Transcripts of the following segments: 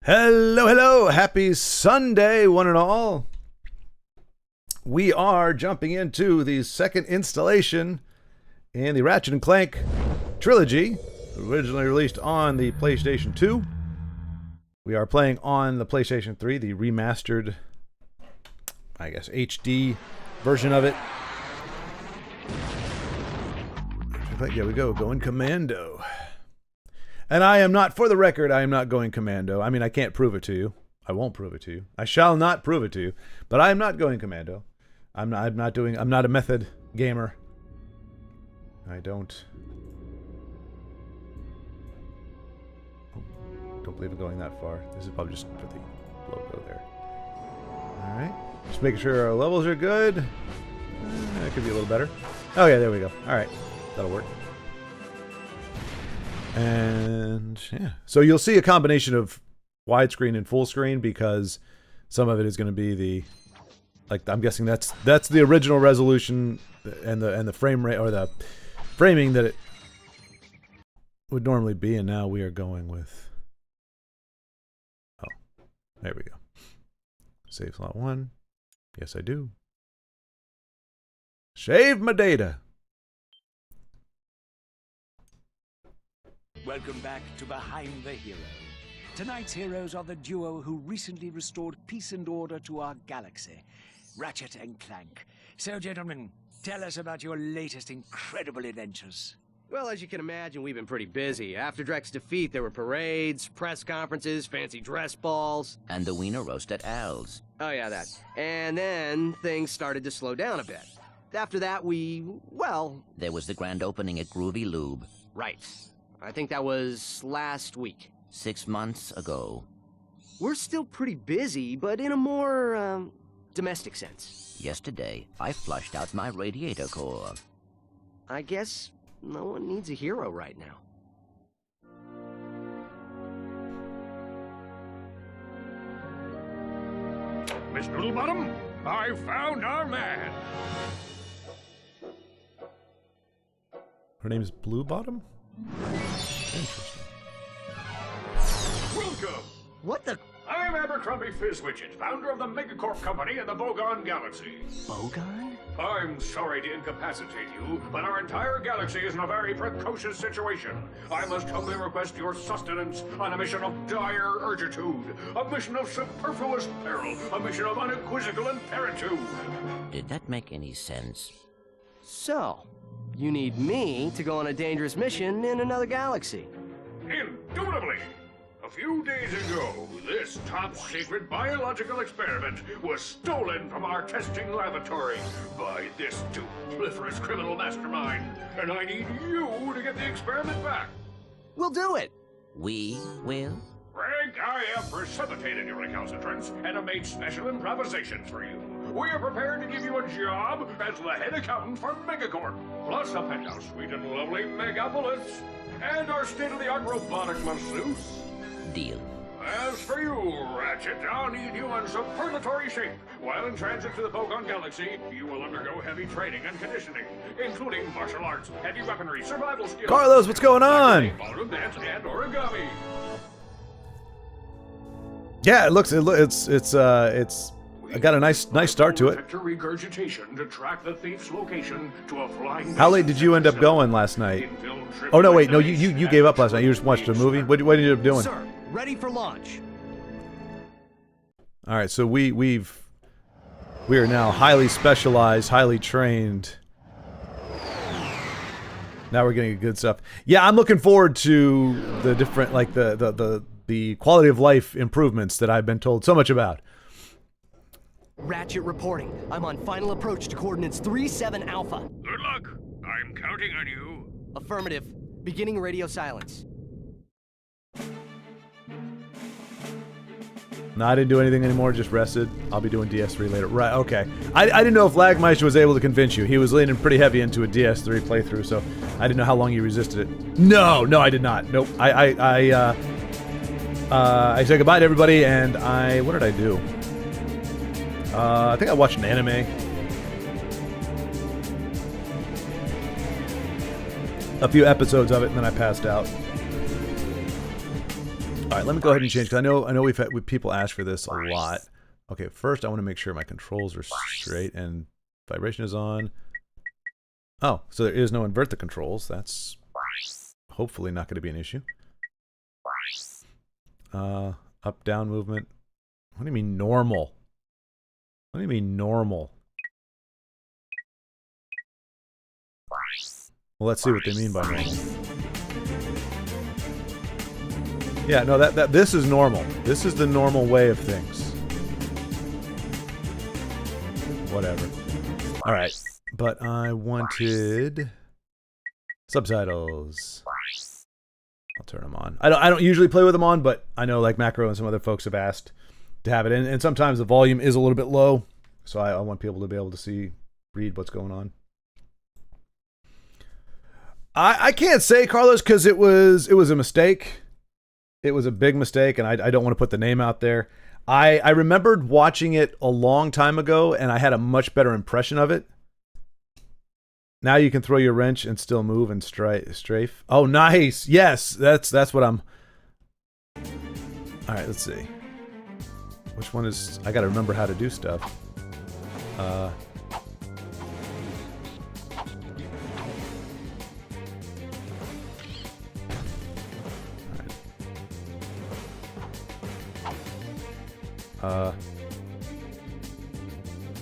Hello, hello. Happy Sunday, one and all. We are jumping into the second installation in the Ratchet and Clank trilogy, originally released on the PlayStation 2. We are playing on the PlayStation 3, the remastered, I guess, HD version of it. Here we go, going Commando. And I am not, for the record, I am not going Commando. I mean, I can't prove it to you. I won't prove it to you. I shall not prove it to you. But I am not going Commando. I'm not a method gamer. I don't believe in going that far. This is probably just for the logo there. Alright. Just making sure our levels are good. That could be a little better. Oh yeah, there we go. Alright. That'll work. And yeah, so you'll see a combination of widescreen and full screen because some of it is going to be the, like, I'm guessing that's the original resolution and the frame rate or the framing that it would normally be, and now we are going with, oh, there we go. Save slot 1. Yes, I do. Save my data. Welcome back to Behind the Hero. Tonight's heroes are the duo who recently restored peace and order to our galaxy, Ratchet and Clank. So, gentlemen, tell us about your latest incredible adventures. Well, as you can imagine, we've been pretty busy. After Drek's defeat, there were parades, press conferences, fancy dress balls. And the wiener roast at Al's. Oh yeah, that. And then things started to slow down a bit. After that, well... There was the grand opening at Groovy Lube. Right. I think that was last week. 6 months ago. We're still pretty busy, but in a more, domestic sense. Yesterday, I flushed out my radiator core. I guess no one needs a hero right now. Miss Noodlebottom, I found our man. Her name's Blue Bottom? Interesting. Welcome. What the... I'm Abercrombie Fizzwidget, founder of the Megacorp Company in the Bogon Galaxy. Bogon? I'm sorry to incapacitate you, but our entire galaxy is in a very precocious situation. I must humbly request your sustenance on a mission of dire urgitude, a mission of superfluous peril, a mission of unequivocal imperitude. Did that make any sense? So, you need me to go on a dangerous mission in another galaxy. Indubitably. A few days ago, this top-secret biological experiment was stolen from our testing laboratory by this dupliferous criminal mastermind, and I need you to get the experiment back. We'll do it! We will? Frank, I have precipitated your recalcitrance and have made special improvisations for you. We are prepared to give you a job as the head accountant for Megacorp, plus a penthouse suite in lovely Megapolis, and our state-of-the-art robotic masseuse. Deal. As for you, Ratchet, I'll need you in superlatory shape. While in transit to the Bogon Galaxy, you will undergo heavy training and conditioning, including martial arts, heavy weaponry, survival skills... Carlos, what's going on? Ballroom dance and origami. Yeah, it's I got a nice start to it. Vector regurgitation to track the thief's location to a flying... How late did you end up going last night? Oh no, wait, no, you gave up last night. You just watched a movie. What did you end up doing? Sir, ready for launch. All right, so we are now highly specialized, highly trained. Now we're getting good stuff. Yeah, I'm looking forward to the different, like the quality of life improvements that I've been told so much about. Ratchet reporting. I'm on final approach to coordinates 37 Alpha. Good luck. I'm counting on you. Affirmative. Beginning radio silence. No, I didn't do anything anymore, just rested. I'll be doing DS3 later. Right, okay. I didn't know if Lagmeister was able to convince you. He was leaning pretty heavy into a DS3 playthrough, so I didn't know how long you resisted it. No, I did not. Nope. I said goodbye to everybody, and what did I do? I think I watched an anime. A few episodes of it, and then I passed out. All right, let me go ahead and change, because I know we've had people ask for this a lot. Okay, first I want to make sure my controls are straight and vibration is on. Oh, so there is no invert the controls. That's hopefully not going to be an issue. Up, down movement. What do you mean normal? What do you mean normal? Well, let's see what they mean by normal. Yeah, no, this is normal. This is the normal way of things. Whatever. All right, but I wanted subtitles. I'll turn them on. I don't usually play with them on, but I know like Macro and some other folks have asked to have it in, and sometimes the volume is a little bit low, so I want people to be able to read what's going on. I can't say, Carlos, because it was a mistake. It was a big mistake, and I don't want to put the name out there. I remembered watching it a long time ago, and I had a much better impression of it. Now you can throw your wrench and still move and strafe. Oh, nice. Yes, that's what I'm... All right, let's see. Which one is... I got to remember how to do stuff.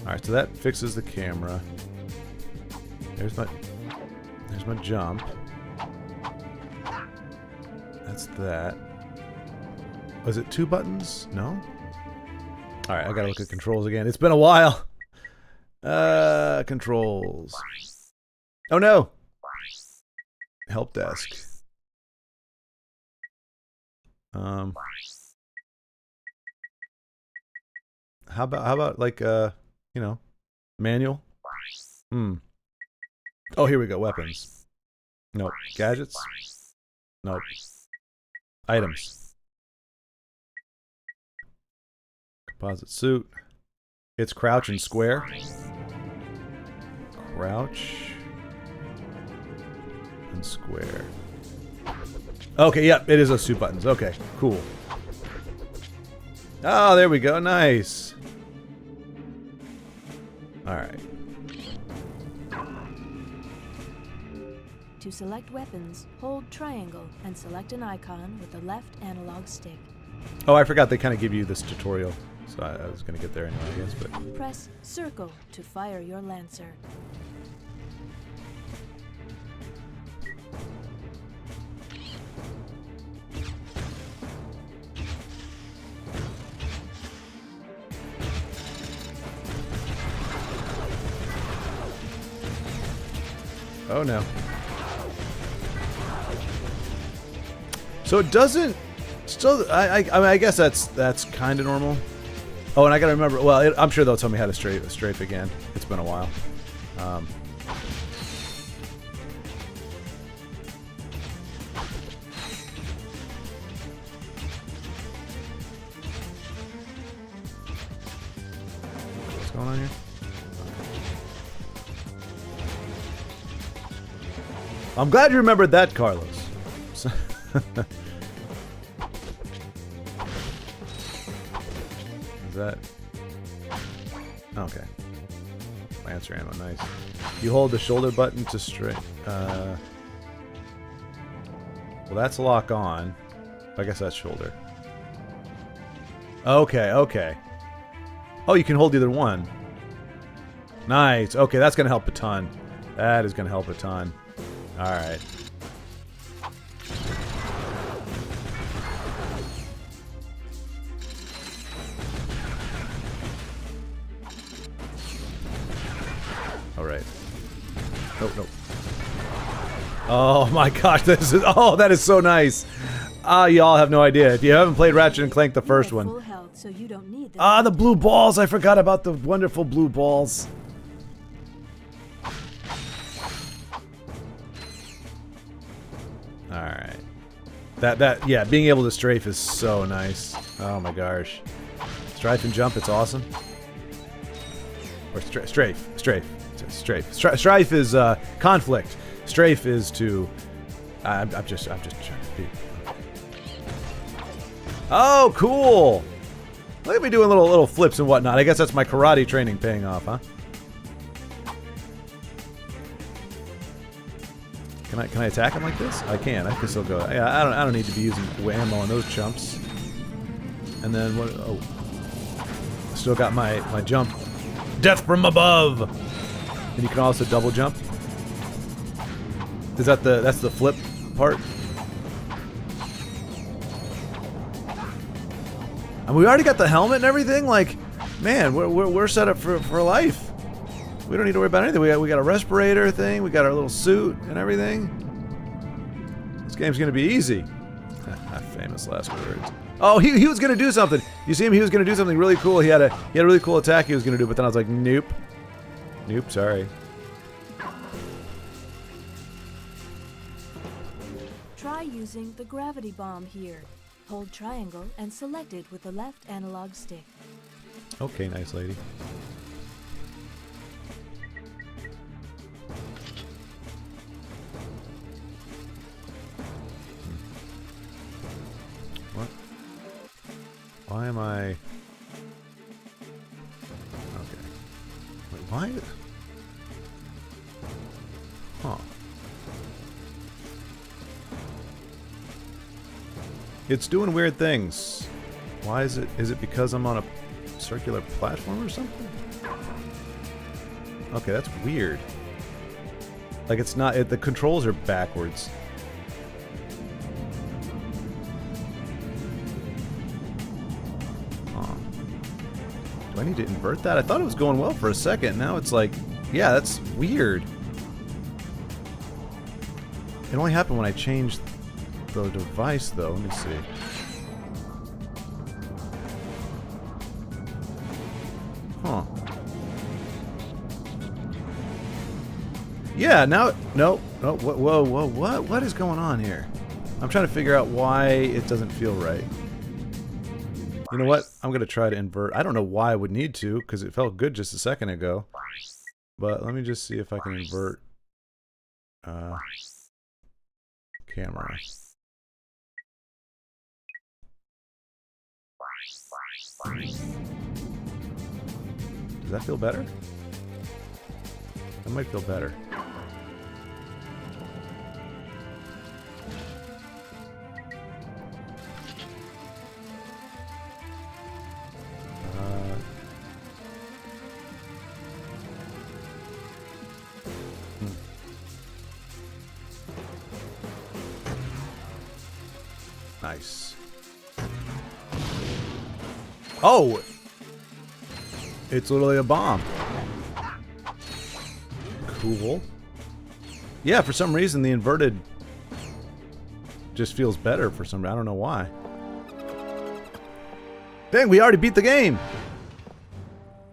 Alright, so that fixes the camera. There's my jump. That's that. Was it 2 buttons? No? Alright, I gotta look at controls again. It's been a while. Controls. Oh no! Help desk. How about like you know, manual? Oh, here we go. Weapons. Nope. Gadgets? Nope. Items. Composite suit. It's crouch and square. Crouch and square. Okay, yep, it is those 2 buttons. Okay, cool. Oh, there we go. Nice. All right. To select weapons, hold triangle and select an icon with the left analog stick. Oh, I forgot they kind of give you this tutorial, so I was going to get there anyway, I guess. But press circle to fire your lancer. oh no. So it doesn't. Still, I mean, I guess that's kind of normal. Oh, and I gotta remember. Well, I'm sure they'll tell me how to strafe again. It's been a while. What's going on here? I'm glad you remembered that, Carlos. Is that... Okay. Lancer ammo, nice. You hold the shoulder button to straight... Well, that's lock on. I guess that's shoulder. Okay, okay. Oh, you can hold either one. Nice. Okay, that's going to help a ton. That is going to help a ton. Alright. Alright. Nope, nope. Oh my gosh, this is... Oh, that is so nice. Y'all have no idea. If you haven't played Ratchet and Clank, the first one. Full health, so you don't need the blue balls. I forgot about the wonderful blue balls. Alright. Yeah, being able to strafe is so nice. Oh my gosh. Strafe and jump, it's awesome. Or strafe. Strife is conflict. Strafe is to... I'm just trying to be... Oh, cool. Look at me doing little flips and whatnot. I guess that's my karate training paying off, huh? Can I attack him like this? I can. I can still go. Yeah, I don't need to be using ammo on those chumps. And then what? Oh, still got my jump. Death from above. And you can also double jump. Is that that's the flip part? And we already got the helmet and everything. Like, man, we're set up for life. We don't need to worry about anything. We got a respirator thing. We got our little suit and everything. This game's gonna be easy. Famous last words. Oh, he was gonna do something. You see him? He was gonna do something really cool. He had a really cool attack he was gonna do, but then I was like, nope, nope, sorry. Try using the gravity bomb here. Hold triangle and select it with the left analog stick. Okay, nice lady. What? Why am I... Okay. Wait, why? Huh. It's doing weird things. Why is it? Is it because I'm on a circular platform or something? Okay, that's weird. Like it's not... the controls are backwards. Do I need to invert that? I thought it was going well for a second. Now it's like, yeah, that's weird. It only happened when I changed the device, though. Let me see. Huh. Yeah, now... No. No. Whoa. What is going on here? I'm trying to figure out why it doesn't feel right. You know what? I'm going to try to invert. I don't know why I would need to, because it felt good just a second ago. But let me just see if I can invert camera. Does that feel better? That might feel better. Nice. Oh! It's literally a bomb. Cool. Yeah, for some reason the inverted just feels better for some reason. I don't know why. Dang, we already beat the game!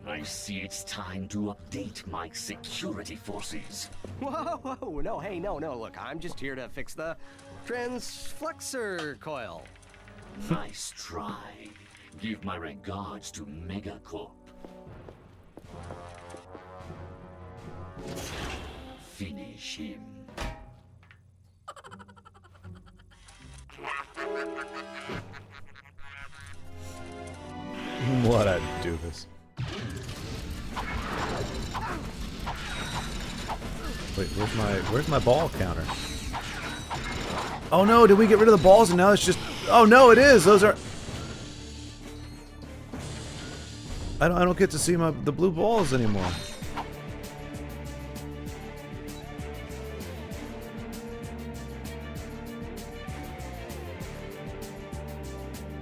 I see it's time to update my security forces. Whoa, no, hey, no, look, I'm just here to fix the transflexor coil. Nice try. Give my regards to Megacorp. Finish him. What a doofus. Wait, where's my ball counter? Oh no, did we get rid of the balls and now it's just... Oh no, it is! Those are... I don't get to see the blue balls anymore.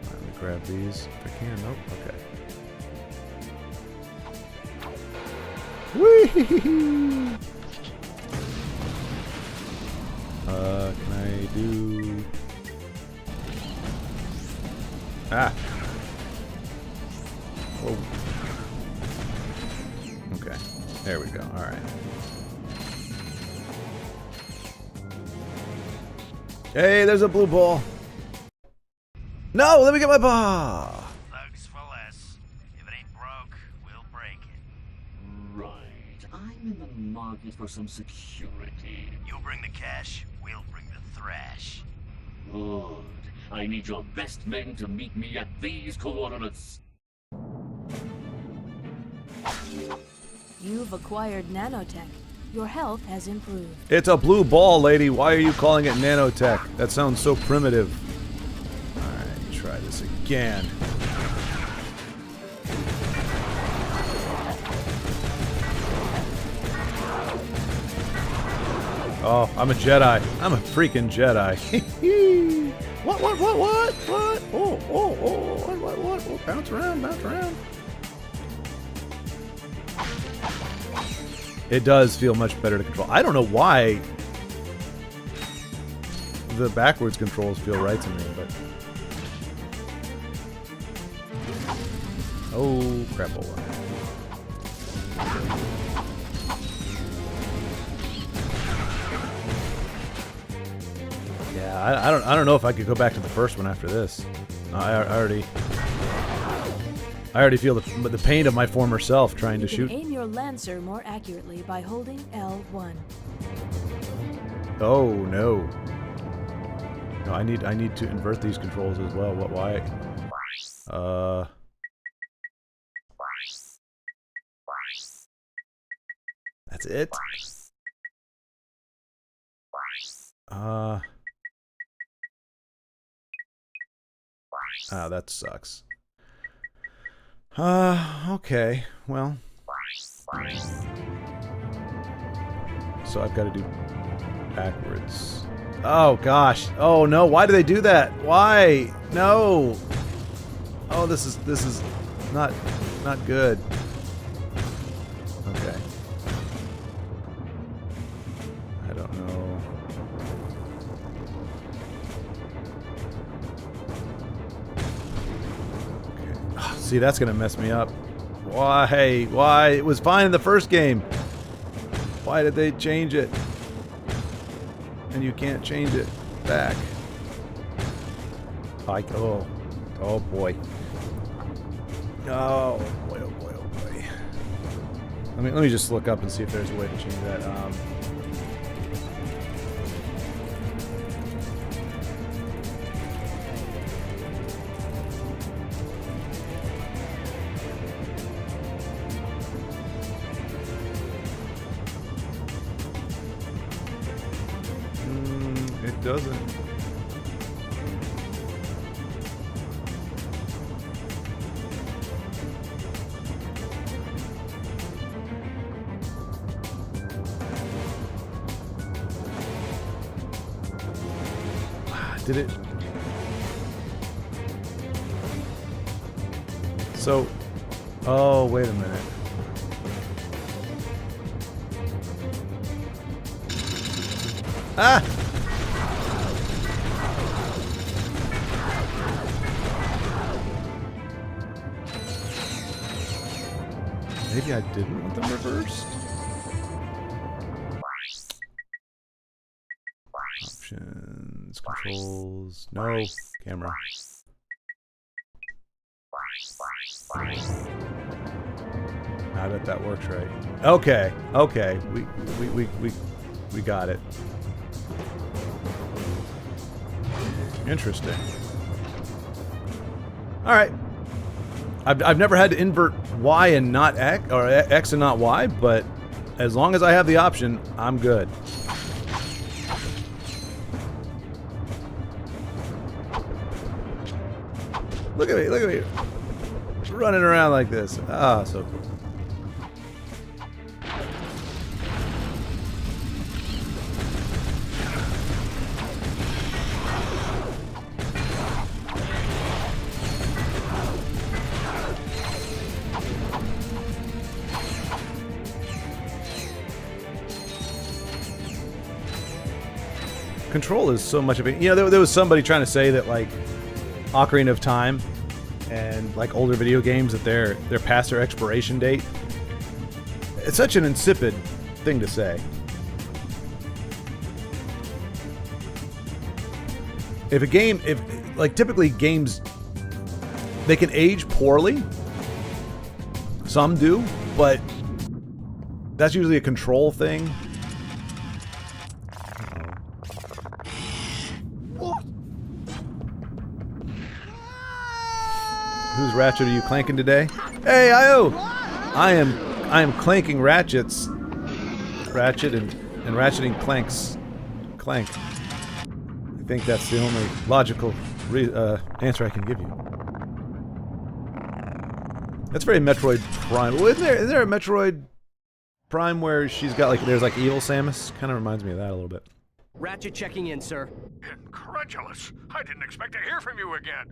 Let me grab these if I can. Nope, okay. Whee! Can I do... Ah! Whoa. Okay, there we go, alright. Hey, there's a blue ball! No, let me get my ball! Thugs for less. If it ain't broke, we'll break it. Right. I'm in the market for some security. You bring the cash, we'll bring the thrash. Good. I need your best men to meet me at these coordinates. You've acquired nanotech. Your health has improved. It's a blue ball, lady. Why are you calling it nanotech? That sounds so primitive. Alright, try this again. Oh, I'm a Jedi. I'm a freaking Jedi. What? Oh, what? Oh, bounce around, bounce around. It does feel much better to control. I don't know why the backwards controls feel right to me, but... Oh, crap. Yeah, I don't know if I could go back to the first one after this. I already feel the pain of my former self trying to shoot. Aim your lancer more accurately by holding L1. Oh no! No, I need to invert these controls as well. What? Why? That's it. Oh, that sucks. Okay, well. So I've got to do backwards. Oh gosh. Oh no, why do they do that? Why? No. Oh, this is not good. Okay. I don't know. See, that's gonna mess me up. Why? Why? It was fine in the first game. Why did they change it? And you can't change it back. Oh boy. Oh boy, oh boy. Let me just look up and see if there's a way to change that. It doesn't. Did it? So, oh, wait a minute. Ah! Maybe I didn't want them reversed? Options, controls, no, camera. I bet that works right. Okay, okay, we got it. Interesting. All right. I've never had to invert Y and not X, or X and not Y, but as long as I have the option, I'm good. Look at me, running around like this. Ah, so cool. Control is so much of it. You know, there was somebody trying to say that, like, Ocarina of Time and, like, older video games, that they're past their expiration date. It's such an insipid thing to say. If a game, like, typically games, they can age poorly. Some do, but that's usually a control thing. Whose Ratchet are you clanking today? Hey, Io! I am clanking Ratchet's Ratchet and ratcheting Clank's Clank. I think that's the only logical answer I can give you. That's very Metroid Prime. Well, is there a Metroid Prime where she's got like there's like evil Samus? Kind of reminds me of that a little bit. Ratchet checking in, sir. Incredulous. I didn't expect to hear from you again.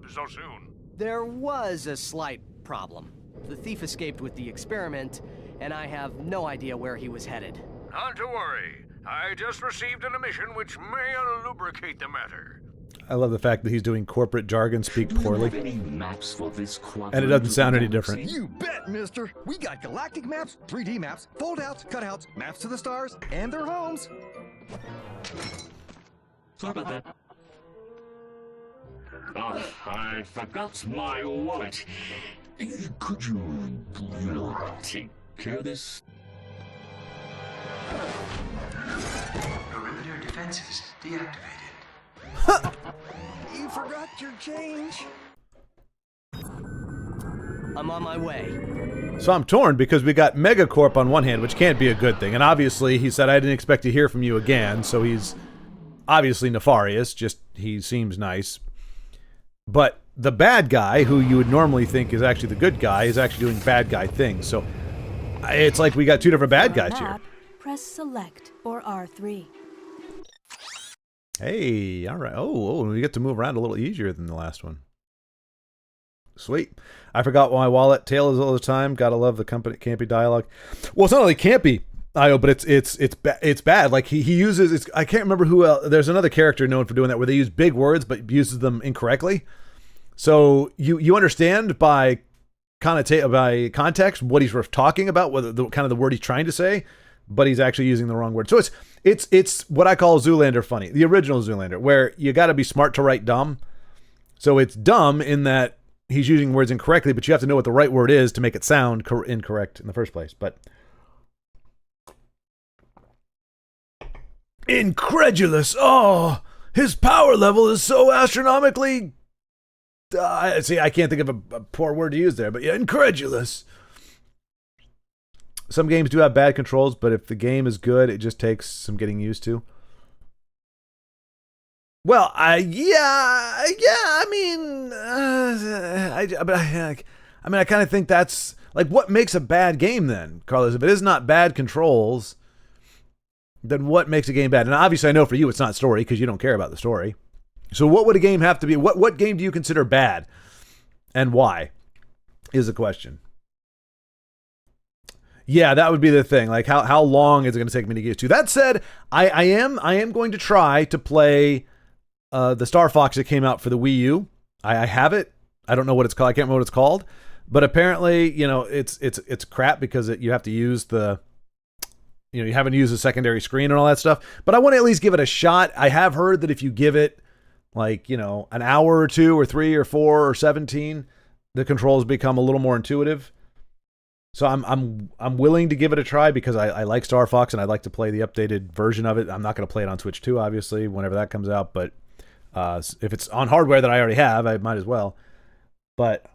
So soon. There was a slight problem. The thief escaped with the experiment, and I have no idea where he was headed. Not to worry. I just received an emission which may lubricate the matter. I love the fact that he's doing corporate jargon speak poorly. Maps for this And it doesn't sound any different. You bet, mister. We got galactic maps, 3D maps, fold-outs, cutouts, maps to the stars, and their homes. Sorry about that. Oh, I forgot my wallet. Could you take care of this? Perimeter defenses deactivated. You forgot your change. I'm on my way. So I'm torn because we got Megacorp on one hand, which can't be a good thing. And obviously he said, I didn't expect to hear from you again. So he's obviously nefarious, just he seems nice. But the bad guy, who you would normally think is actually the good guy, is actually doing bad guy things. So it's like we got two different bad guys here. Press select or R3. Hey, all right. Oh, we get to move around a little easier than the last one. Sweet. I forgot my wallet. Tail is all the time. Gotta love the company campy dialogue. Well, it's not only campy, Io, but it's bad. Like he uses. I can't remember who else. There's another character known for doing that, where they use big words but uses them incorrectly. So you understand by context what he's talking about, whether the kind of the word he's trying to say, but he's actually using the wrong word. So it's what I call Zoolander funny, the original Zoolander, where you got to be smart to write dumb. So it's dumb in that he's using words incorrectly, but you have to know what the right word is to make it sound incorrect in the first place. But incredulous. Oh, his power level is so astronomically. See, I can't think of a poor word to use there, but yeah, incredulous. Some games do have bad controls, but if the game is good, it just takes some getting used to. Well, I kind of think that's like what makes a bad game then, Carlos. If it is not bad controls, then what makes a game bad? And obviously, I know for you, it's not story because you don't care about the story. So, what would a game have to be? What game do you consider bad, and why? Is the question. Yeah, that would be the thing. Like, how long is it going to take me to get to? That said, I am going to try to play the Star Fox that came out for the Wii U. I have it. I don't know what it's called. I can't remember what it's called. But apparently, it's crap because you have to use you haven't used the secondary screen and all that stuff. But I want to at least give it a shot. I have heard that if you give it an hour or 2 or 3 or 4 or 17, the controls become a little more intuitive. So I'm willing to give it a try because I like Star Fox and I'd like to play the updated version of it. I'm not going to play it on Switch 2, obviously, whenever that comes out. But if it's on hardware that I already have, I might as well. But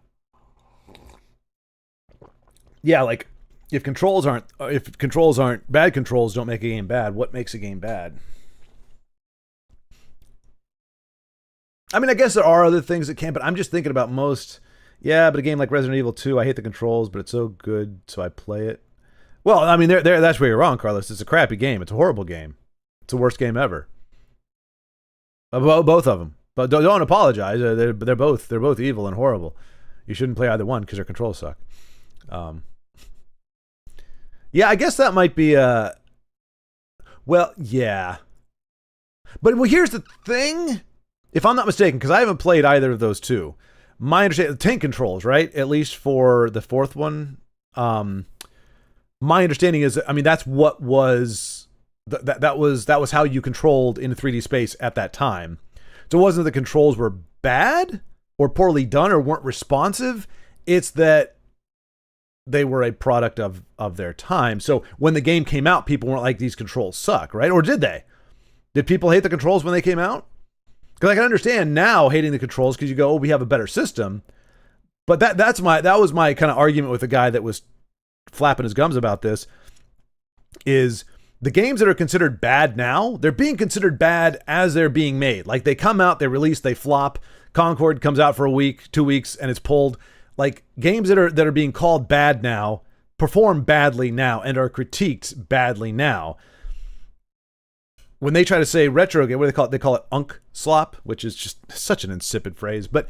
yeah, like if controls aren't bad controls don't make a game bad. What makes a game bad? I mean, I guess there are other things that can, but I'm just thinking about most. Yeah, but a game like Resident Evil 2, I hate the controls, but it's so good, so I play it. Well, I mean, that's where you're wrong, Carlos. It's a crappy game. It's a horrible game. It's the worst game ever. Both of them. But don't apologize. They're both evil and horrible. You shouldn't play either one because their controls suck. Yeah, I guess that might be well, yeah. But here's the thing. If I'm not mistaken, because I haven't played either of those two, my understanding, the tank controls, right? At least for the fourth one. My understanding is, I mean, that's what was that was how you controlled in 3D space at that time. So it wasn't that the controls were bad or poorly done or weren't responsive. It's that they were a product of their time. So when the game came out, people weren't like, these controls suck, right? Or did they? Did people hate the controls when they came out? Because I can understand now hating the controls because you go, oh, we have a better system. But that was my kind of argument with the guy that was flapping his gums about this, is the games that are considered bad now, they're being considered bad as they're being made. Like, they come out, they release, they flop. Concord comes out for a week, 2 weeks, and it's pulled. Like, games that are being called bad now perform badly now and are critiqued badly now. When they try to say retro game, what do they call it? They call it unk slop, which is just such an insipid phrase. But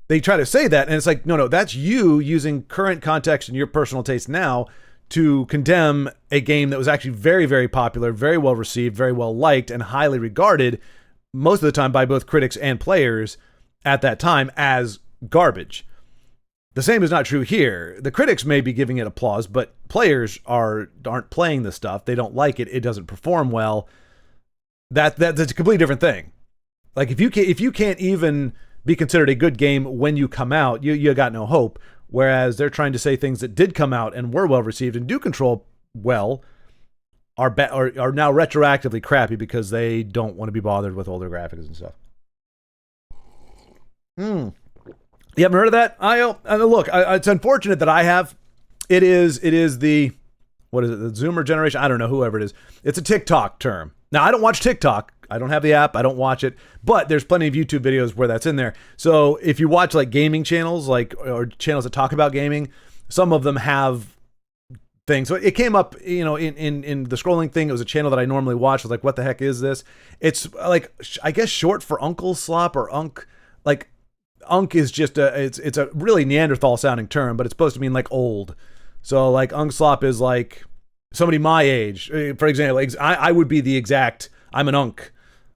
they try to say that, and it's like, no, that's you using current context and your personal taste now to condemn a game that was actually very, very popular, very well received, very well liked, and highly regarded most of the time by both critics and players at that time as garbage. The same is not true here. The critics may be giving it applause, but players aren't playing the stuff. They don't like it. It doesn't perform well. That's a completely different thing. Like, if you can't even be considered a good game when you come out, you got no hope. Whereas they're trying to say things that did come out and were well received and do control well are now retroactively crappy because they don't want to be bothered with older graphics and stuff. You haven't heard of that, IO? Look, it's unfortunate that I have. It is the, what is it, the Zoomer generation? I don't know, whoever it is. It's a TikTok term. Now, I don't watch TikTok. I don't have the app. I don't watch it. But there's plenty of YouTube videos where that's in there. So if you watch like gaming channels, or channels that talk about gaming, some of them have things. So it came up, in the scrolling thing. It was a channel that I normally watch. I was like, what the heck is this? It's like, I guess short for Uncle Slop or Unk. Like, Unk is just it's a really Neanderthal sounding term, but it's supposed to mean like old. So like Unk Slop is like somebody my age. For example, I would be the exact, I'm an Unk.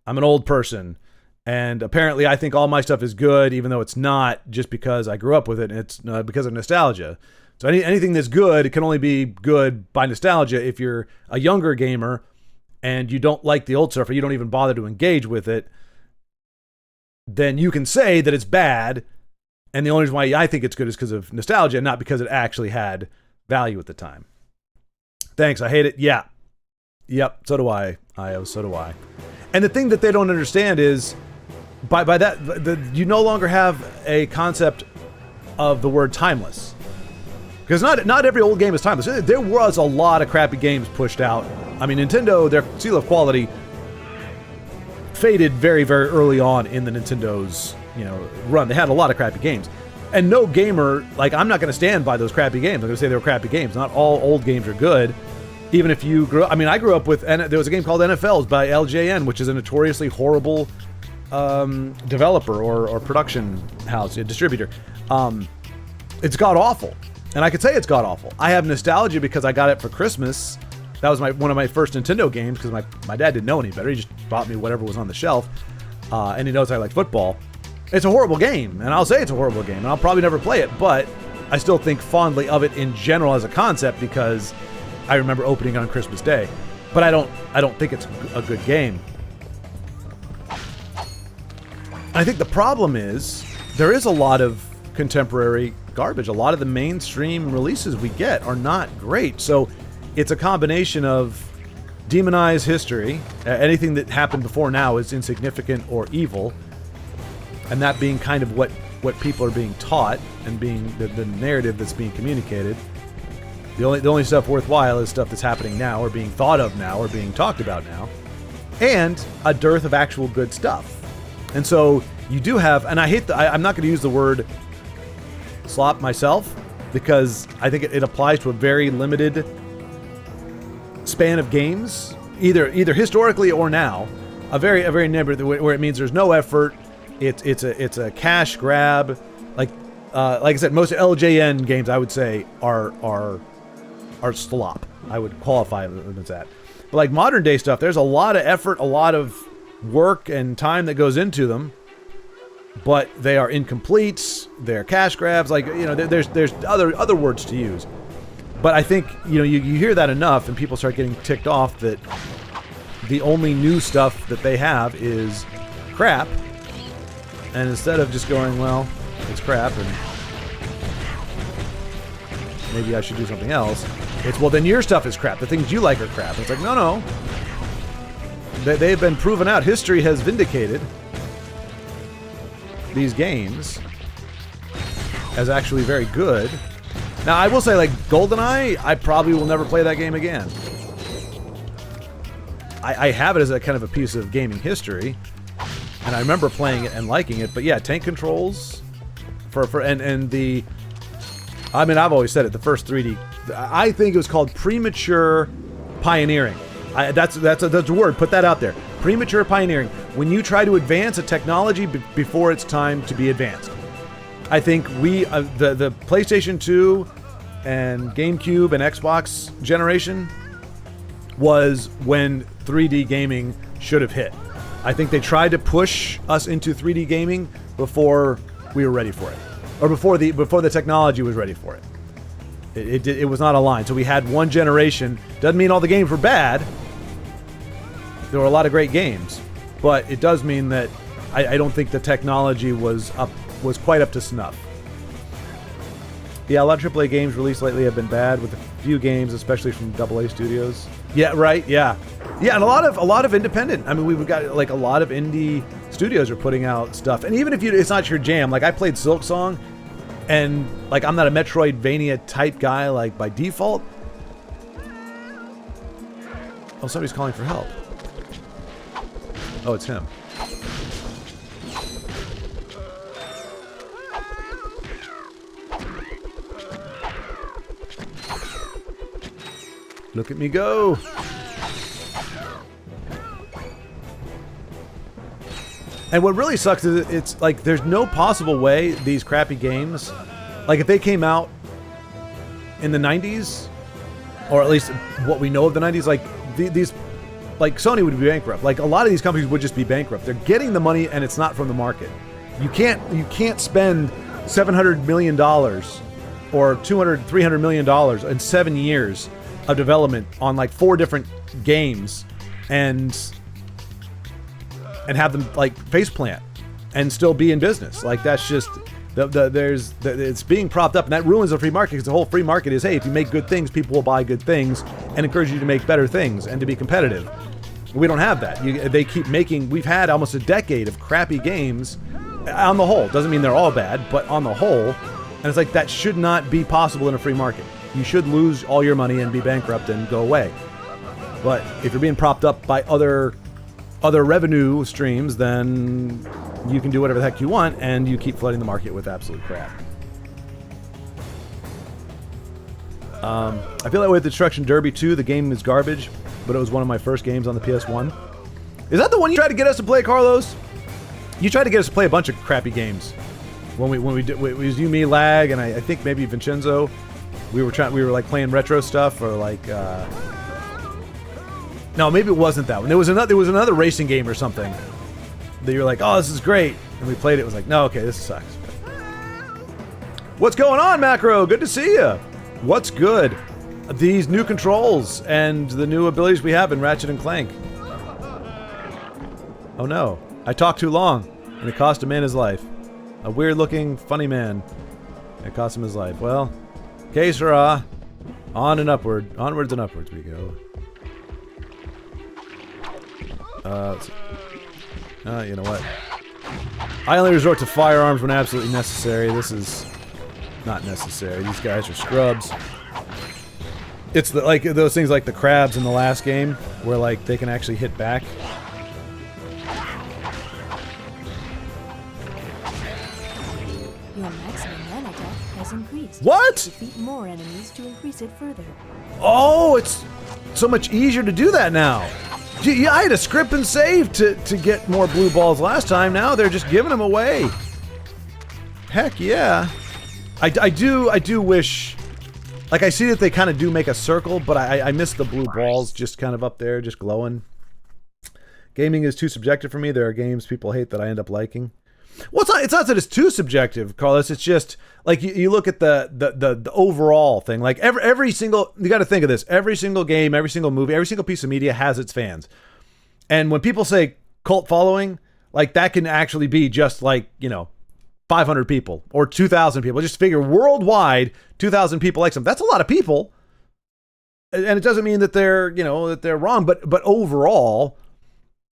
I'm an old person. And apparently I think all my stuff is good, even though it's not, just because I grew up with it. And it's because of nostalgia. So anything that's good, it can only be good by nostalgia. If you're a younger gamer and you don't like the old stuff, or you don't even bother to engage with it, then you can say that it's bad. And the only reason why I think it's good is because of nostalgia, not because it actually had value at the time. Thanks, I hate it. Yeah. Yep, so do I. So do I. And the thing that they don't understand is, by that, you no longer have a concept of the word timeless. Because not every old game is timeless. There was a lot of crappy games pushed out. I mean, Nintendo, their seal of quality faded very, very early on in the Nintendo's, run. They had a lot of crappy games. And no gamer, like, I'm not going to stand by those crappy games. I'm going to say they were crappy games. Not all old games are good. Even if you grew up, I grew up with, and there was a game called NFLs by LJN, which is a notoriously horrible developer or production house, a distributor. It's god-awful. And I could say it's god-awful. I have nostalgia because I got it for Christmas. That was one of my first Nintendo games, because my dad didn't know any better. He just bought me whatever was on the shelf. And he knows I like football. It's a horrible game, and I'll say it's a horrible game, and I'll probably never play it, but I still think fondly of it in general as a concept, because I remember opening it on Christmas Day. But I don't think it's a good game. I think the problem is there is a lot of contemporary garbage. A lot of the mainstream releases we get are not great. So it's a combination of demonized history. Anything that happened before now is insignificant or evil. And that being kind of what people are being taught, and being the narrative that's being communicated. The only stuff worthwhile is stuff that's happening now, or being thought of now, or being talked about now. And a dearth of actual good stuff. And so you do have, and I'm not going to use the word slop myself, because I think it applies to a very limited span of games, either historically or now. A very number where it means there's no effort. It's a cash grab. Like I said, most LJN games I would say are slop. I would qualify them as that. But like modern day stuff, there's a lot of effort, a lot of work and time that goes into them, but they are incomplete. They're cash grabs. Like, there's other words to use. But I think, you hear that enough and people start getting ticked off that the only new stuff that they have is crap. And instead of just going, well, it's crap and maybe I should do something else, it's, well, then your stuff is crap. The things you like are crap. It's like, no. They've been proven out. History has vindicated these games. as actually very good. Now, I will say, like, GoldenEye, I probably will never play that game again. I have it as a kind of a piece of gaming history, and I remember playing it and liking it. But yeah, tank controls and the, I mean, I've always said it, the first 3D, I think it was called premature pioneering. That's a word. Put that out there. Premature pioneering. When you try to advance a technology before it's time to be advanced. I think the PlayStation 2 and GameCube and Xbox generation was when 3D gaming should have hit. I think they tried to push us into 3D gaming before we were ready for it, or before the technology was ready for it. It was not aligned. So we had one generation. Doesn't mean all the games were bad. There were a lot of great games, but it does mean that I don't think the technology was quite up to snuff. Yeah, a lot of AAA games released lately have been bad, with a few games, especially from AA studios. Yeah, right. Yeah, and a lot of independent. I mean, we've got like a lot of indie studios are putting out stuff, and even if it's not your jam, like I played Silksong, and like I'm not a Metroidvania type guy like by default. Oh, somebody's calling for help. Oh, it's him. Look at me go. And what really sucks is it's like there's no possible way these crappy games, like if they came out in the 90s, or at least what we know of the 90s, like these, like Sony would be bankrupt. Like a lot of these companies would just be bankrupt. They're getting the money and it's not from the market. You can't spend $700 million or $300 million in 7 years of development on like 4 different games and have them like faceplant and still be in business. Like that's just it's being propped up, and that ruins the free market, because the whole free market is, hey, if you make good things, people will buy good things and encourage you to make better things and to be competitive. We don't have that. They keep making. We've had almost a decade of crappy games. On the whole, doesn't mean they're all bad, but on the whole, and it's like that should not be possible in a free market. You should lose all your money and be bankrupt and go away. But if you're being propped up by other revenue streams, then you can do whatever the heck you want, and you keep flooding the market with absolute crap. I feel that way with Destruction Derby 2. The game is garbage, but it was one of my first games on the PS1. Is that the one you tried to get us to play, Carlos? You tried to get us to play a bunch of crappy games. When we did, it was you, me, Lag, and I think maybe Vincenzo. We were like playing retro stuff, or like no, maybe it wasn't that one. There was another racing game or something that you're like, oh, this is great, and we played it. It was like, no, okay, this sucks. What's going on, Macro? Good to see you. What's good? These new controls and the new abilities we have in Ratchet and Clank. Oh no, I talked too long, and it cost a man his life. A weird-looking, funny man. It cost him his life. Well, que sera. On and upward. Onwards and upwards we go. You know what? I only resort to firearms when absolutely necessary. This is not necessary. These guys are scrubs. It's like those things like the crabs in the last game, where like they can actually hit back. Your maximum mana attack has increased. What? Defeat more enemies to increase it further. Oh, it's so much easier to do that now. Yeah, I had to script and save to get more blue balls last time. Now they're just giving them away. Heck yeah. I do wish, like I see that they kind of do make a circle, but I miss the blue balls just kind of up there, just glowing. Gaming is too subjective for me. There are games people hate that I end up liking. Well, it's not that it's too subjective, Carlos. It's just like you look at the overall thing. Like every single, you got to think of this. Every single game, every single movie, every single piece of media has its fans. And when people say cult following, like that can actually be just like, 500 people or 2,000 people. Just figure worldwide, 2,000 people like something. That's a lot of people. And it doesn't mean that they're wrong, but overall,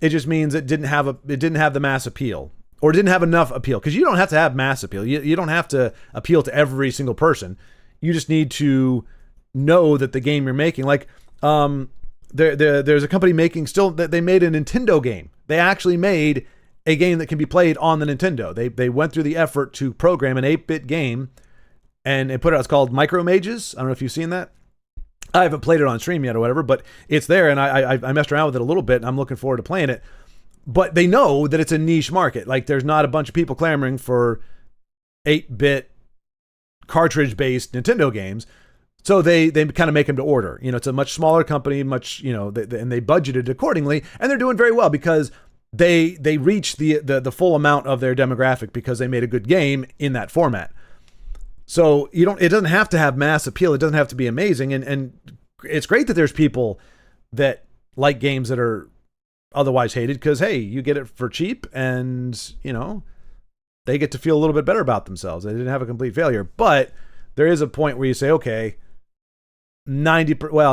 it just means it didn't have the mass appeal. or didn't have enough appeal, because you don't have to have mass appeal. You don't have to appeal to every single person. You just need to know that the game you're making, like there's a company making they made a Nintendo game. They actually made a game that can be played on the Nintendo. They went through the effort to program an 8-bit game and put it out. It's called Micro Mages. I don't know if you've seen that. I haven't played it on stream yet or whatever, but it's there, and I messed around with it a little bit, and I'm looking forward to playing it. But they know that it's a niche market. Like, there's not a bunch of people clamoring for 8-bit cartridge-based Nintendo games. So they kind of make them to order. It's a much smaller company, and they budgeted accordingly, and they're doing very well because they reach the full amount of their demographic because they made a good game in that format. So it doesn't have to have mass appeal. It doesn't have to be amazing. And it's great that there's people that like games that are otherwise hated, because, hey, you get it for cheap, and, they get to feel a little bit better about themselves. They didn't have a complete failure. But there is a point where you say, okay, 75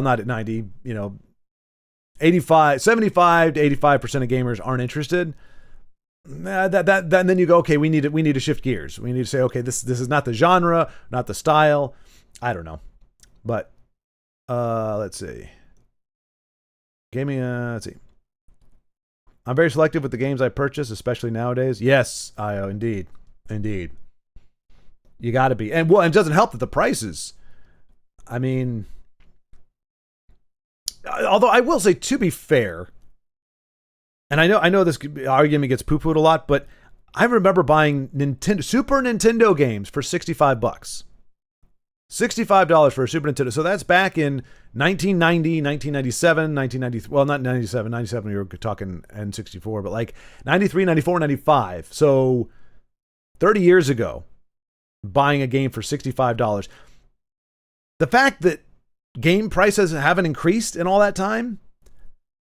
to 85% of gamers aren't interested. And then you go, okay, we need to shift gears. We need to say, okay, this is not the genre, not the style. I don't know. But let's see. Let's see. I'm very selective with the games I purchase, especially nowadays. Yes, IO, indeed. You got to be. And it doesn't help that the prices. I mean, although I will say, to be fair, and I know this argument gets poo-pooed a lot, but I remember buying Super Nintendo games for $65. $65 for a Super Nintendo. So that's back in 1990, 1997, 1993. Well, not 97. 97 we were talking N64, but like 93, 94, 95. So 30 years ago, buying a game for $65. The fact that game prices haven't increased in all that time,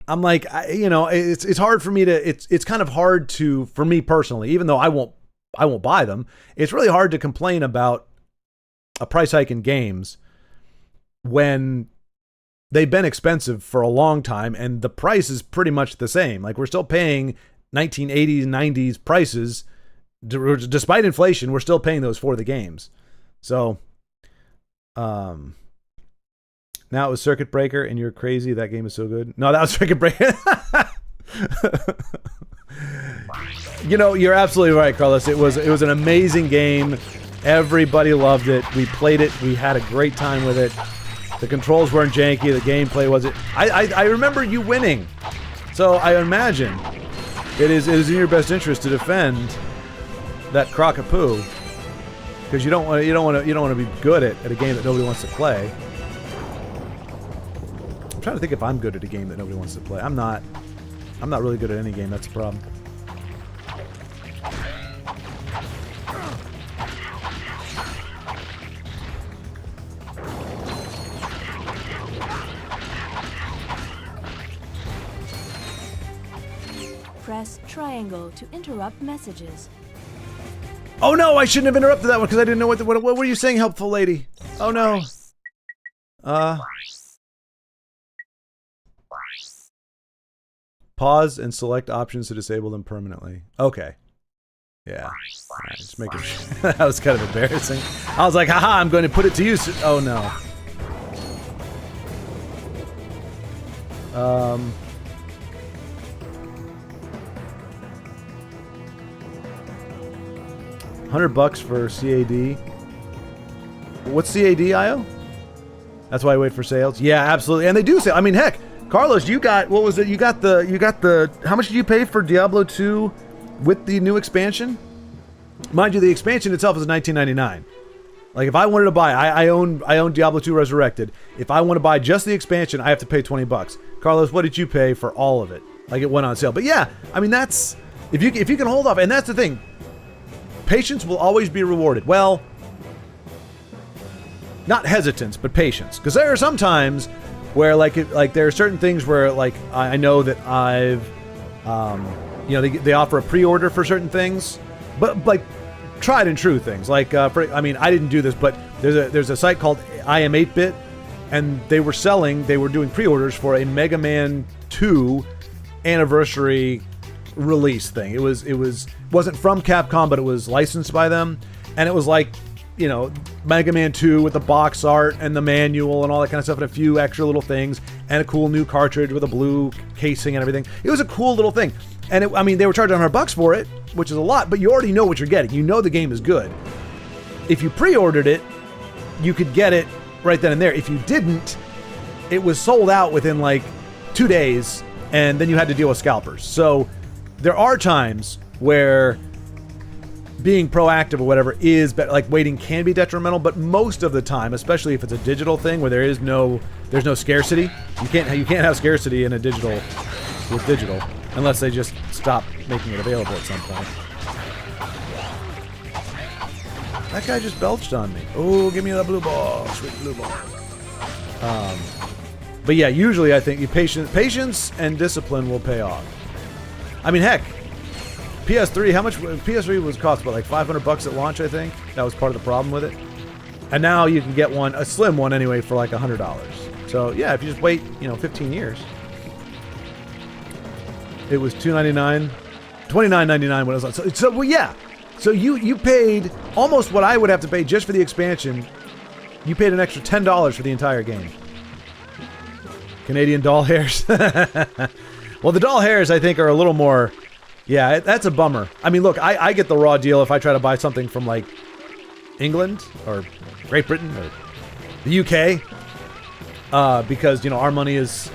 I'm like, it's hard for me to, it's kind of hard for me personally, even though I won't buy them. It's really hard to complain about a price hike in games when they've been expensive for a long time and the price is pretty much the same. Like, we're still paying 1980s, 90s prices. Despite inflation, we're still paying those for the games. So, now it was Circuit Breaker, and you're crazy. That game is so good. No, that was Circuit Breaker. You're absolutely right, Carlos. It was an amazing game. Everybody loved it. We played it. We had a great time with it. The controls weren't janky. The gameplay wasn't. I remember you winning. So I imagine it is in your best interest to defend that crock of poo, because you don't want to be good at a game that nobody wants to play. I'm trying to think if I'm good at a game that nobody wants to play. I'm not really good at any game. That's the problem. Press triangle to interrupt messages. Oh no, I shouldn't have interrupted that one because I didn't know what were you saying, helpful lady? Oh no. Pause and select options to disable them permanently. Okay. Yeah. Right, just making sure. That was kind of embarrassing. I was like, haha, I'm going to put it to use. Oh no. $100 for CAD. What's CAD, IO? That's why I wait for sales. Yeah, absolutely. And they do sell. I mean, heck, Carlos, you got, what was it? You got the, how much did you pay for Diablo 2 with the new expansion? Mind you, the expansion itself is $19.99. Like, if I wanted to buy, I own Diablo 2 Resurrected. If I want to buy just the expansion, I have to pay $20. Carlos, what did you pay for all of it? Like, it went on sale. But yeah, I mean, that's, if you can hold off, and that's the thing. Patience will always be rewarded. Well, not hesitance, but patience. Because there are some times where, like there are certain things where, like, I know that I've, they offer a pre-order for certain things, but like tried and true things. Like, I didn't do this, but there's a site called I Am 8-Bit, and they were doing pre-orders for a Mega Man 2 anniversary release thing. It wasn't from Capcom, but it was licensed by them, and it was like, you know, Mega Man 2 with the box art and the manual and all that kind of stuff, and a few extra little things, and a cool new cartridge with a blue casing and everything. It was a cool little thing, and I mean, they were charging $100 for it, which is a lot, but you already know what you're getting. You know the game is good. If you pre-ordered it, you could get it right then and there. If you didn't, it was sold out within like 2 days, and then you had to deal with scalpers. So there are times where being proactive or whatever is better. Like waiting can be detrimental, but most of the time, especially if it's a digital thing where there's no scarcity, you can't have scarcity in a digital with digital unless they just stop making it available at some point. That guy just belched on me. Oh, give me that blue ball. Sweet blue ball. But yeah, usually I think patience and discipline will pay off. I mean, heck, PS3, how much? PS3 was cost, what, like $500 at launch, I think? That was part of the problem with it. And now you can get one, a slim one anyway, for like $100. So yeah, if you just wait, 15 years. It was $299, $29.99 when it was on. So well, yeah. So you paid almost what I would have to pay just for the expansion. You paid an extra $10 for the entire game. Canadian doll hairs. Well, the doll hairs, I think, are a little more... Yeah, that's a bummer. I mean, look, I get the raw deal if I try to buy something from, like, England or Great Britain or the UK. Because, our money is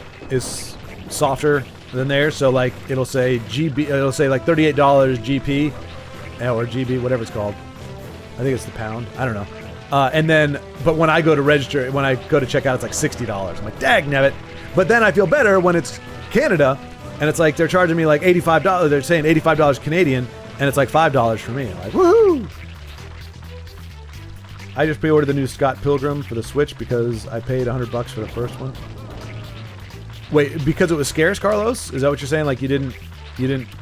softer than theirs. So, like, it'll say GB... It'll say, like, $38 GP. Or GB, whatever it's called. I think it's the pound. I don't know. And then... But when I go to register... When I go to check out, it's like $60. I'm like, dag nabbit. But then I feel better when it's Canada... And it's like they're charging me like $85. They're saying $85 Canadian, and it's like $5 for me. I'm like, woohoo! I just pre-ordered the new Scott Pilgrim for the Switch because I paid $100 for the first one. Wait, because it was scarce, Carlos? Is that what you're saying? Like you didn't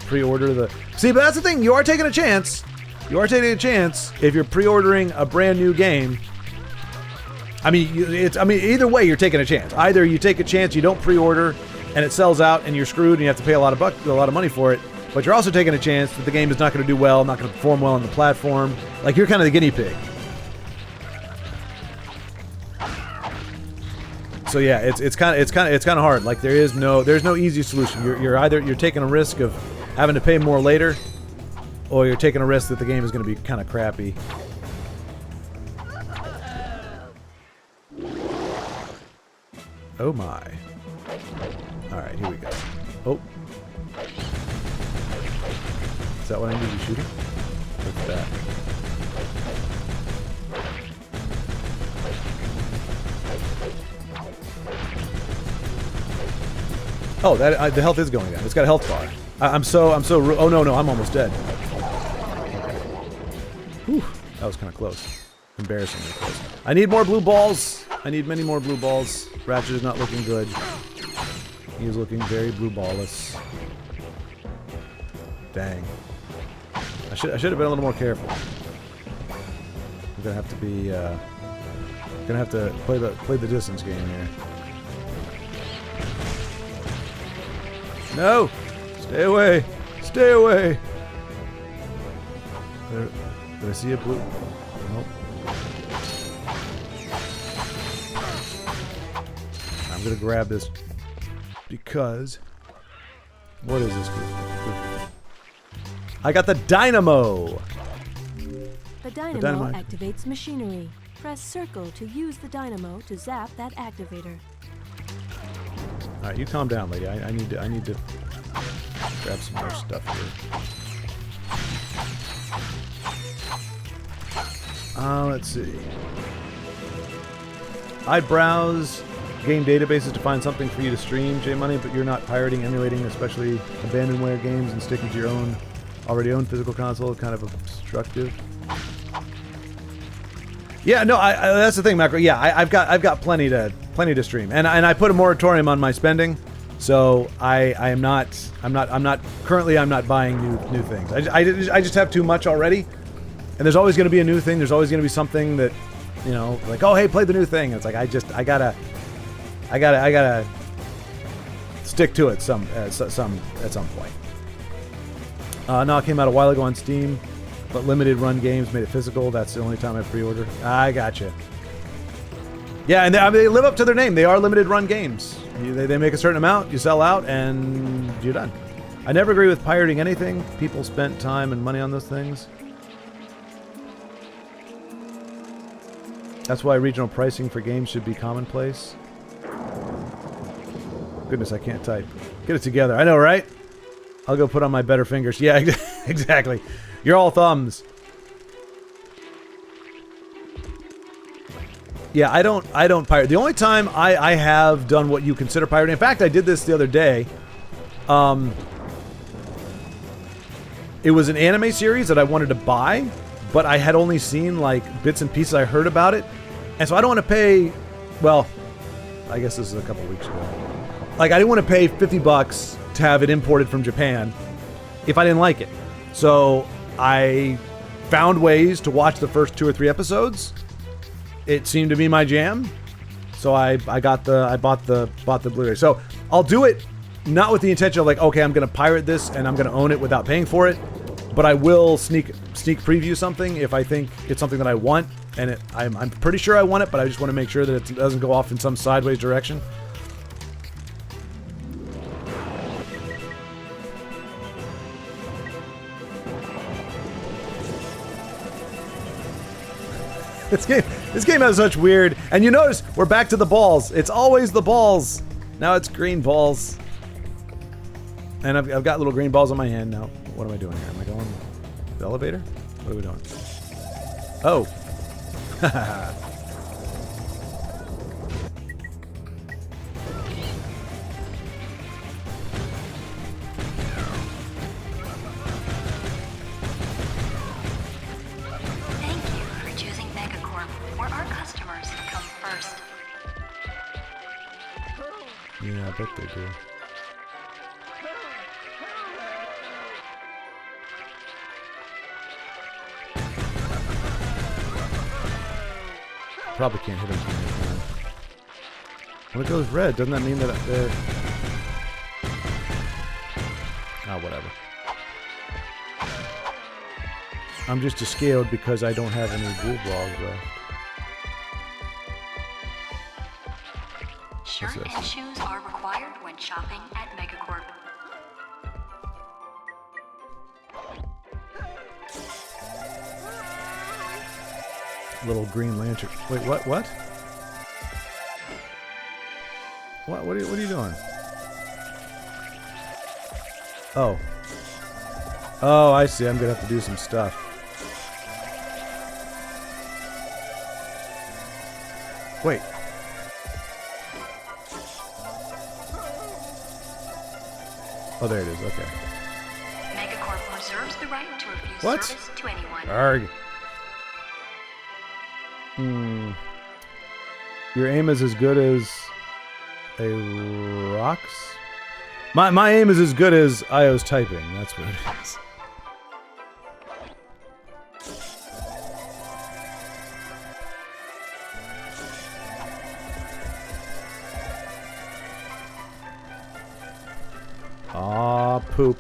pre-order the... See, but that's the thing. You are taking a chance. You are taking a chance if you're pre-ordering a brand new game. I mean, either way, you're taking a chance. Either you take a chance, you don't pre-order, and it sells out, and you're screwed, and you have to pay a lot of money for it. But you're also taking a chance that the game is not going to do well, not going to perform well on the platform. Like you're kind of the guinea pig. So yeah, it's kind of hard. Like there's no easy solution. You're taking a risk of having to pay more later, or you're taking a risk that the game is going to be kind of crappy. Oh my. Alright, here we go. Oh. Is that what I need to be shooting? What's that? Oh, the health is going down. It's got a health bar. Oh no, I'm almost dead. Whew, that was kind of close. Embarrassingly close. I need more blue balls. I need many more blue balls. Ratchet is not looking good. He is looking very blue ballless. Dang. I should have been a little more careful. I'm gonna have to be gonna have to play the distance game here. No! Stay away! Stay away! Did I see a blue? Nope. I'm gonna grab this because what is this? I got the dynamo! The dynamo activates machinery. Press circle to use the dynamo to zap that activator. Alright, you calm down, lady. I need to grab some more stuff here. Let's see. I browse game databases to find something for you to stream, J-Money, but you're not pirating, emulating, especially abandonware games, and sticking to your own already owned physical console. Kind of obstructive. Yeah, no, that's the thing, Macro. Yeah, I've got plenty to stream, and I put a moratorium on my spending, so I'm not currently buying new things. I just have too much already, and there's always going to be a new thing. There's always going to be something that, like, oh hey, play the new thing. It's like I gotta stick to it at some point. No, it came out a while ago on Steam, but limited run games made it physical. That's the only time I pre-order. I gotcha. Yeah, and they live up to their name. They are limited run games. They make a certain amount, you sell out, and you're done. I never agree with pirating anything. People spent time and money on those things. That's why regional pricing for games should be commonplace. Goodness, I can't type. Get it together. I know, right? I'll go put on my better fingers. Yeah, exactly. You're all thumbs. Yeah, I don't pirate. The only time I have done what you consider pirating. In fact, I did this the other day. It was an anime series that I wanted to buy, but I had only seen like bits and pieces. I heard about it, and so I don't want to pay. Well, I guess this is a couple weeks ago. Like I didn't want to pay $50 to have it imported from Japan if I didn't like it. So I found ways to watch the first 2 or 3 episodes. It seemed to be my jam, so I bought the Blu-ray. So I'll do it not with the intention of like, okay, I'm gonna pirate this and I'm gonna own it without paying for it, but I will sneak preview something if I think it's something that I want, and I'm pretty sure I want it, but I just want to make sure that it doesn't go off in some sideways direction. This game has such weird, and you notice we're back to the balls. It's always the balls. Now it's green balls, and I've got little green balls on my hand now. What am I doing here? Am I going the elevator? What are we doing? Oh. Yeah, I bet they do. Probably can't hit him from here. When it goes red, doesn't that mean that they're... Ah, whatever. I'm just scaled because I don't have any blue balls left. Shirt and shoes are required when shopping at Megacorp. Little green lantern. Wait, what? What? What are you doing? Oh. Oh, I see. I'm gonna have to do some stuff. Wait. Oh, there it is. Okay. Megacorp reserves the right to refuse What? service to anyone. Arg. Your aim is as good as a rock's? My aim is as good as Io's typing. That's what it is. Aw, poop.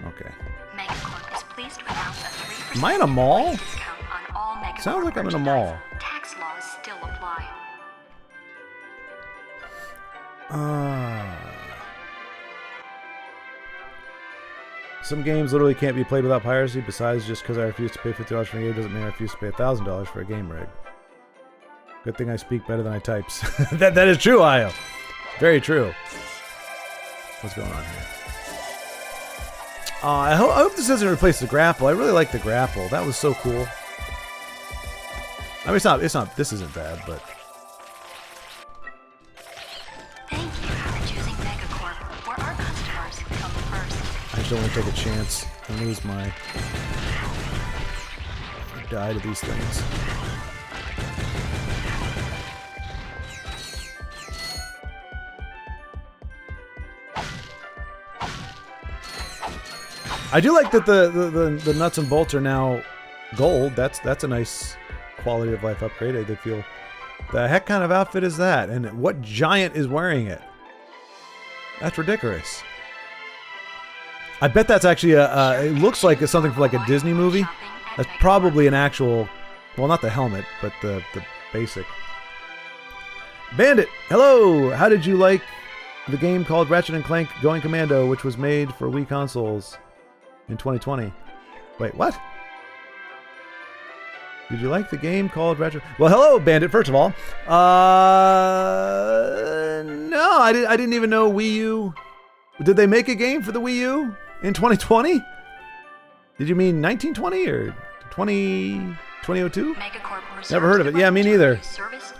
Okay. Megacorp is pleased to announce a 3% Am I in a mall? discount on all Megacorp Sounds like I'm in a mall. merchandise. Tax laws still apply. Some games literally can't be played without piracy. Besides, just because I refuse to pay $50 for a game doesn't mean I refuse to pay $1,000 for a game rig. Good thing I speak better than I types. that is true, Io. Very true. What's going on here? I hope this doesn't replace the grapple. I really like the grapple. That was so cool. I mean, it's not. This isn't bad, but. Thank you for choosing Megacorp, where our customers come first. I just don't want to take a chance and lose my. Die to these things. I do like that the nuts and bolts are now gold. That's a nice quality of life upgrade. They feel. The heck kind of outfit is that? And what giant is wearing it? That's ridiculous. I bet that's actually it looks like it's something for like a Disney movie. That's probably an actual, well, not the helmet, but the basic. Bandit, hello! How did you like the game called Ratchet & Clank Going Commando, which was made for Wii consoles in 2020? Wait, what? Did you like the game called Ratchet? Well, hello, Bandit, first of all. No, I didn't even know Wii U. Did they make a game for the Wii U in 2020? Did you mean 1920 or 2002? Never heard of it. Yeah, me neither.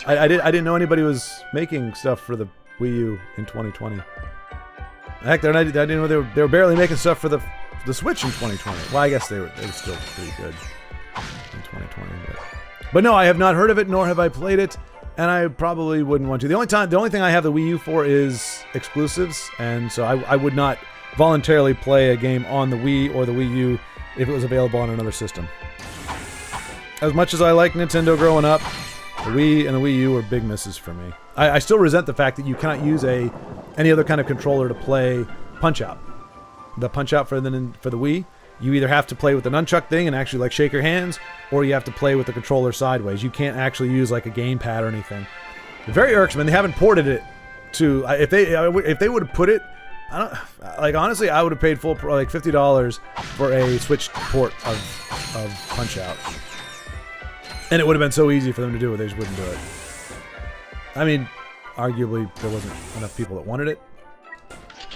I didn't know anybody was making stuff for the Wii U in 2020. Heck, I didn't know they were barely making stuff for the Switch in 2020. Well, I guess they were still pretty good in 2020. But no, I have not heard of it, nor have I played it, and I probably wouldn't want to. The only thing I have the Wii U for is exclusives, and so I would not voluntarily play a game on the Wii or the Wii U if it was available on another system. As much as I like Nintendo growing up, the Wii and the Wii U were big misses for me. I still resent the fact that you cannot use any other kind of controller to play Punch-Out. The Punch-Out for the Wii, you either have to play with the nunchuck thing and actually like shake your hands, or you have to play with the controller sideways. You can't actually use like a gamepad or anything. Very irksome, and they haven't ported it to. If they would have put it, honestly, I would have paid full like $50 for a Switch port of Punch-Out. And it would have been so easy for them to do it, they just wouldn't do it. I mean, arguably, there wasn't enough people that wanted it.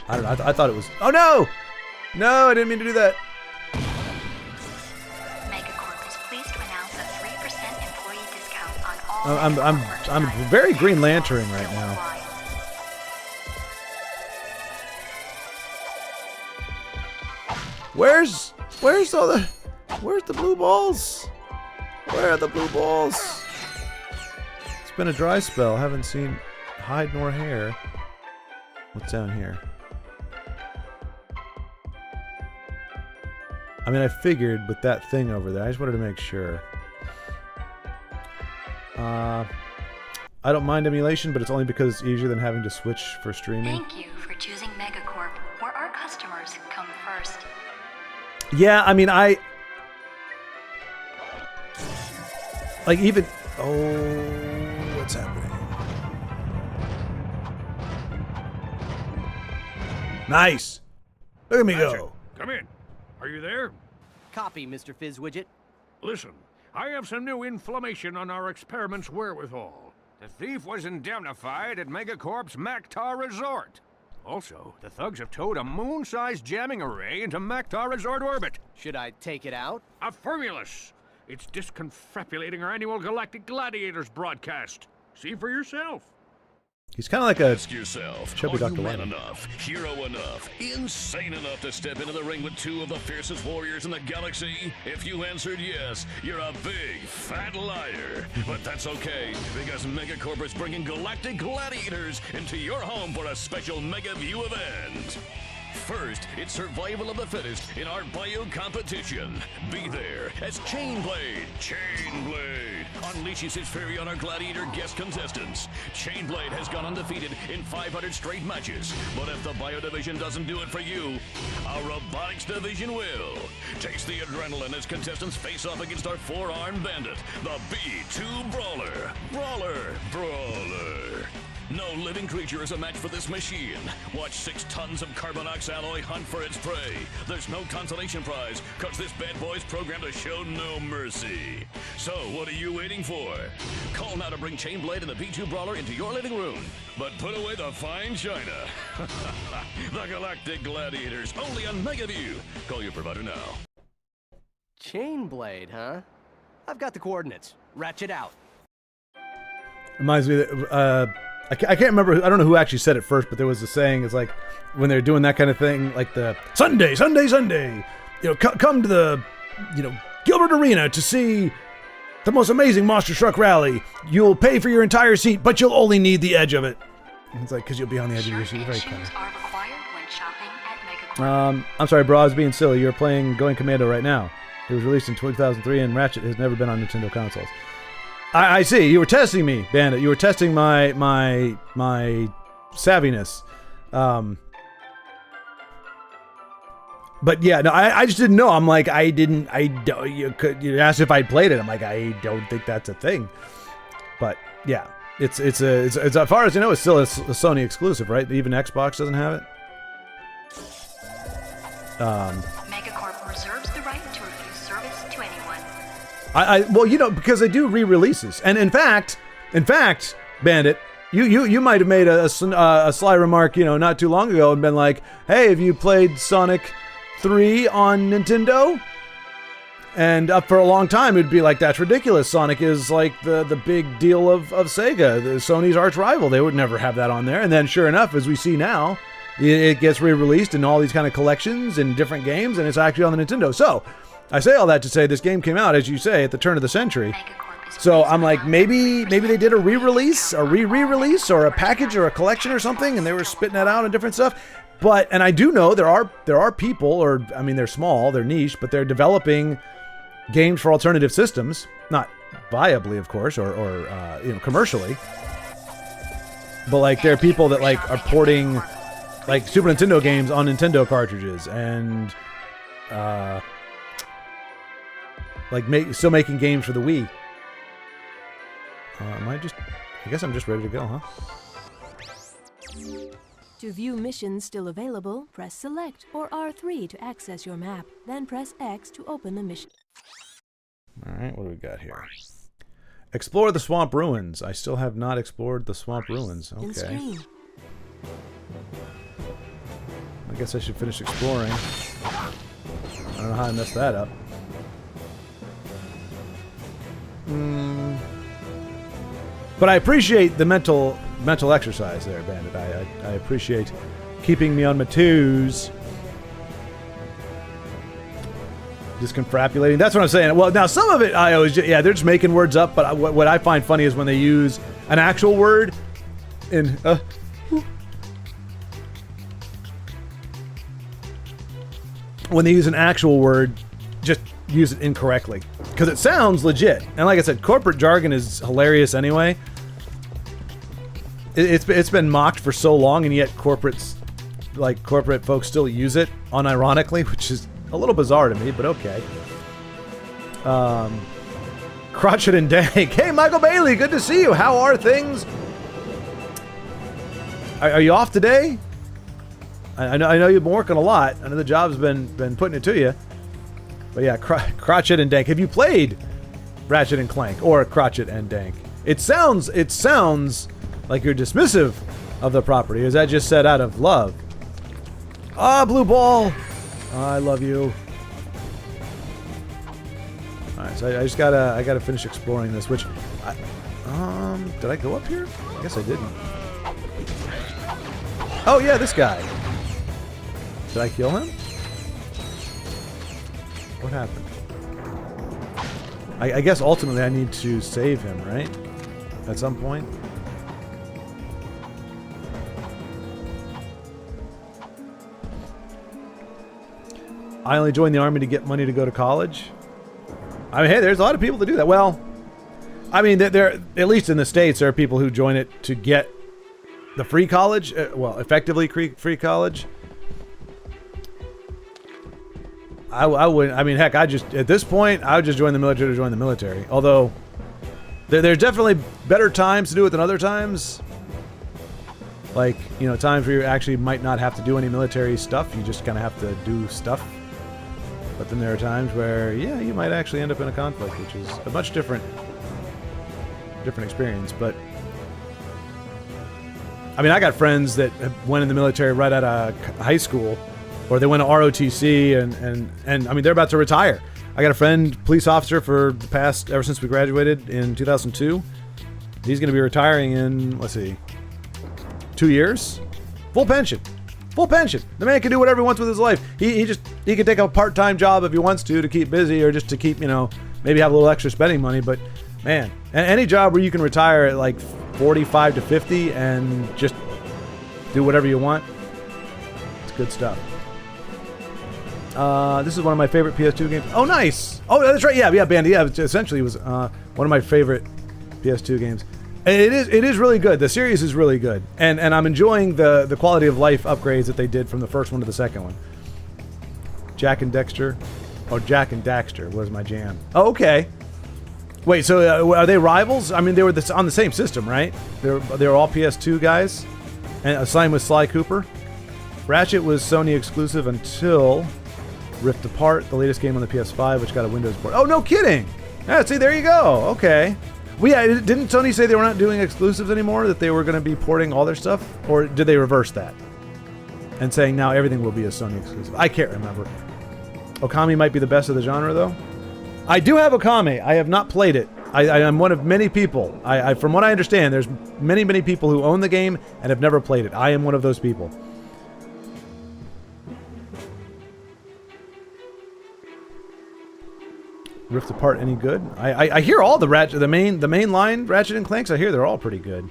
I don't know, I thought it was... Oh, no! No, I didn't mean to do that. Megacorp is pleased to announce a 3% employee discount on all... I'm very Green Lantern right now. Where's the blue balls? Where are the blue balls? It's been a dry spell. Haven't seen hide nor hair. What's down here? I mean, I figured with that thing over there. I just wanted to make sure. I don't mind emulation, but it's only because it's easier than having to switch for streaming. Thank you for choosing Megacorp, where our customers come first. Yeah, I mean, like even... Oh, what's happening? Nice! Look at me go! Come in. Are you there? Copy, Mr. Fizzwidget. Listen, I have some new information on our experiment's wherewithal. The thief was indemnified at Megacorp's Mactar Resort. Also, the thugs have towed a moon-sized jamming array into Mactar Resort orbit. Should I take it out? Affirmulous! It's disconfabulating our annual Galactic Gladiators broadcast. See for yourself. He's kind of like a Ask yourself, chubby are Dr. you man Lennon. enough, hero enough, insane enough to step into the ring with two of the fiercest warriors in the galaxy? If you answered yes, you're a big, fat liar. But that's okay, because Megacorp is bringing Galactic Gladiators into your home for a special Mega View event. First, it's survival of the fittest in our bio competition. Be there as Chainblade unleashes his fury on our Gladiator guest contestants. Chainblade has gone undefeated in 500 straight matches, but if the bio division doesn't do it for you, our robotics division will. Taste the adrenaline as contestants face off against our four-armed bandit, the B2 Brawler. Brawler. No living creature is a match for this machine. Watch 6 tons of Carbonox alloy hunt for its prey. There's no consolation prize, cause this bad boy's programmed to show no mercy. So, what are you waiting for? Call now to bring Chainblade and the B2 Brawler into your living room. But put away the fine china. The Galactic Gladiators, only on Megaview. Call your provider now. Chainblade, huh? I've got the coordinates. Ratchet out. Reminds me that, I can't remember, I don't know who actually said it first, but there was a saying, it's like, when they're doing that kind of thing, like the, Sunday, come to the, Gilbert Arena to see the most amazing Monster Truck Rally. You'll pay for your entire seat, but you'll only need the edge of it. And it's like, because you'll be on the edge of your seat. Very clever. I'm sorry, bro, I was being silly. You're playing Going Commando right now. It was released in 2003, and Ratchet has never been on Nintendo consoles. I see. You were testing me, Bandit. You were testing my savviness. But yeah, no, I just didn't know. I'm like, you asked if I'd played it. I'm like, I don't think that's a thing. But yeah, it's as far as I know, it's still a Sony exclusive, right? Even Xbox doesn't have it. Megacorp reserves the right to refuse service to anyone. Well, you know, because they do re-releases, and in fact, Bandit, you might have made a sly remark, you know, not too long ago, and been like, "Hey, have you played Sonic 3 on Nintendo?" And up for a long time, it'd be like, "That's ridiculous. Sonic is like the big deal of Sega, Sony's arch rival. They would never have that on there." And then, sure enough, as we see now, it gets re-released in all these kind of collections and different games, and it's actually on the Nintendo. So, I say all that to say this game came out, as you say, at the turn of the century. So I'm like, maybe they did a re-release, a re-release, or a package, or a collection, or something, and they were spitting that out and different stuff. And I do know there are people, or I mean, they're small, they're niche, but they're developing games for alternative systems, not viably, of course, or you know, commercially. But like, there are people that like are porting like Super Nintendo games on Nintendo cartridges, and still making games for the Wii. I guess I'm just ready to go, huh? To view missions still available, press Select or R3 to access your map. Then press X to open the mission. Alright, what do we got here? Explore the Swamp Ruins. I still have not explored the Swamp Ruins. Okay. I guess I should finish exploring. I don't know how I messed that up. But I appreciate the mental exercise there, Bandit. I appreciate keeping me on my toes. Just confabulating. That's what I'm saying. Well, now some of it I always, they're just making words up. But what I find funny is when they use an actual word in. When they use an actual word, just use it incorrectly. Because it sounds legit. And like I said, corporate jargon is hilarious anyway. It's been mocked for so long, and yet corporate folks still use it unironically, which is a little bizarre to me, but okay. Ratchet and Dank. Hey, Michael Bailey, good to see you. How are things? Are you off today? I know you've been working a lot. I know the job's been putting it to you. But yeah, Ratchet and Dank. Have you played Ratchet and Clank or Ratchet and Dank? It sounds like you're dismissive of the property. Is that just said out of love? Ah, blue ball. I love you. All right, so I gotta finish exploring this. Which, did I go up here? I guess I didn't. Oh yeah, this guy. Did I kill him? What happened? I guess ultimately I need to save him, right? At some point. I only joined the army to get money to go to college. I mean, hey, there's a lot of people that do that. Well, I mean, there at least in the States, there are people who join it to get the free college. Well, effectively free college. I wouldn't. I mean, heck, at this point, I would just join the military to join the military. Although, there's definitely better times to do it than other times. Like, you know, times where you actually might not have to do any military stuff. You just kind of have to do stuff. But then there are times where, yeah, you might actually end up in a conflict, which is a much different experience. But, I mean, I got friends that went in the military right out of high school, or they went to ROTC, and I mean, they're about to retire. I got a friend, police officer for the past, ever since we graduated in 2002. He's going to be retiring in, let's see, 2 years? Full pension. Full pension. The man can do whatever he wants with his life. He can take a part-time job if he wants to keep busy, or just to keep, you know, maybe have a little extra spending money. But man, any job where you can retire at like 45 to 50 and just do whatever you want, it's good stuff. This is one of my favorite PS2 games. Oh, nice. Oh, that's right. Yeah, Bandy. Yeah, essentially it was one of my favorite PS2 games. It is really good. The series is really good, and I'm enjoying the quality of life upgrades that they did from the first one to the second one. Jack and Dexter. Oh, Jack and Daxter was my jam. Oh, okay. Wait, so are they rivals? I mean, they were on the same system, right? They were all PS2 guys, and same with Sly Cooper. Ratchet was Sony exclusive until Rift Apart, the latest game on the PS5, which got a Windows port. Oh, no kidding! Yeah, see, there you go. Okay. Well, yeah, didn't Sony say they were not doing exclusives anymore? That they were going to be porting all their stuff, or did they reverse that and saying now everything will be a Sony exclusive? I can't remember. Okami might be the best of the genre, though. I do have Okami. I have not played it. I am one of many people. From what I understand, there's many, many people who own the game and have never played it. I am one of those people. Rift Apart any good? I hear all the Ratchet, the main line Ratchet and Clanks. I hear they're all pretty good.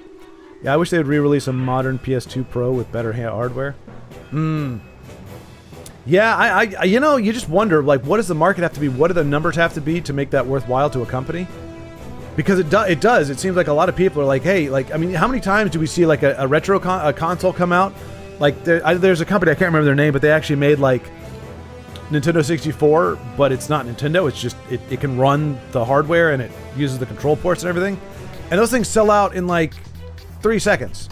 Yeah, I wish they would re-release a modern PS2 Pro with better hardware. Yeah, I you know, you just wonder, like, what does the market have to be? What do the numbers have to be to make that worthwhile to a company? Because it does. It seems like a lot of people are like, hey, like, I mean, how many times do we see like a retro console come out? Like, there's a company, I can't remember their name, but they actually made like Nintendo 64, but it's not Nintendo. It's just it can run the hardware and it uses the control ports and everything, and those things sell out in like 3 seconds.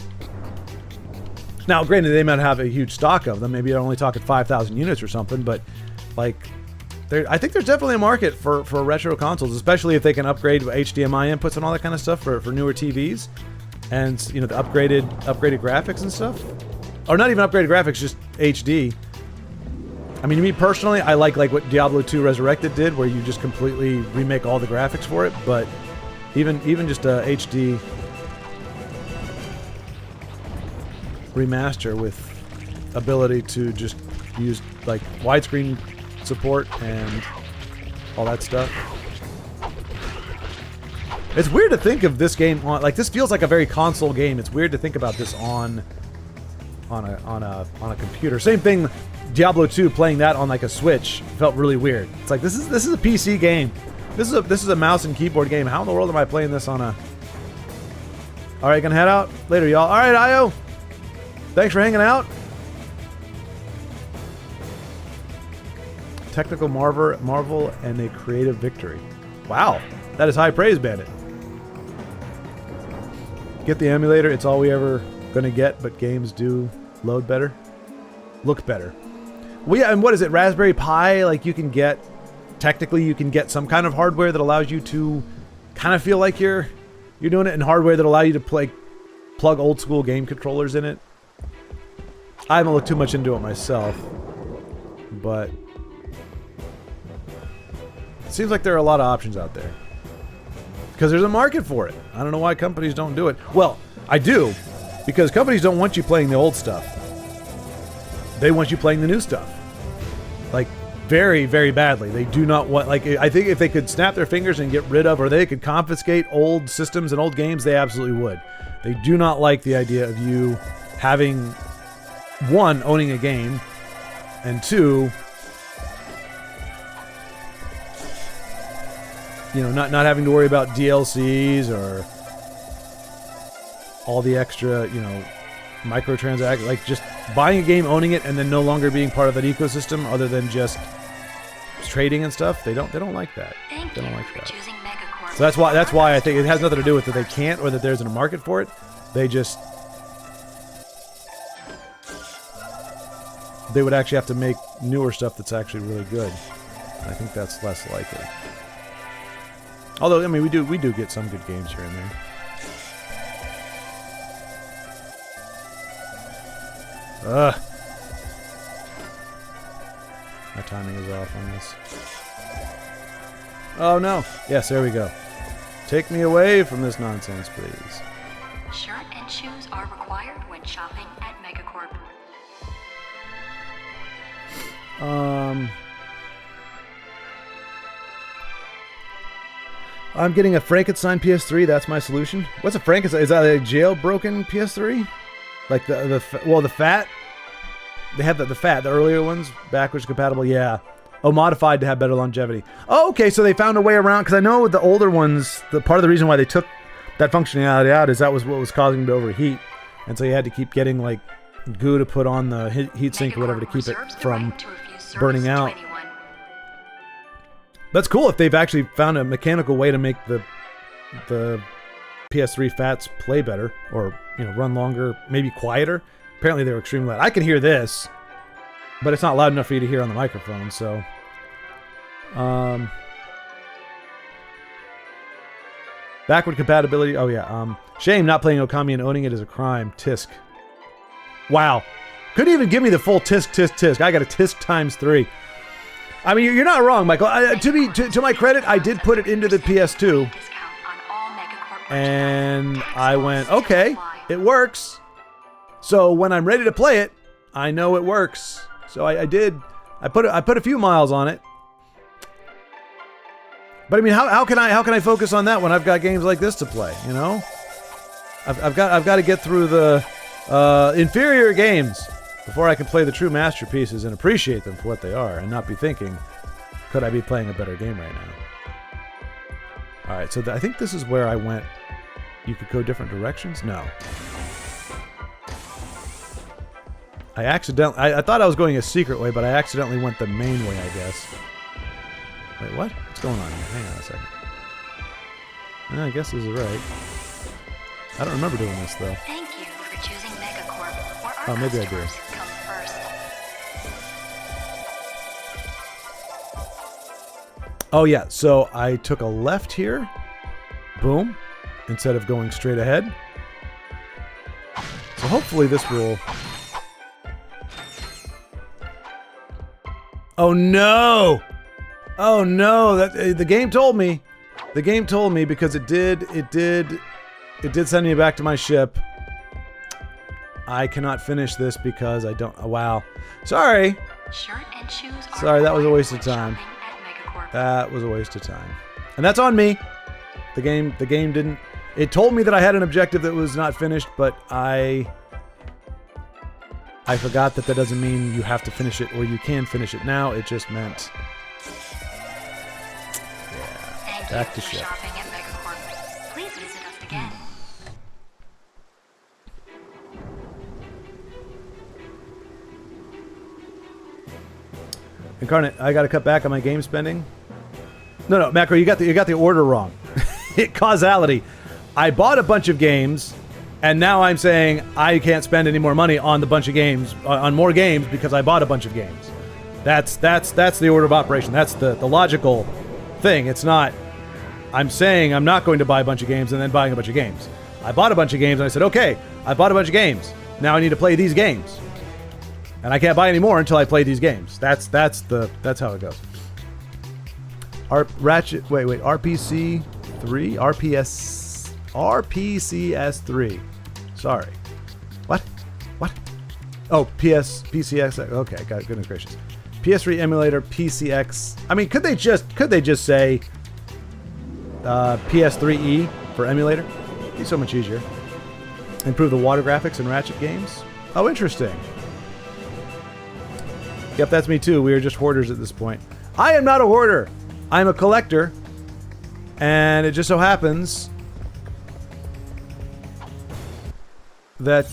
Now, granted, they might have a huge stock of them. Maybe you're only talking 5,000 units or something, but like, I think there's definitely a market for retro consoles, especially if they can upgrade HDMI inputs and all that kind of stuff for newer TVs, and you know, the upgraded graphics and stuff, or not even upgraded graphics, just HD. I mean, me personally, I like what Diablo 2 Resurrected did, where you just completely remake all the graphics for it. But even just a HD remaster with ability to just use like widescreen support and all that stuff. It's weird to think of this game on, like, this feels like a very console game. It's weird to think about this on a computer. Same thing, Diablo 2 playing that on like a Switch felt really weird. It's like, this is a PC game. This is a mouse and keyboard game. How in the world am I playing this on a... All right, gonna head out later, y'all. All right, Io. Thanks for hanging out. Technical marvel and a creative victory. Wow, that is high praise, Bandit. Get the emulator. It's all we ever gonna get, but games do load better, look better. Well, yeah, and what is it? Raspberry Pi? Like, you can get some kind of hardware that allows you to kind of feel like you're doing it, and hardware that allow you to plug old school game controllers in it. I haven't looked too much into it myself, but it seems like there are a lot of options out there because there's a market for it. I don't know why companies don't do it. Well, I do, because companies don't want you playing the old stuff. They want you playing the new stuff, like, very, very badly. They do not want, like, I think if they could snap their fingers and get rid of, or they could confiscate old systems and old games, they absolutely would. They do not like the idea of you having, one, owning a game, and two, you know, not having to worry about DLCs or all the extra, you know, microtransactions, like just buying a game, owning it, and then no longer being part of that ecosystem other than just trading and stuff. They don't like that. They don't like that. So that's why I think it has nothing to do with that they can't or that there isn't a market for it. They would actually have to make newer stuff that's actually really good. I think that's less likely. Although, I mean, we do get some good games here and there. Ugh. My timing is off on this. Oh no. Yes, there we go. Take me away from this nonsense, please. Shirt and shoes are required when shopping at Megacorp. I'm getting a Frankenstein PS3. That's my solution. What's a Frankenstein? Is that a jailbroken PS3? Like the fat? They have the fat, the earlier ones, backwards compatible. Yeah. Oh, modified to have better longevity. Oh, okay. So they found a way around, because I know with the older ones, the part of the reason why they took that functionality out is that was what was causing them to overheat, and so you had to keep getting like goo to put on the heat sink or whatever to keep it from burning out. That's cool if they've actually found a mechanical way to make the PS3 Fats play better, or run longer, maybe quieter. Apparently they were extremely loud. I can hear this, but it's not loud enough for you to hear on the microphone. So, backward compatibility. Oh yeah. Shame not playing Okami and owning it is a crime. Tisk. Wow. Couldn't even give me the full tisk. I got a tisk times 3. I mean, you're not wrong, Michael. To my credit, I did put it into the PS2, and I went, okay, it works. So when I'm ready to play it, I know it works. So I did. I put a few miles on it. But I mean, how can I focus on that when I've got games like this to play? I've got to get through the inferior games before I can play the true masterpieces and appreciate them for what they are, and not be thinking, could I be playing a better game right now? All right, so I think this is where I went. You could go different directions? No. I thought I was going a secret way, but I accidentally went the main way, I guess. Wait, what? What's going on here? Hang on a second. I guess this is right. I don't remember doing this, though. Thank you for choosing Megacorp, where our Oh, maybe I do. customers come first. Oh, yeah. So I took a left here. Boom. Instead of going straight ahead. So hopefully this will... Oh, no! Oh, no! The game told me. The game told me because it did send me back to my ship. I cannot finish this because I don't... Oh, wow. Sorry. Shirt and shoes are Sorry, that was a waste of shopping time. at Megacorp. That was a waste of time. And that's on me. The game didn't... It told me that I had an objective that was not finished, but I forgot that doesn't mean you have to finish it or you can finish it now. It just meant... Thank back you to for ship. shopping at Megacorp. Please visit us again. Incarnate, I got to cut back on my game spending. No, Macro, you got the order wrong. Causality. I bought a bunch of games, and now I'm saying I can't spend any more money on the bunch of games, on more games, because I bought a bunch of games. That's the order of operation. That's the logical thing. It's not. I'm saying I'm not going to buy a bunch of games and then buying a bunch of games. I bought a bunch of games and I said, okay, I bought a bunch of games. Now I need to play these games. And I can't buy any more until I play these games. That's how it goes. Ratchet, wait, RPC 3? RPCS 3. Sorry. What? Oh, PCX. Okay, goodness gracious. PS3 emulator, PCX. I mean, could they just say PS3E for emulator? It'd be so much easier. Improve the water graphics in Ratchet games. Oh, interesting. Yep, that's me too. We are just hoarders at this point. I am not a hoarder. I'm a collector. And it just so happens that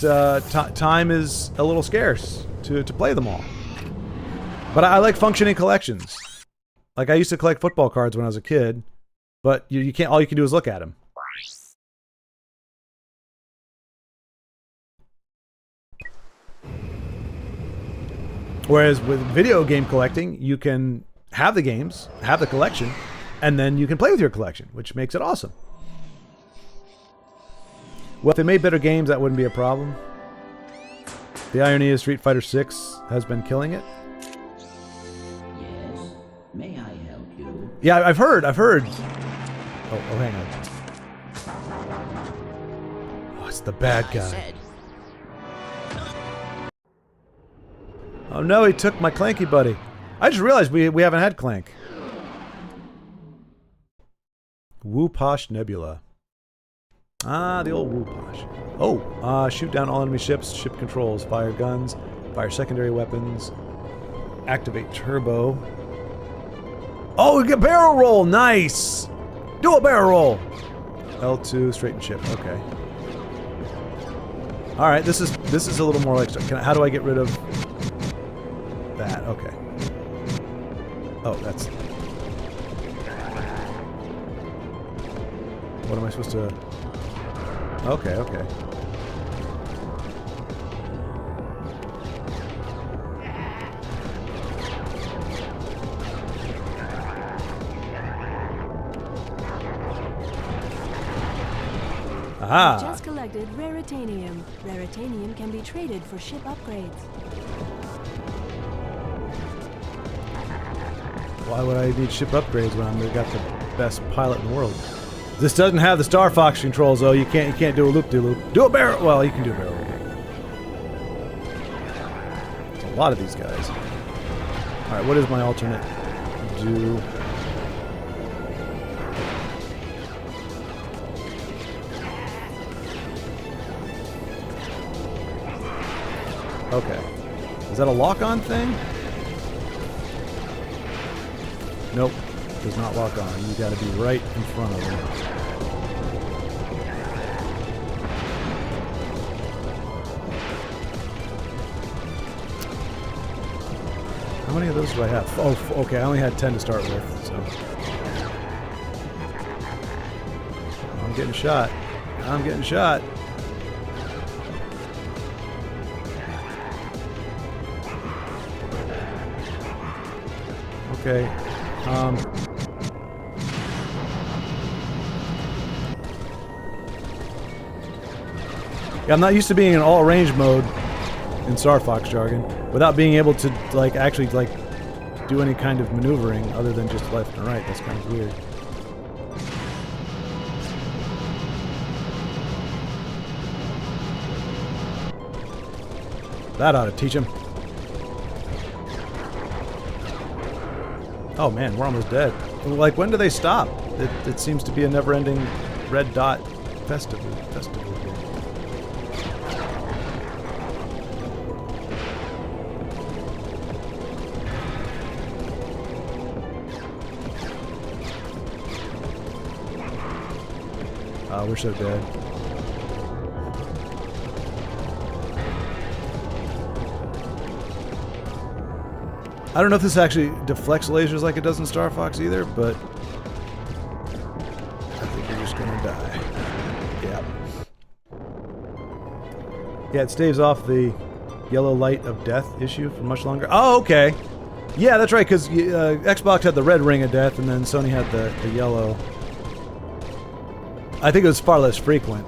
time is a little scarce to play them all. But I like functioning collections. Like, I used to collect football cards when I was a kid, but you can't. All you can do is look at them. Whereas with video game collecting, you can have the games, have the collection, and then you can play with your collection, which makes it awesome. Well, if they made better games, that wouldn't be a problem. The irony is Street Fighter 6 has been killing it. Yes. May I help you? Yeah, I've heard. Oh, hang on. Oh, it's the bad I guy. said, Oh no, he took my Clanky buddy. I just realized we haven't had Clank. Wooposh Nebula. Ah, the old Wooposh. Oh, shoot down all enemy ships, ship controls, fire guns, fire secondary weapons, activate turbo. Oh, we get barrel roll, nice! Do a barrel roll! L2, straighten ship, okay. Alright, this is a little more like, how do I get rid of that? Okay. Oh, that's... What am I supposed to... Okay, okay. Aha! Just collected Raritanium. Raritanium can be traded for ship upgrades. Why would I need ship upgrades when I've got the best pilot in the world? This doesn't have the Star Fox controls, though. You can't do a loop-de-loop. Do a barrel. Well, you can do a barrel. There's a lot of these guys. All right, what is my alternate? Do. Okay. Is that a lock-on thing? Nope. Does not lock on. You gotta be right in front of him. How many of those do I have? Oh, okay. I only had 10 to start with, so. I'm getting shot. I'm getting shot. Okay. Yeah, I'm not used to being in all range mode in Star Fox jargon without being able to actually do any kind of maneuvering other than just left and right. That's kind of weird. That ought to teach him. Oh man, we're almost dead. Like, when do they stop? It seems to be a never-ending red dot festival here. We're so dead. I don't know if this actually deflects lasers like it does in Star Fox either, but I think we're just gonna die. Yeah. Yeah, it staves off the yellow light of death issue for much longer. Oh, okay. Yeah, that's right, because Xbox had the red ring of death, and then Sony had the yellow. I think it was far less frequent,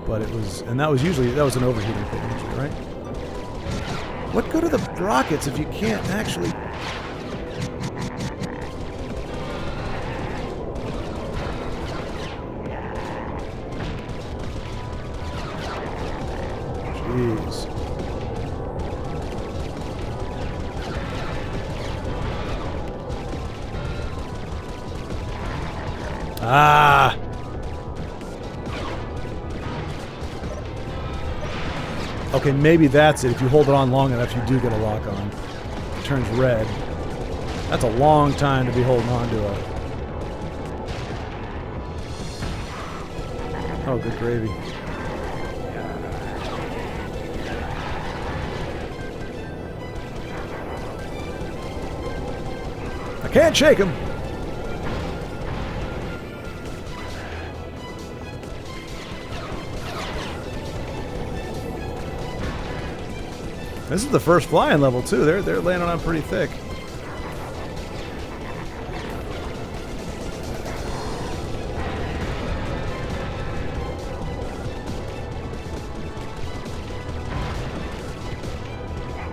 but it was, and that was an overheating thing usually, right? What good are the rockets if you can't actually... Jeez. Ah! Okay, maybe that's it. If you hold it on long enough, you do get a lock on. It turns red. That's a long time to be holding on to it. Oh, good gravy. I can't shake him. This is the first flying level too. They're landing on pretty thick.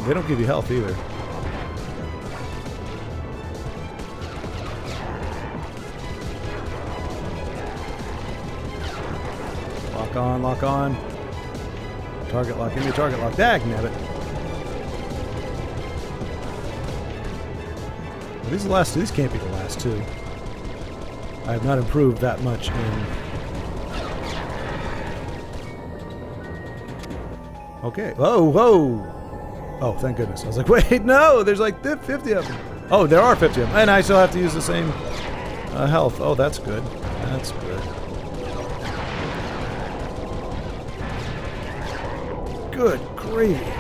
They don't give you health either. Lock on, lock on. Target lock, give me a target lock. Dagnabbit. These are the last two. These can't be the last two. I have not improved that much in... Okay. Whoa, whoa! Oh, thank goodness. I was like, wait, no! There's like 50 of them. Oh, there are 50 of them. And I still have to use the same health. Oh, that's good. That's good. Good gravy.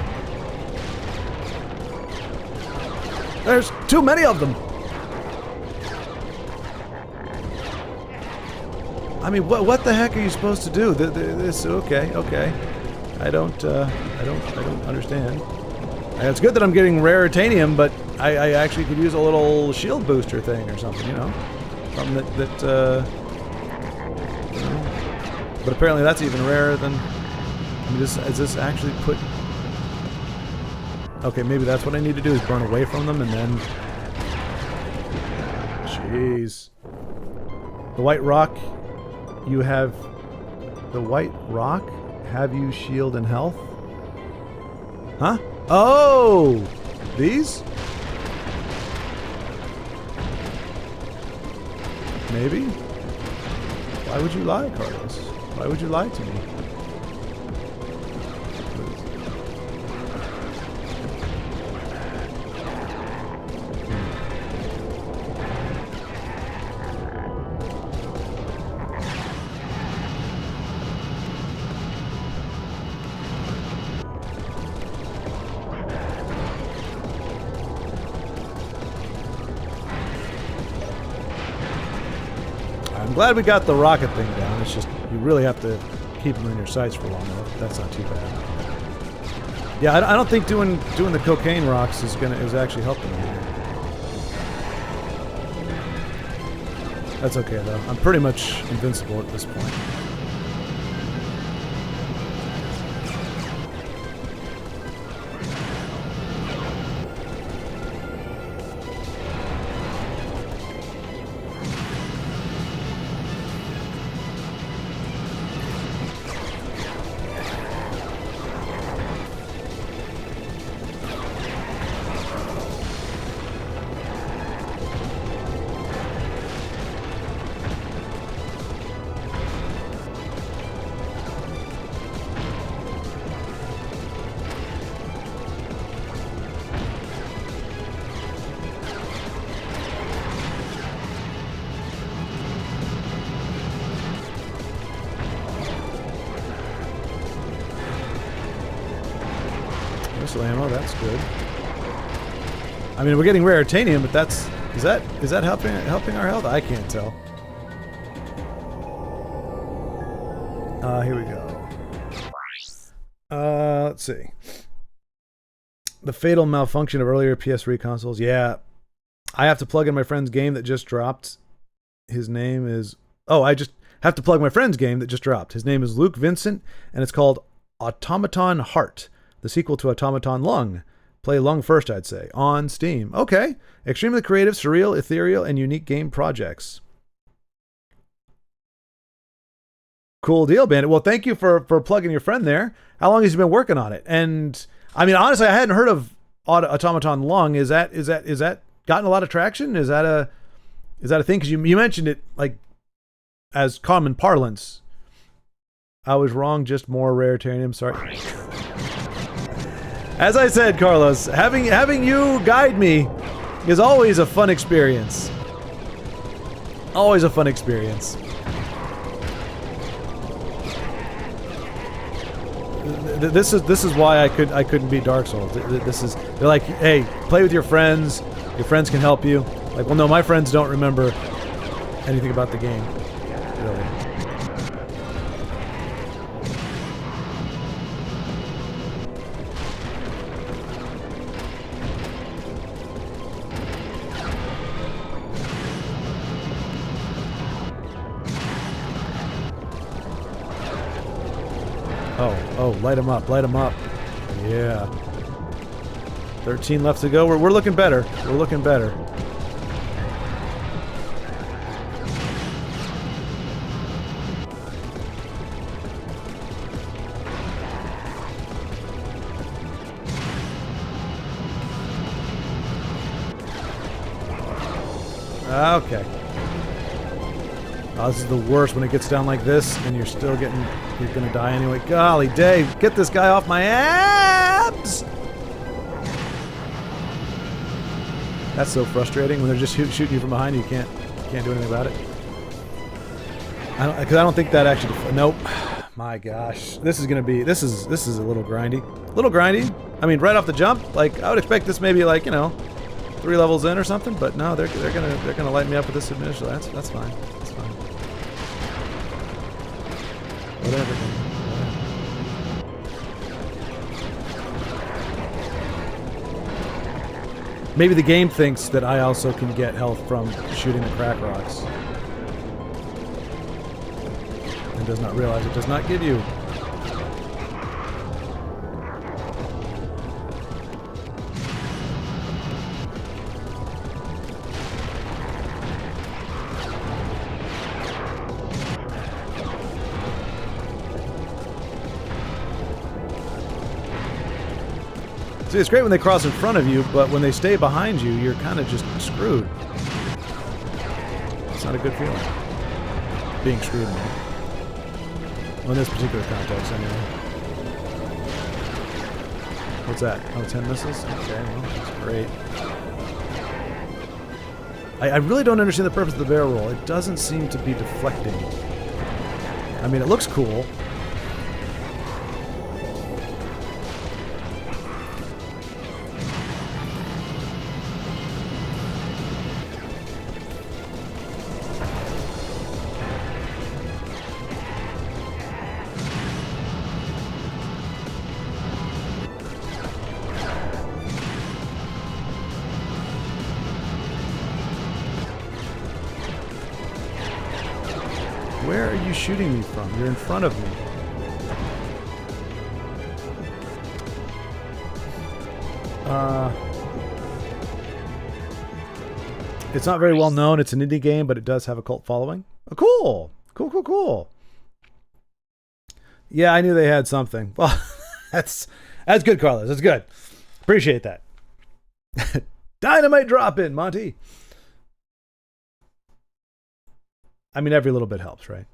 There's too many of them. I mean, what the heck are you supposed to do? This okay. I don't understand. It's good that I'm getting rare titanium, but I actually could use a little shield booster thing or something, you know, something that you know. But apparently that's even rarer than. I mean, is this actually put? Okay, maybe that's what I need to do is burn away from them and then. Jeez. The white rock. You have the white rock. Have you shield and health? Huh? Oh! These? Maybe? Why would you lie, Carlos? Why would you lie to me? I'm glad we got the rocket thing down. It's just, you really have to keep them in your sights for long enough. That's not too bad. Yeah, I don't think doing the cocaine rocks is actually helping me here. That's okay though. I'm pretty much invincible at this point. Ammo, that's good. I mean, we're getting rare titanium, but is that helping our health? I can't tell. Here we go. Let's see. The fatal malfunction of earlier PS3 consoles. Yeah, I have to plug in my friend's game that just dropped. His name is. Oh, I just have to plug my friend's game that just dropped. His name is Luke Vincent, and it's called Automaton Heart. The sequel to Automaton Lung. Play Lung first, I'd say. On Steam. Okay. Extremely creative, surreal, ethereal, and unique game projects. Cool deal, Bandit. Well, thank you for plugging your friend there. How long has he been working on it? And, I mean, honestly, I hadn't heard of Automaton Lung. Is that gotten a lot of traction? Is that a thing? Because you mentioned it, like, as common parlance. I was wrong, just more rare titanium. Sorry. As I said, Carlos, having you guide me is always a fun experience. Always a fun experience. This is why I couldn't beat Dark Souls. They're like, hey, play with your friends. Your friends can help you. Like, well, no, my friends don't remember anything about the game. Really. Oh, light them up, light them up. Yeah. 13 left to go. We're looking better. We're looking better. Okay. Oh, this is the worst when it gets down like this and you're gonna die anyway. Golly, Dave, get this guy off my abs! That's so frustrating when they're just shooting you from behind. You can't do anything about it. Because I don't think that actually. Nope. My gosh, this is a little grindy. A little grindy. I mean, right off the jump, like I would expect this maybe like 3 levels in or something, but no, they're gonna light me up with this initial. That's fine. That's fine. Whatever. Maybe the game thinks that I also can get health from shooting the crack rocks. And does not realize it does not give you. See, it's great when they cross in front of you, but when they stay behind you, you're kind of just screwed. It's not a good feeling. Being screwed, man. Well, in this particular context, anyway. What's that? Oh, 10 missiles? Okay, well, that's great. I really don't understand the purpose of the barrel roll. It doesn't seem to be deflecting. I mean, it looks cool. Where are you shooting me from? You're in front of me. It's not very well known. It's an indie game, but it does have a cult following. Oh, cool. Cool. Yeah, I knew they had something. Well, that's good, Carlos. That's good. Appreciate that. Dynamite drop in, Monty. I mean, every little bit helps, right?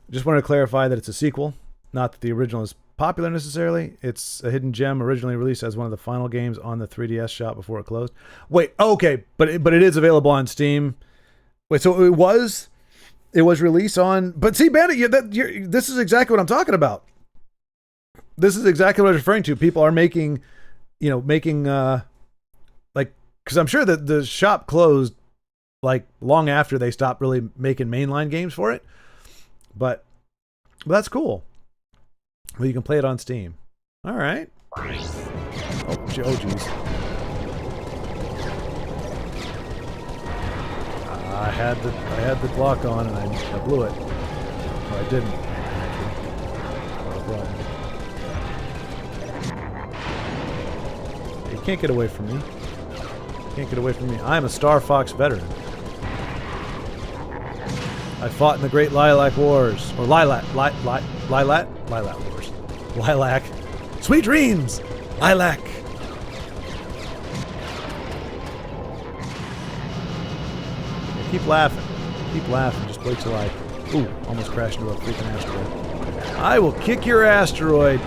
Just wanted to clarify that it's a sequel, not that the original is popular necessarily. It's a hidden gem originally released as one of the final games on the 3DS shop before it closed. Wait, okay, but it is available on Steam. Wait, so it was released on... But see, Bandit, this is exactly what I'm talking about. This is exactly what I was referring to. People are making, because I'm sure that the shop closed like long after they stopped really making mainline games for it. But that's cool. Well, you can play it on Steam. All right. Oh, geez. I had the clock on and I blew it. Or I didn't. You can't get away from me. I'm a Star Fox veteran. I fought in the Great Lilac Wars. Or Lilac Wars. Lilac. Sweet dreams! Lilac. Keep laughing. Just wait till I... Ooh, almost crashed into a freaking asteroid. I will kick your asteroid.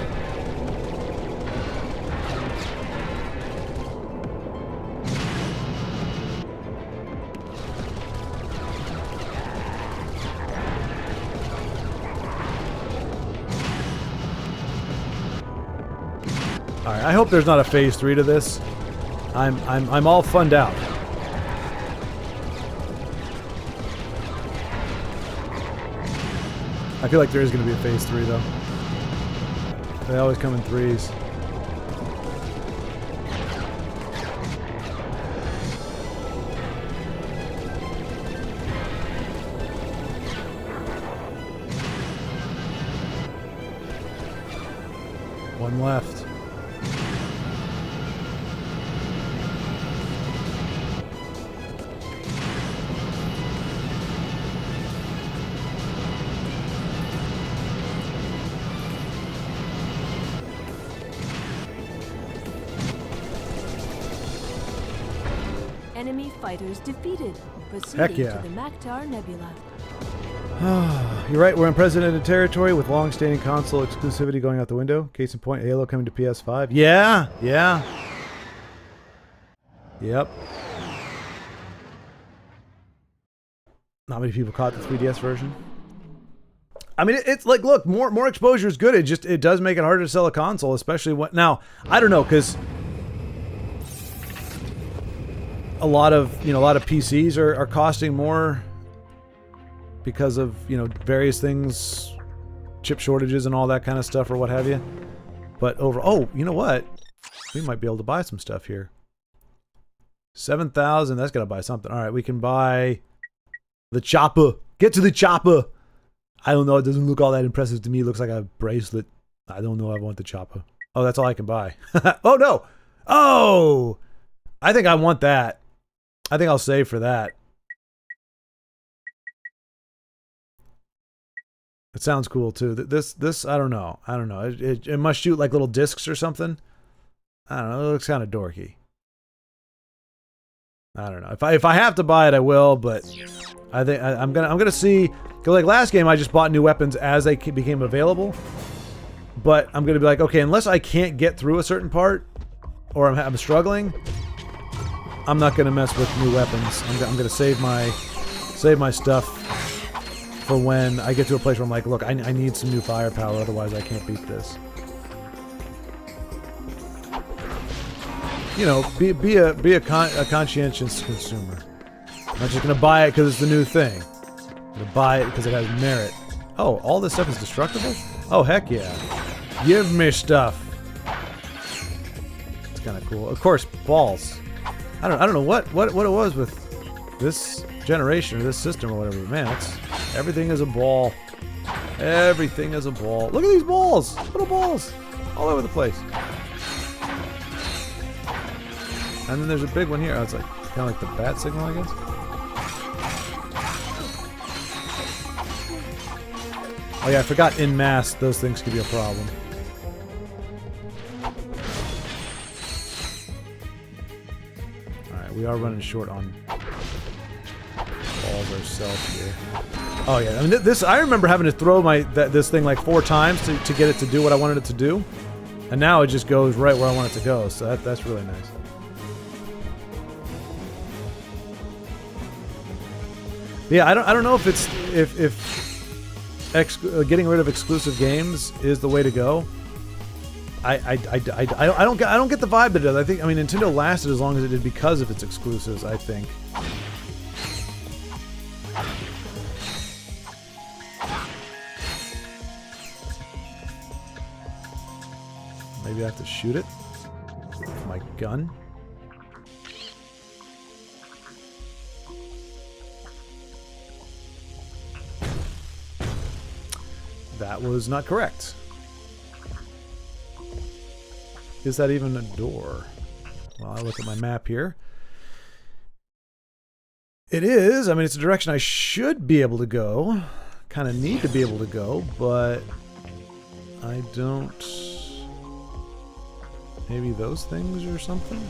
Alright, I hope there's not a phase 3 to this. I'm all funned out. I feel like there is going to be a phase 3 though. They always come in threes. One left. Enemy fighters defeated. Proceeding Heck yeah. to the Maktar Nebula. You're right, we're in unprecedented territory with long-standing console exclusivity going out the window. Case in point, Halo coming to PS5. Yeah. Yep. Not many people caught the 3DS version. I mean, it's like, look, more exposure is good. It does make it harder to sell a console, especially when... Now, I don't know, because... A lot of PCs are costing more because of, you know, various things, chip shortages and all that kind of stuff or what have you. But oh, you know what? We might be able to buy some stuff here. 7,000, that's gotta buy something. Alright, we can buy the chopper. Get to the chopper! I don't know, it doesn't look all that impressive to me. It looks like a bracelet. I don't know, I want the chopper. Oh, that's all I can buy. Oh, no! Oh! I think I want that. I think I'll save for that. It sounds cool, too. This, I don't know. I don't know. It must shoot like little discs or something. I don't know, it looks kind of dorky. I don't know. If I have to buy it, I will, but I think I'm gonna see. Cause like last game, I just bought new weapons as they became available. But I'm gonna be like, okay, unless I can't get through a certain part, or I'm struggling, I'm not gonna mess with new weapons. I'm gonna save my stuff for when I get to a place where I'm like, look, I need some new firepower, otherwise I can't beat this. You know, be a conscientious consumer. I'm not just gonna buy it because it's the new thing. I'm gonna buy it because it has merit. Oh, all this stuff is destructible? Oh, heck yeah. Give me stuff. It's kind of cool. Of course, balls. I don't know what it was with this generation or this system or whatever. Man, everything is a ball. Everything is a ball. Look at these balls. Little balls. All over the place. And then there's a big one here. Oh, it's like kind of like the bat signal, I guess. Oh yeah, I forgot in mass those things could be a problem. Alright, we are running short on balls ourselves here. Oh yeah, I mean this I remember having to throw this thing like 4 times to get it to do what I wanted it to do. And now it just goes right where I want it to go, so that's really nice. Yeah, I don't know if it's getting rid of exclusive games is the way to go. I don't get the vibe that it does. I mean Nintendo lasted as long as it did because of its exclusives, I think. Maybe I have to shoot it with my gun. That was not correct. Is that even a door? Well, I look at my map here. It is. I mean, it's a direction I should be able to go. Kind of need to be able to go, but I don't. Maybe those things or something?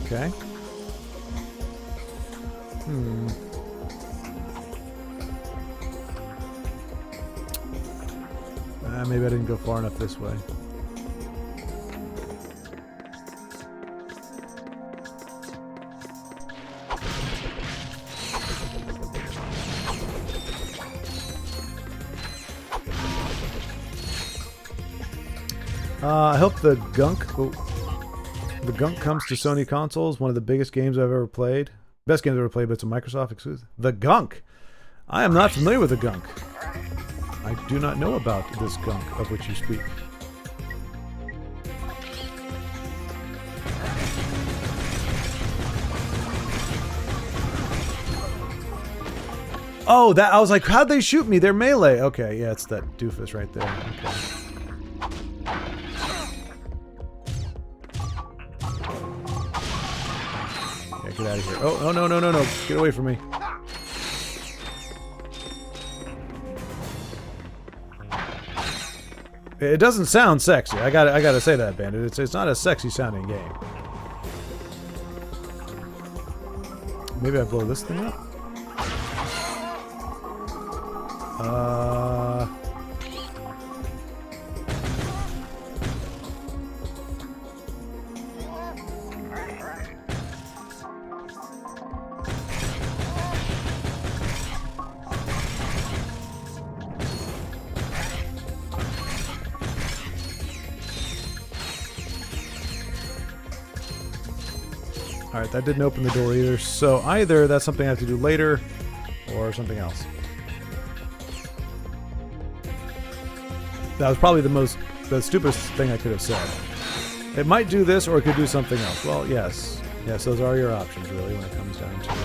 Okay. Maybe I didn't go far enough this way. I hope the gunk... Oh. The Gunk comes to Sony consoles, one of the biggest games I've ever played. Best games I've ever played, but it's a Microsoft exclusive. The Gunk! I am not familiar with the Gunk. I do not know about this Gunk of which you speak. Oh, that I was like, how'd they shoot me? They're melee. Okay, yeah, it's that doofus right there. Okay. Get out of here. Oh, no, no, no, no. Get away from me. It doesn't sound sexy. I gotta say that, Bandit. It's not a sexy sounding game. Maybe I blow this thing up? Alright, that didn't open the door either. So either that's something I have to do later, or something else. That was probably the stupidest thing I could have said. It might do this, or it could do something else. Well, yes. Yes, those are your options, really, when it comes down to it.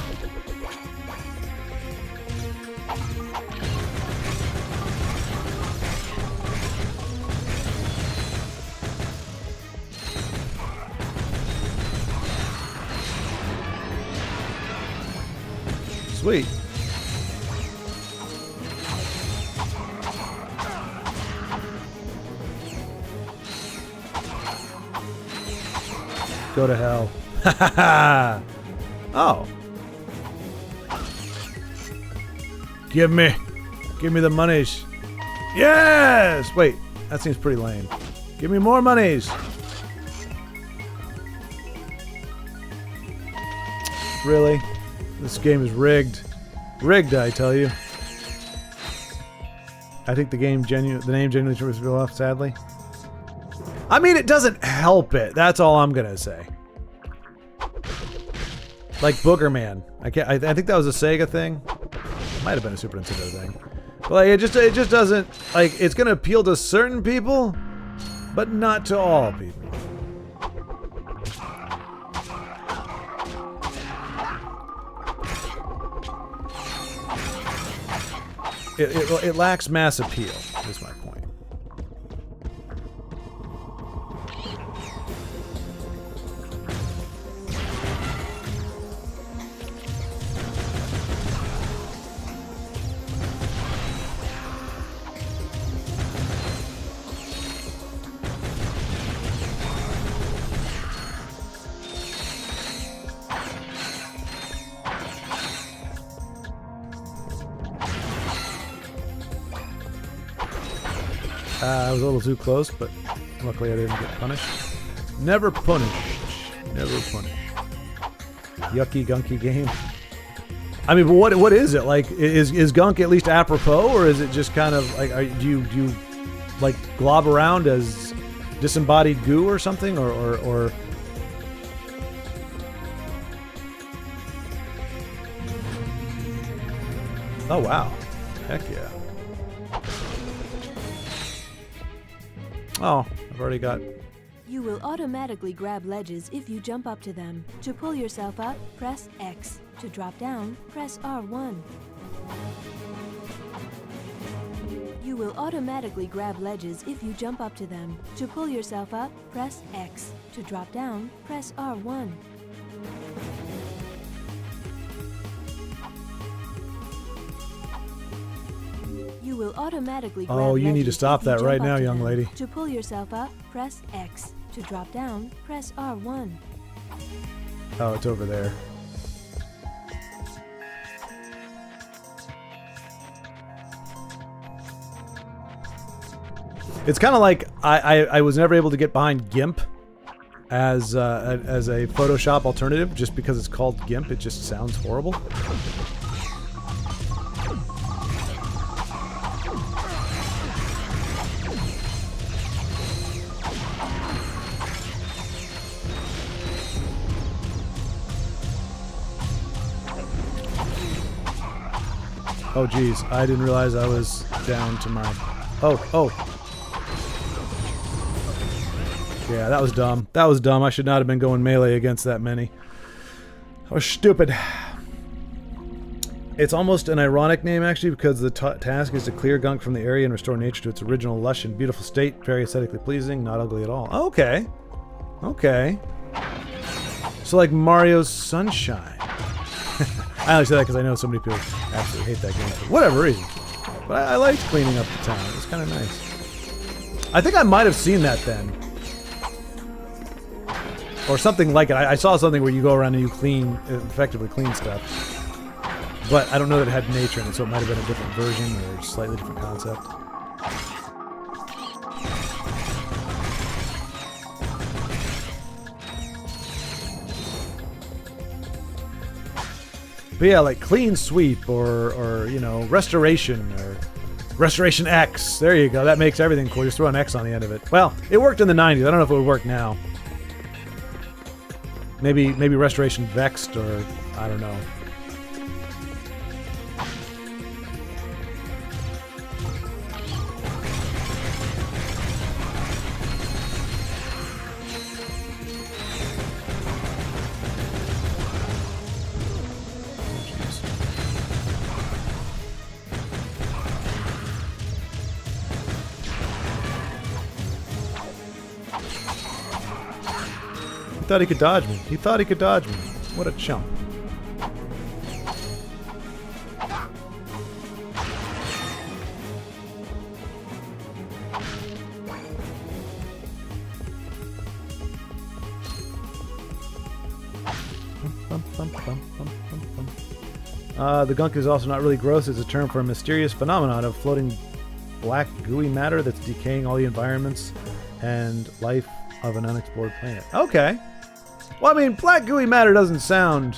Sweet. Go to hell. Ha ha ha! Oh. Give me the monies. Yes! Wait, that seems pretty lame. Give me more monies. Really? This game is rigged. Rigged, I tell you. I think the name genuinely should be off, sadly. I mean, it doesn't help it. That's all I'm gonna say. Like Boogerman. I think that was a Sega thing. Might have been a Super Nintendo thing. But like, it just doesn't, like, it's gonna appeal to certain people, but not to all people. It lacks mass appeal, is my point. I was a little too close, but luckily I didn't get punished. Never punished. Never punished. Yucky, gunky game. I mean, but what is it? Like, is gunk at least apropos, or is it just kind of like, do you like glob around as disembodied goo or something, or oh wow, heck yeah. Oh, I've already got... You will automatically grab ledges if you jump up to them. To pull yourself up, press X. To drop down, press R1. You will automatically grab ledges if you jump up to them. To pull yourself up, press X. To drop down, press R1. You will automatically grab Oh, you need to ledges stop if you that jump right up now, to young them. lady. To pull yourself up, press X. To drop down, press R1. Oh, it's over there. It's kind of like I was never able to get behind GIMP as a Photoshop alternative just because it's called GIMP. It just sounds horrible. Oh geez, I didn't realize I was down to my... Oh. Yeah, that was dumb. That was dumb. I should not have been going melee against that many. I was stupid. It's almost an ironic name, actually, because the task is to clear gunk from the area and restore nature to its original lush and beautiful state. Very aesthetically pleasing, not ugly at all. Okay. Okay. So like Mario's Sunshine. I only say that because I know so many people absolutely hate that game for whatever reason. But I liked cleaning up the town. It was kind of nice. I think I might have seen that then. Or something like it. I saw something where you go around and you clean, effectively clean stuff. But I don't know that it had nature in it, so it might have been a different version or a slightly different concept. But yeah, like clean sweep or you know, restoration or restoration X. There you go. That makes everything cool. Just throw an X on the end of it. Well, it worked in the 90s. I don't know if it would work now. Maybe Restoration Vexed, or I don't know. He thought he could dodge me. He thought he could dodge me. What a chump. The gunk is also not really gross. It's a term for a mysterious phenomenon of floating black gooey matter that's decaying all the environments and life of an unexplored planet. Okay. Well, I mean, black gooey matter doesn't sound...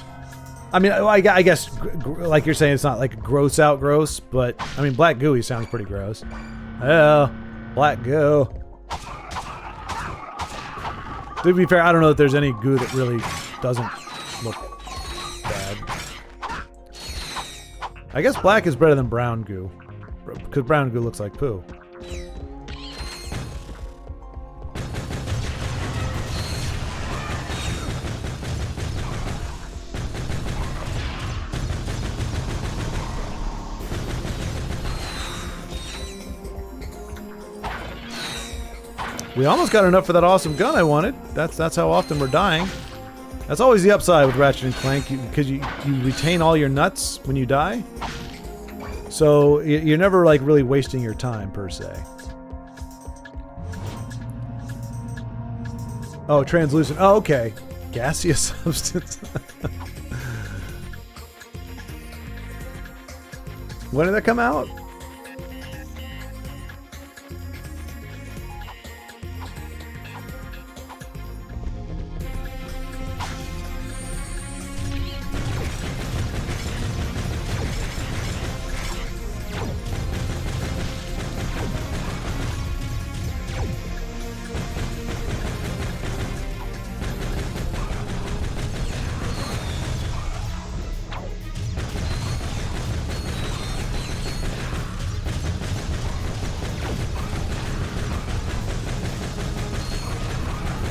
I mean, I guess, like you're saying, it's not like gross out gross, but, I mean, black gooey sounds pretty gross. Oh, black goo. To be fair, I don't know if there's any goo that really doesn't look bad. I guess black is better than brown goo, because brown goo looks like poo. We almost got enough for that awesome gun I wanted. That's how often we're dying. That's always the upside with Ratchet and Clank, because you retain all your nuts when you die. So you're never like really wasting your time per se. Oh, translucent. Oh, okay. Gaseous substance. When did that come out?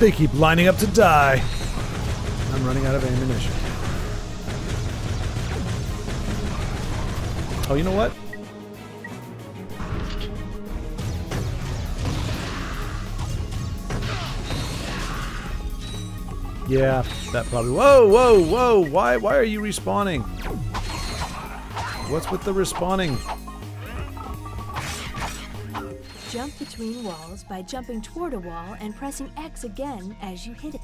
They keep lining up to die. I'm running out of ammunition. Oh, you know what? Yeah, that probably... Whoa, whoa, whoa! Why are you respawning? What's with the respawning? Jump between walls by jumping toward a wall and pressing X again as you hit it.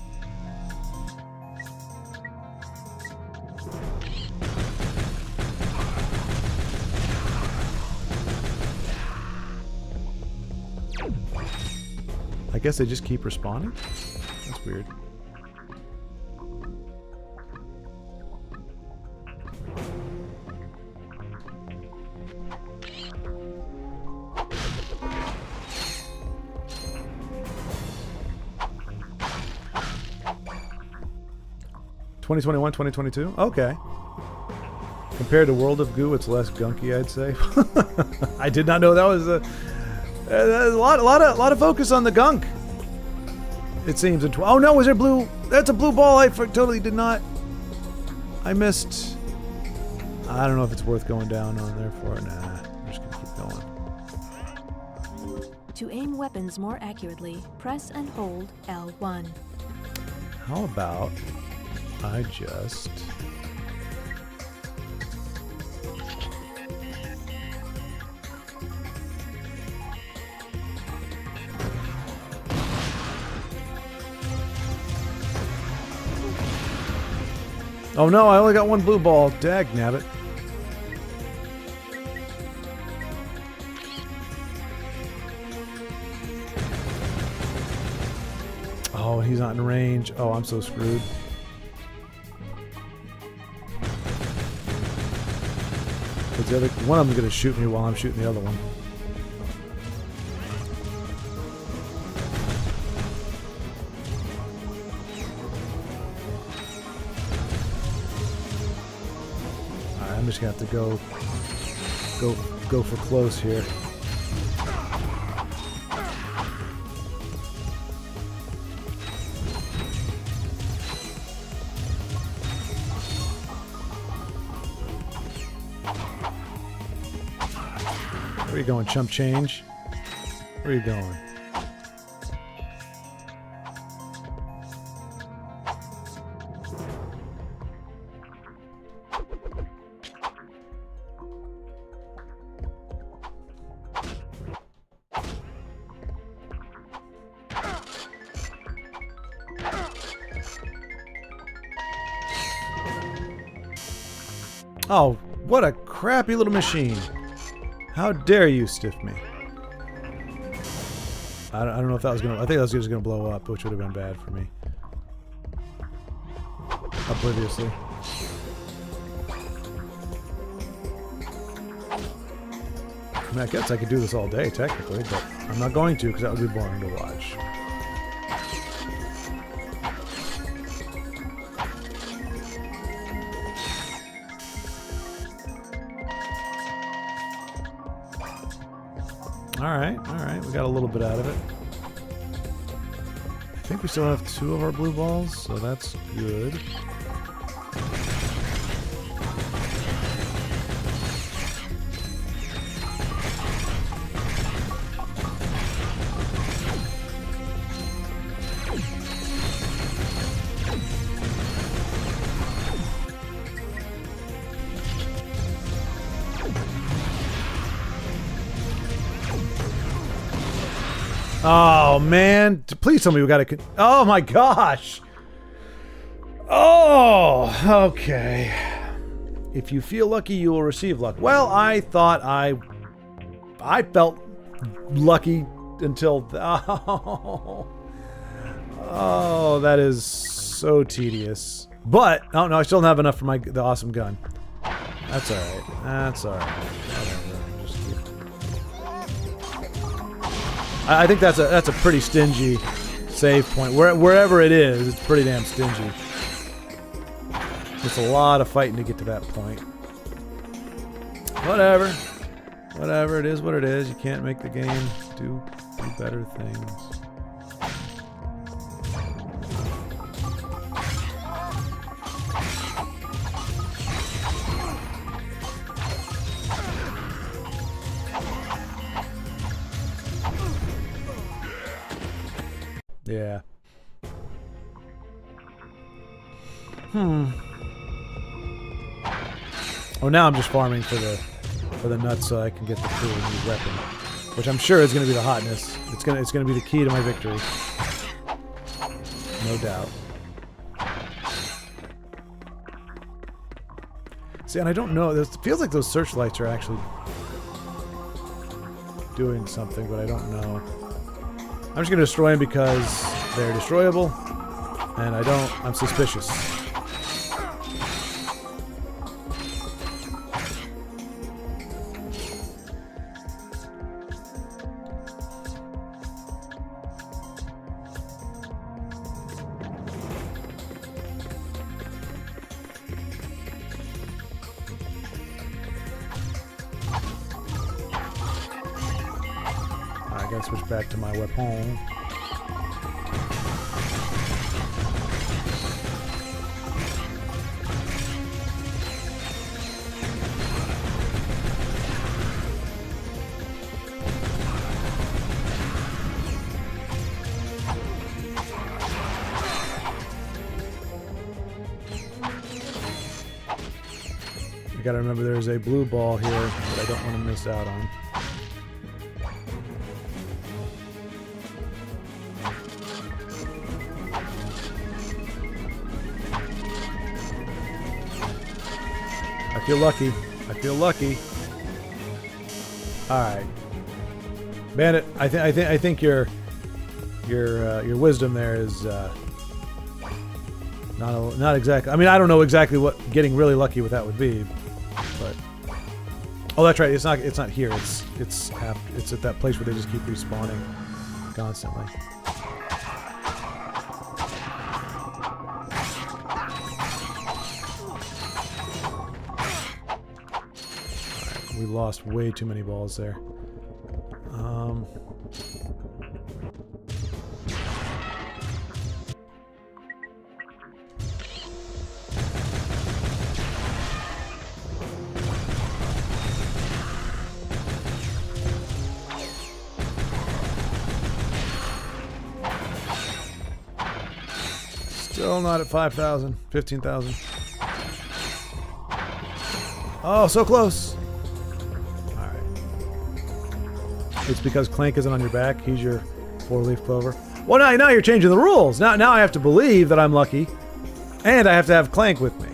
I guess they just keep respawning? That's weird. (2021, 2022). Okay. Compared to World of Goo, it's less gunky, I'd say. I did not know that was a lot of focus on the gunk. It seems. Oh no, was there blue? That's a blue ball. I totally did not. I missed. I don't know if it's worth going down on there for. Nah, I'm just gonna keep going. To aim weapons more accurately, press and hold L1. How about I just... Oh no, I only got one blue ball. Dag nabbit. Oh, he's not in range. Oh, I'm so screwed. The other, one of them's gonna shoot me while I'm shooting the other one. just gonna have to go for close here. Where are you going, chump change? Where are you going? Oh, what a crappy little machine. How dare you stiff me? I don't know if that was gonna... I think that was just gonna blow up, which would have been bad for me. Obliviously. I mean, I guess I could do this all day, technically, but I'm not going to, because that would be boring to watch. Alright, we got a little bit out of it. I think we still have 2 of our blue balls, so that's good. Oh, man. Please tell me we got to... Oh, my gosh. Oh, okay. If you feel lucky, you will receive luck. Well, I thought I felt lucky until... Oh, that is so tedious. But, oh, no, I still don't have enough for the awesome gun. That's alright. That's alright. Whatever. Just keep... I think that's a pretty stingy save point. Wherever it is, it's pretty damn stingy. It's a lot of fighting to get to that point. Whatever. Whatever, it is what it is. You can't make the game do better things. Yeah. Oh, now I'm just farming for the nuts so I can get the cool new weapon, which I'm sure is going to be the hotness. It's gonna be the key to my victory, no doubt. See, and I don't know. It feels like those searchlights are actually doing something, but I don't know. I'm just gonna destroy them because they're destroyable, and I'm suspicious. I gotta switch back to my weapon. I gotta remember there's a blue ball here that I don't want to miss out on. I feel lucky. I feel lucky. All right, Bandit. I think your wisdom there is not exactly. I mean, I don't know exactly what getting really lucky with that would be, but oh, that's right. It's not here. It's at that place where they just keep respawning constantly. We lost way too many balls there. Still not at 5,000, 15,000. Oh, so close. All right. It's because Clank isn't on your back. He's your 4-leaf clover. Well, now you're changing the rules. Now I have to believe that I'm lucky, and I have to have Clank with me.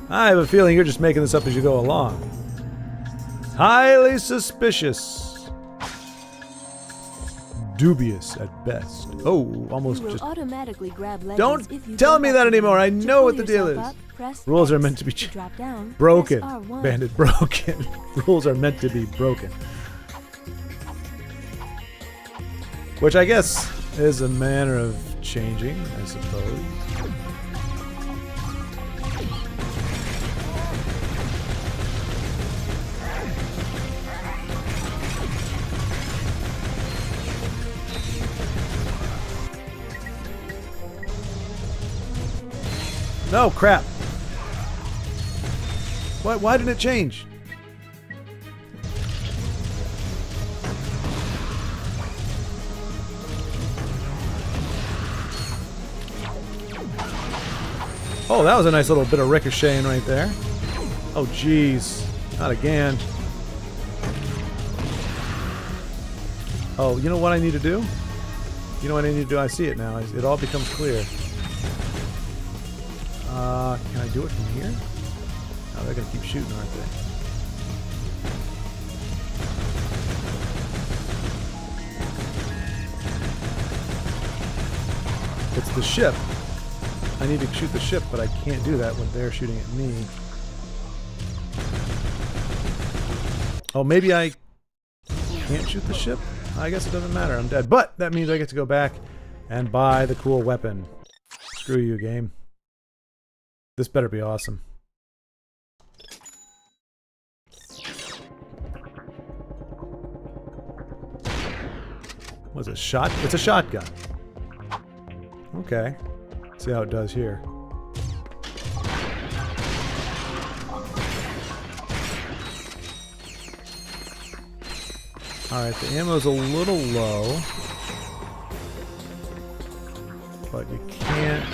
I have a feeling you're just making this up as you go along. Highly suspicious. Dubious at best. Oh, almost just... automatically grab ledges Don't if you tell jump me up that to anymore. them. I To know pull what the deal yourself is. up, press Rules are X. meant to be To drop down, broken. press R1. Bandit broken. Rules are meant to be broken. Which I guess is a manner of changing, I suppose. No, crap. Why didn't it change? Oh, that was a nice little bit of ricocheting right there. Oh, jeez. Not again. Oh, you know what I need to do? You know what I need to do? I see it now. It all becomes clear. Can I do it from here? Oh, they're gonna keep shooting, aren't they? It's the ship. I need to shoot the ship, but I can't do that when they're shooting at me. Oh, maybe I can't shoot the ship? I guess it doesn't matter. I'm dead. But that means I get to go back and buy the cool weapon. Screw you, game. This better be awesome. What's a shot? It's a shotgun. Okay. See how it does here. Alright, the ammo's a little low. But you can't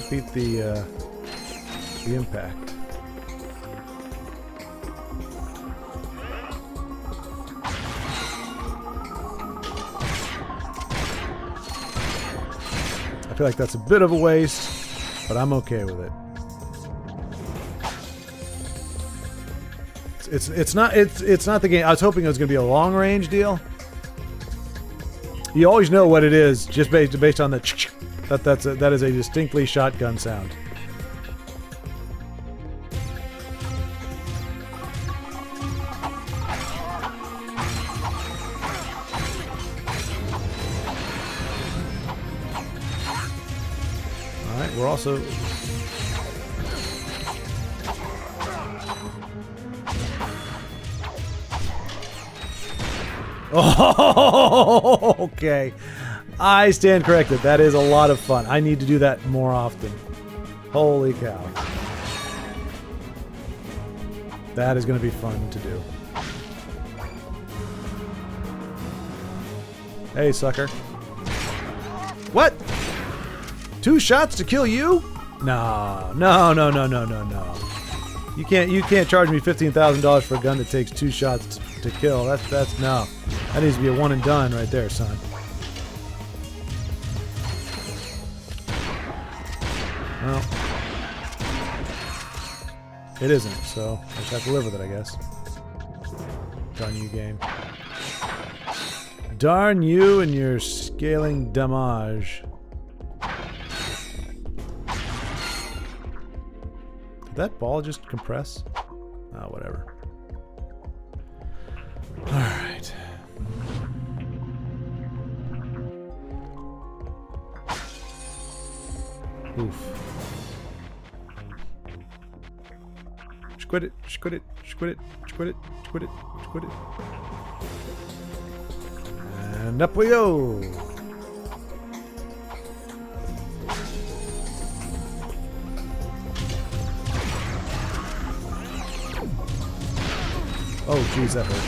beat the impact. I feel like that's a bit of a waste, but I'm okay with it. It's not the game. I was hoping it was going to be a long range deal. You always know what it is just based on the that is a distinctly shotgun sound. All right, we're also oh, okay. I stand corrected. That is a lot of fun. I need to do that more often. Holy cow. That is going to be fun to do. Hey, sucker. What? 2 shots to kill you? No. You can't charge me $15,000 for a gun that takes 2 shots to kill. That's no. That needs to be a one and done right there, son. Well, it isn't, so I just have to live with it, I guess. Darn you, game. Darn you and your scaling damage. Did that ball just compress? Oh, whatever. Alright. Oof. Squid it, squid it, squid it, squid it, squid it, squid it. And up we go. Oh, jeez, that hurt.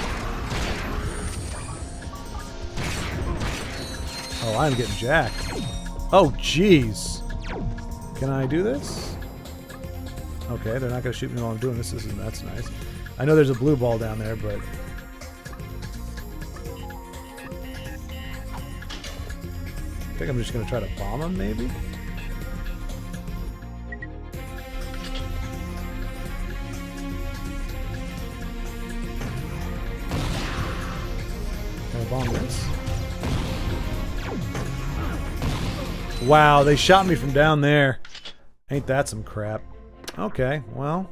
Oh, I'm getting jacked. Oh, jeez. Can I do this? Okay, they're not going to shoot me while I'm doing this. That's nice. I know there's a blue ball down there, but... I think I'm just going to try to bomb him, maybe? Can I bomb this? Wow, they shot me from down there. Ain't that some crap? Okay, well.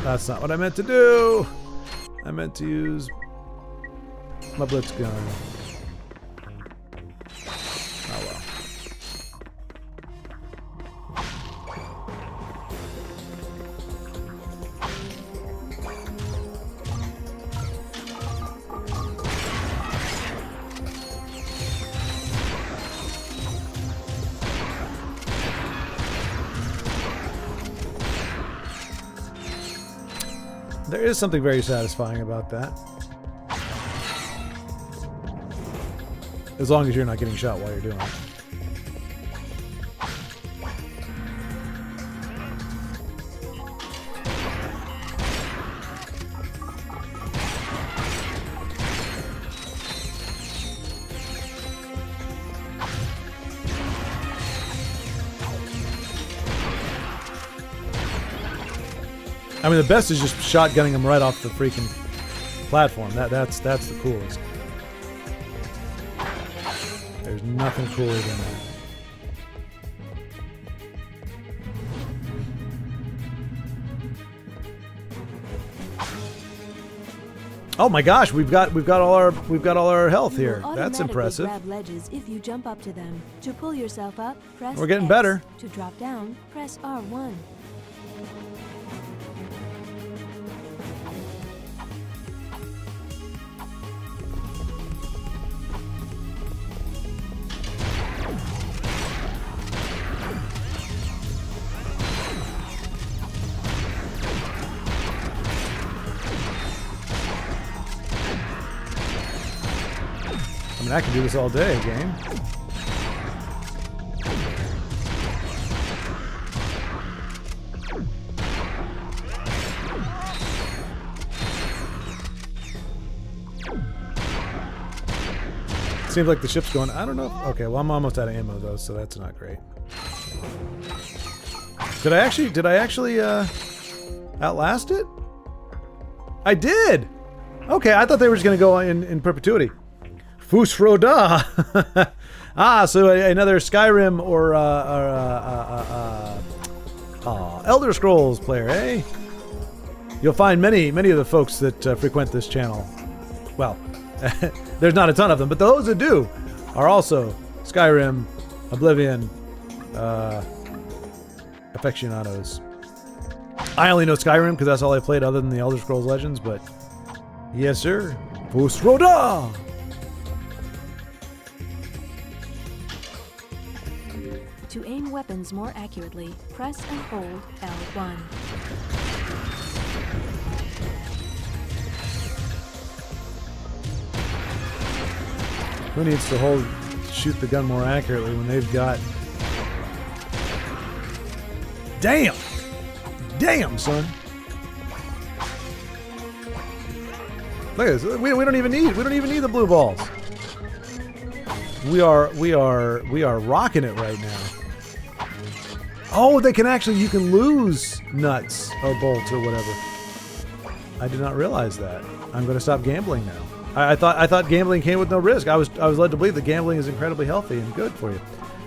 That's not what I meant to do. I meant to use my blitz gun. Oh well. There is something very satisfying about that. As long as you're not getting shot while you're doing it. I mean, the best is just shotgunning them right off the freaking platform. That's the coolest. There's nothing cooler than that. Oh my gosh, we've got all our health here. That's impressive. Grab ledges if you jump up to them. To pull yourself up, press We're getting X. better. To drop down, press R1. I mean, I can do this all day, game. Seems like the ship's going, I don't know. Okay, well, I'm almost out of ammo, though, so that's not great. Did I actually outlast it? I did! Okay, I thought they were just going to go in perpetuity. Fusroda! Ah, so another Skyrim or Elder Scrolls player, eh? You'll find many of the folks that frequent this channel. Well, there's not a ton of them, but those that do are also Skyrim, Oblivion, aficionados. I only know Skyrim because that's all I played other than the Elder Scrolls Legends, but yes, sir. Fusroda! To aim weapons more accurately, press and hold L1. Who needs to shoot the gun more accurately when they've got... Damn! Damn, son! Look at this. We don't even need the blue balls. We are rocking it right now. Oh, they can actually, you can lose nuts or bolts or whatever. I did not realize that. I'm going to stop gambling now. I thought gambling came with no risk. I was led to believe that gambling is incredibly healthy and good for you.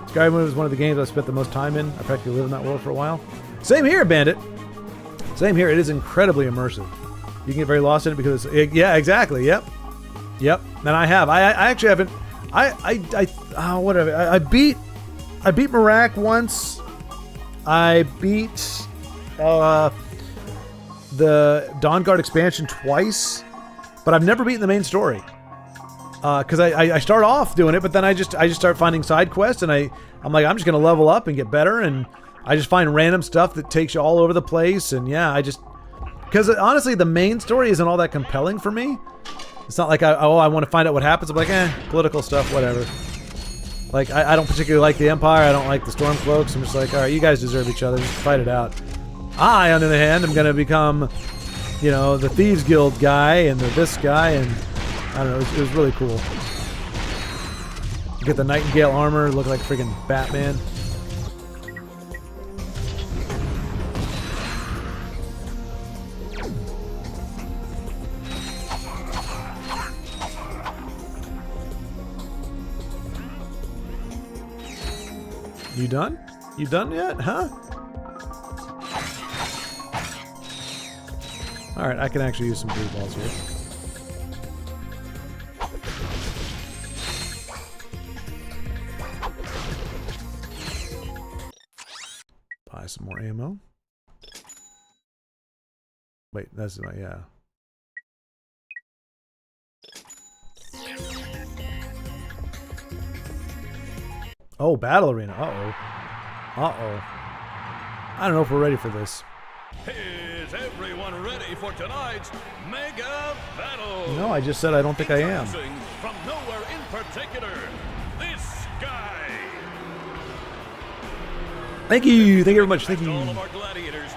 Skyrim is one of the games I've spent the most time in. I practically lived in that world for a while. Same here, Bandit. Same here. It is incredibly immersive. You can get very lost in it because yeah, exactly. Yep. And I have. I actually haven't. Whatever. I beat Merak once. I beat the Dawn Guard expansion twice, but I've never beaten the main story. Because I start off doing it, but then I just start finding side quests, and I'm like, I'm just gonna level up and get better, and I just find random stuff that takes you all over the place, and yeah, because honestly, the main story isn't all that compelling for me. It's not like I want to find out what happens. I'm like, political stuff, whatever. Like, I don't particularly like the Empire. I don't like the Stormcloaks. I'm just like, all right, you guys deserve each other. Just fight it out. I, on the other hand, am going to become, the Thieves Guild guy and this guy, and I don't know. It was really cool. You get the Nightingale armor, look like freaking Batman. You done? You done yet, huh? Alright, I can actually use some blue balls here. Buy some more ammo. Wait, that's not, yeah. Oh, Battle Arena. Uh-oh. Uh-oh. I don't know if we're ready for this. Is everyone ready for tonight's Mega Battle? No, I just said I don't think I am. From nowhere in particular, this guy. Thank you. Thank you very much. Thank you. All of our gladiators.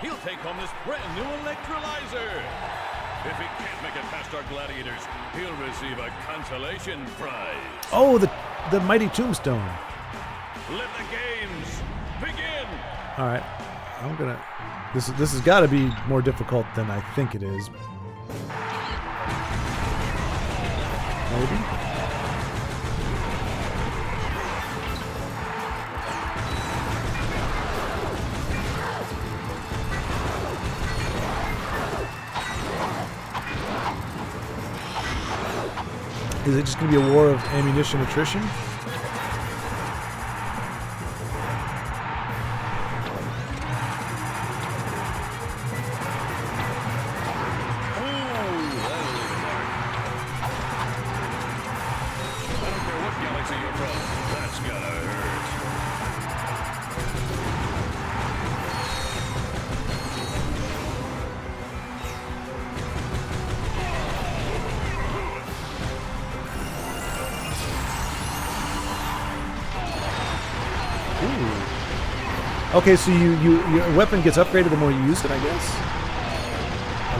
He'll take home this brand new electrolyzer. If he can't make it past our gladiators, he'll receive a consolation prize. Oh, the mighty tombstone. Let the games begin. All right, I'm gonna. This has got to be more difficult than I think it is. Maybe. Is it just going to be a war of ammunition attrition? Okay, so your weapon gets upgraded the more you use it, I guess?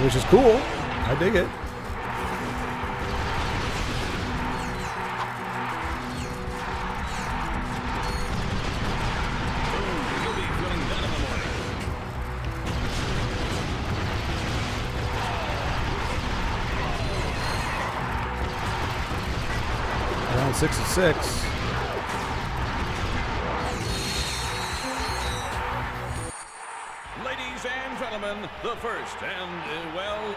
Which is cool. I dig it. Around 6 to 6. The first and,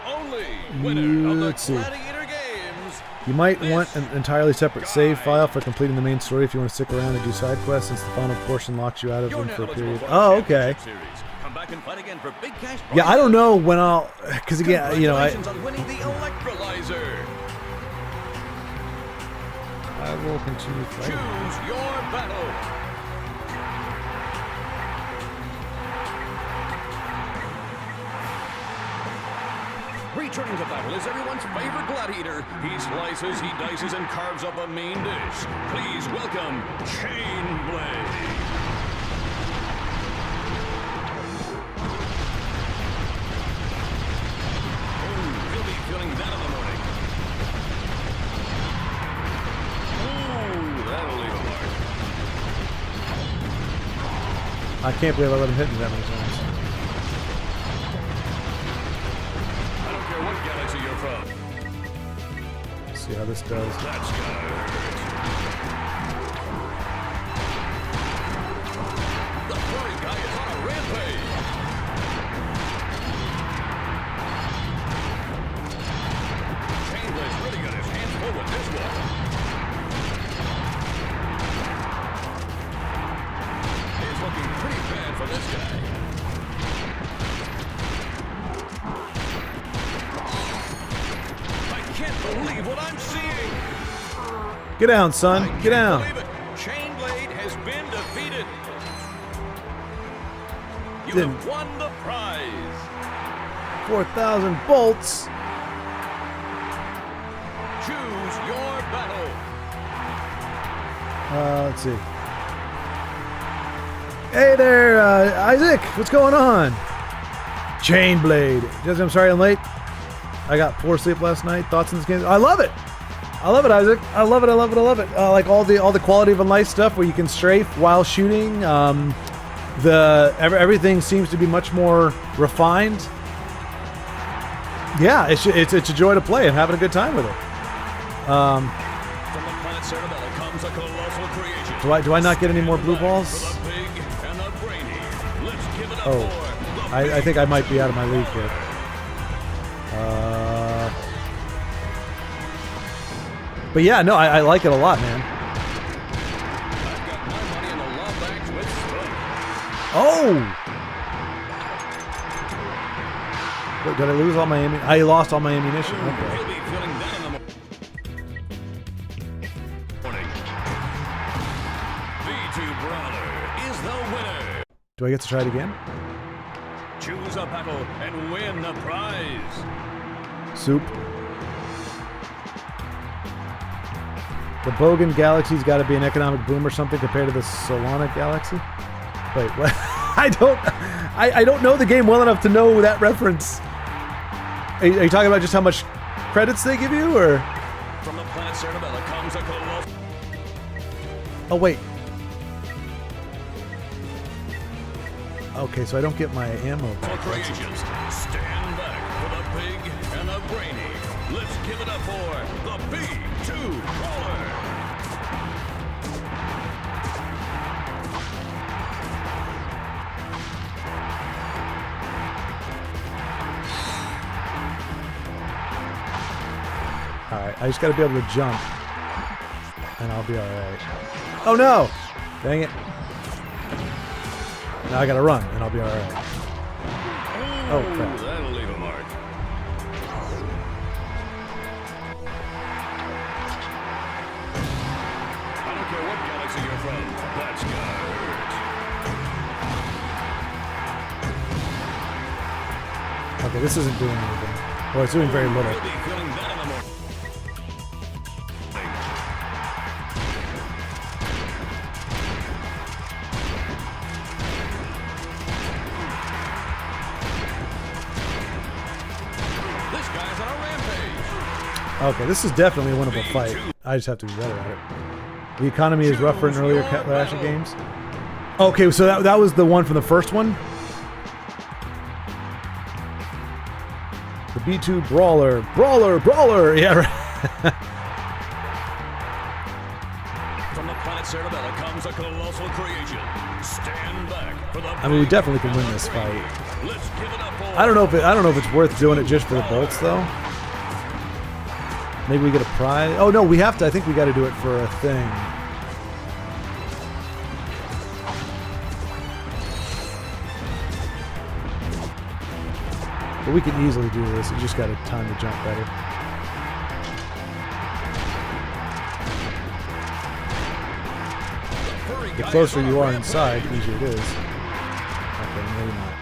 only winner of the Gladiator Games. You might want an entirely separate save file for completing the main story if you want to stick around and do side quests, since the final portion locks you out of them for a period. Oh, okay. Come back and fight again for big cash. Yeah, I don't know when I'll, because again, on winning the electrolyzer. I will continue fighting. Choose your battle. Returning to battle is everyone's favorite gladiator. He slices, he dices, and carves up a mean dish. Please welcome Chainblade. Oh, he'll be feeling that in the morning. Oh, that'll leave a mark. I can't believe I let him hit me that many times. What galaxy you're from? Let's see how this does. That's gonna hurt. The furry guy is on a rampage. believe what I'm seeing. Get down, son. Get down. Believe it. Chainblade has been defeated. You Didn't- have won the prize. 4,000 bolts. Choose your battle. Let's see. Hey there, Isaac. What's going on? Chainblade. Jesse, I'm sorry I'm late. I got poor sleep last night. Thoughts on this game? I love it. I love it, Isaac. I love it. I love it. I love it. Like all the quality of life stuff where you can strafe while shooting. Everything seems to be much more refined. Yeah, it's a joy to play and having a good time with it. From the planet Cerebella comes a colossal creation. Do I not get any more blue balls? For the big and the brainy. Let's give it up Oh, for the I think I might be out of my league here. But yeah, no, I like it a lot, man. I've got my money in the law banks with Spud. Oh! Wait, did I lose all my ammunition? I lost all my ammunition. Okay. He'll be feeling that in the morning. V2 Brawler is the winner. Do I get to try it again? Choose a battle and win the prize. Soup. The Bogan Galaxy's got to be an economic boom or something compared to the Solana Galaxy. Wait, what? I don't know the game well enough to know that reference. Are you talking about just how much credits they give you, or? From the planet Cerebella comes a colossal. Oh wait. Okay, so I don't get my ammo. Creations, stand back for the big and the brainy. Let's give it up for the B2 Brawler. Alright, I just gotta be able to jump. And I'll be alright. Oh no! Dang it. Now I gotta run, and I'll be alright. Oh, crap. That'll leave a mark. I don't care what galaxy you're from. That's gonna hurt. Okay, this isn't doing anything. Well, it's doing very little. You'll be feeling that in the morning. This guy's on a rampage. Okay, this is definitely a winnable fight. I just have to be better at it. The economy is rougher in earlier Ratchet games. Okay, so that was the one from the first one? The B2 Brawler. Brawler! Yeah, right. From the planet Cerebella comes a colossal creation. Stand back for the I mean, we definitely can win this fight. Let's give it up for I don't know if it's worth doing it just for the bolts, though. Maybe we get a prize. Oh, no, we have to. I think we got to do it for a thing. But we can easily do this. You just got to time the jump better. The closer you are inside, the easier it is. Okay, maybe not.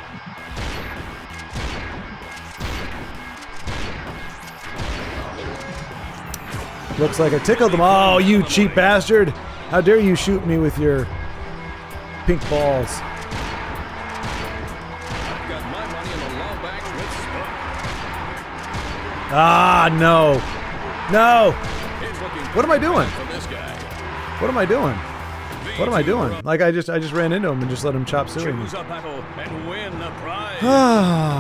Looks like I tickled them. Oh, you cheap bastard! How dare you shoot me with your pink balls? I've got my money in the law banks with Spud. Ah, no. No! He's looking What am I doing? from this guy. What am I doing? What am I doing? Like, I just ran into him and just let him chop suey me. Choose a battle and win the prize.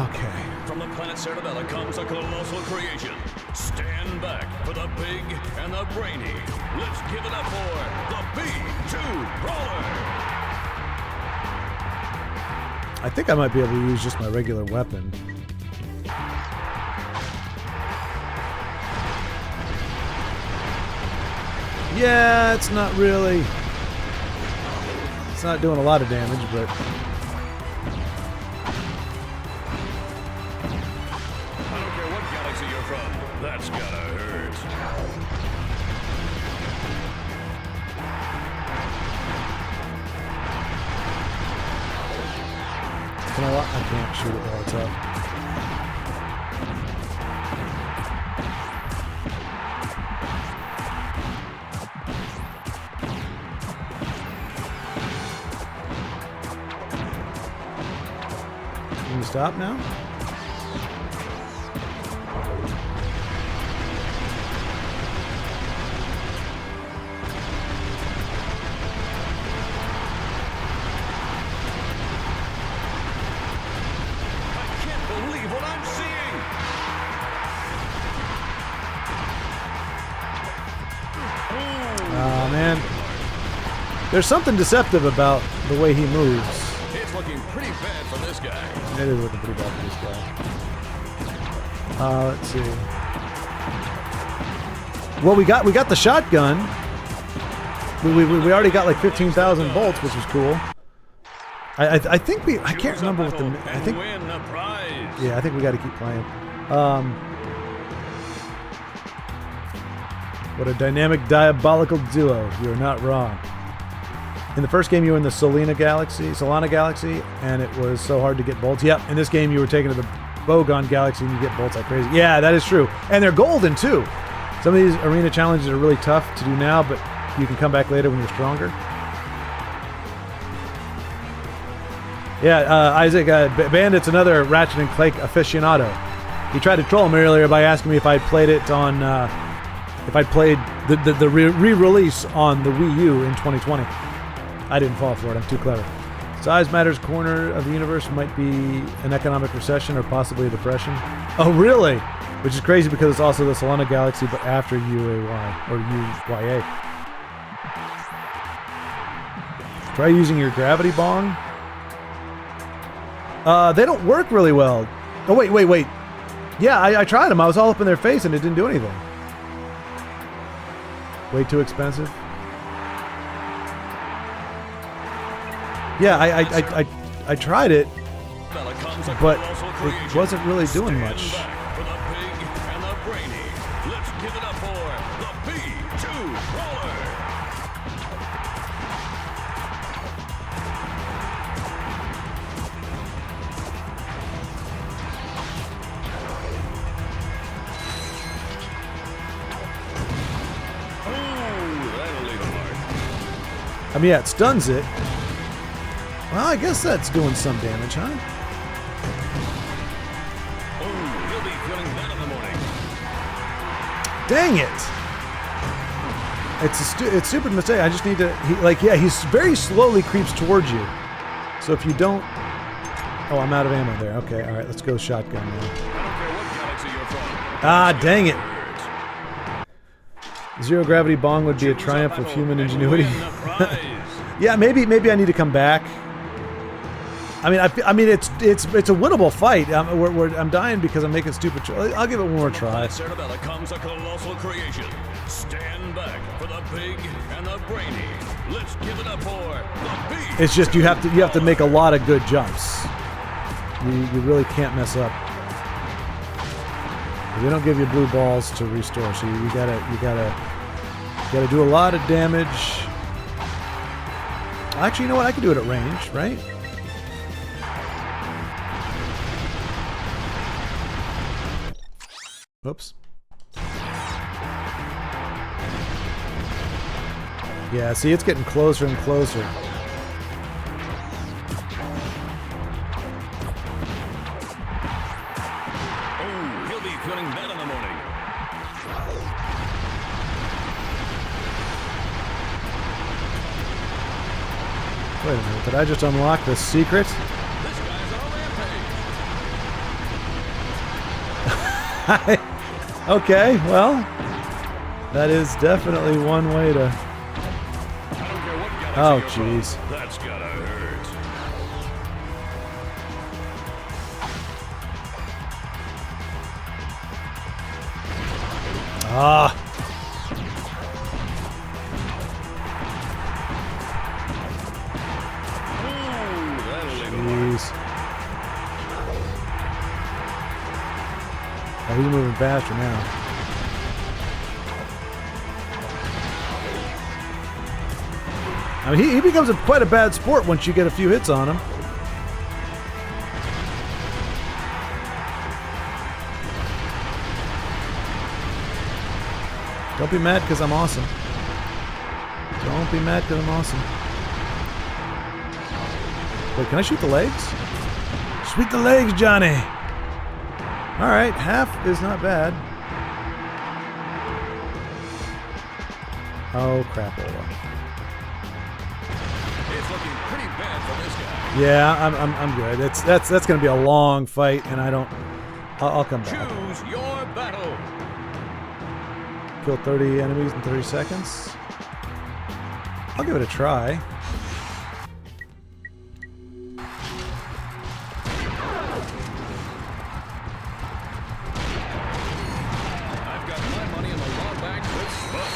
Okay. From the planet Cerebella comes a colossal creation. Stand back for the big and the brainy. Let's give it up for the B2 Brawler. I think I might be able to use just my regular weapon. Yeah, it's not really... It's not doing a lot of damage, but... I don't care what galaxy you're from. That's gotta hurt. I can't shoot it while it's up. Can you stop now? Oh, man. There's something deceptive about the way he moves. It's looking pretty bad for this guy. It is looking pretty bad for this guy. Let's see. Well, we got the shotgun. We already got like 15,000 bolts, which is cool. I think I can't remember what the... I think... Win a prize. Yeah, I think we got to keep playing. What a dynamic, diabolical duo. You're not wrong. In the first game, you were in the Solana Galaxy, and it was so hard to get bolts. Yep, in this game, you were taken to the Bogon Galaxy, and you get bolts like crazy. Yeah, that is true. And they're golden, too. Some of these arena challenges are really tough to do now, but you can come back later when you're stronger. Yeah, Isaac, Bandit's another Ratchet and Clank aficionado. He tried to troll me earlier by asking me if I played it on... if I played the re-release on the Wii U in 2020. I didn't fall for it. I'm too clever. Size matters. Corner of the universe might be an economic recession or possibly a depression. Oh, really? Which is crazy because it's also the Solana Galaxy, but after UAY or UYA. Try using your gravity bong. They don't work really well. Oh, wait. Yeah, I tried them. I was all up in their face and it didn't do anything. Way too expensive. Yeah, I tried it, but it wasn't really doing much. Let's give it up for the B2 Roller. I mean, yeah, it stuns it. Well, I guess that's doing some damage, huh? Oh, you'll be feeling that in the morning. Dang it! It's stupid mistake. I just need to... He very slowly creeps towards you. So if you don't... Oh, I'm out of ammo there. Okay, all right, let's go shotgun now. I don't care what galaxy you're from. Ah, dang it! Zero gravity bong would be a triumph of human ingenuity. Yeah, maybe I need to come back. I mean, it's a winnable fight. I'm dying because I'm making stupid choices. I'll give it one more try. Cerebella comes a colossal creation. Stand back for the big and the brainy. Let's give it up for the big. It's just you have to make a lot of good jumps. You really can't mess up. They don't give you blue balls to restore, so you gotta do a lot of damage. Actually, you know what? I can do it at range, right? Oops. Yeah, see, it's getting closer and closer. Wait a minute, did I just unlock the secret? This guy's on a rampage. Okay, well, that is definitely one way to... I don't care what galaxy Oh, you're from. jeez. That's gotta hurt. Ah! Jeez. Oh, he's moving faster now. I mean, he becomes quite a bad sport once you get a few hits on him. Don't be mad because I'm awesome. Don't be mad because I'm awesome. Wait, can I shoot the legs? Shoot the legs, Johnny! Alright, half is not bad. Oh, crapola. It's looking pretty bad for this guy. Yeah, I'm good. That's gonna be a long fight, and I don't... I'll come back. Choose your battle. Kill 30 enemies in 30 seconds. I'll give it a try. I've got my money in the long bag with Spud.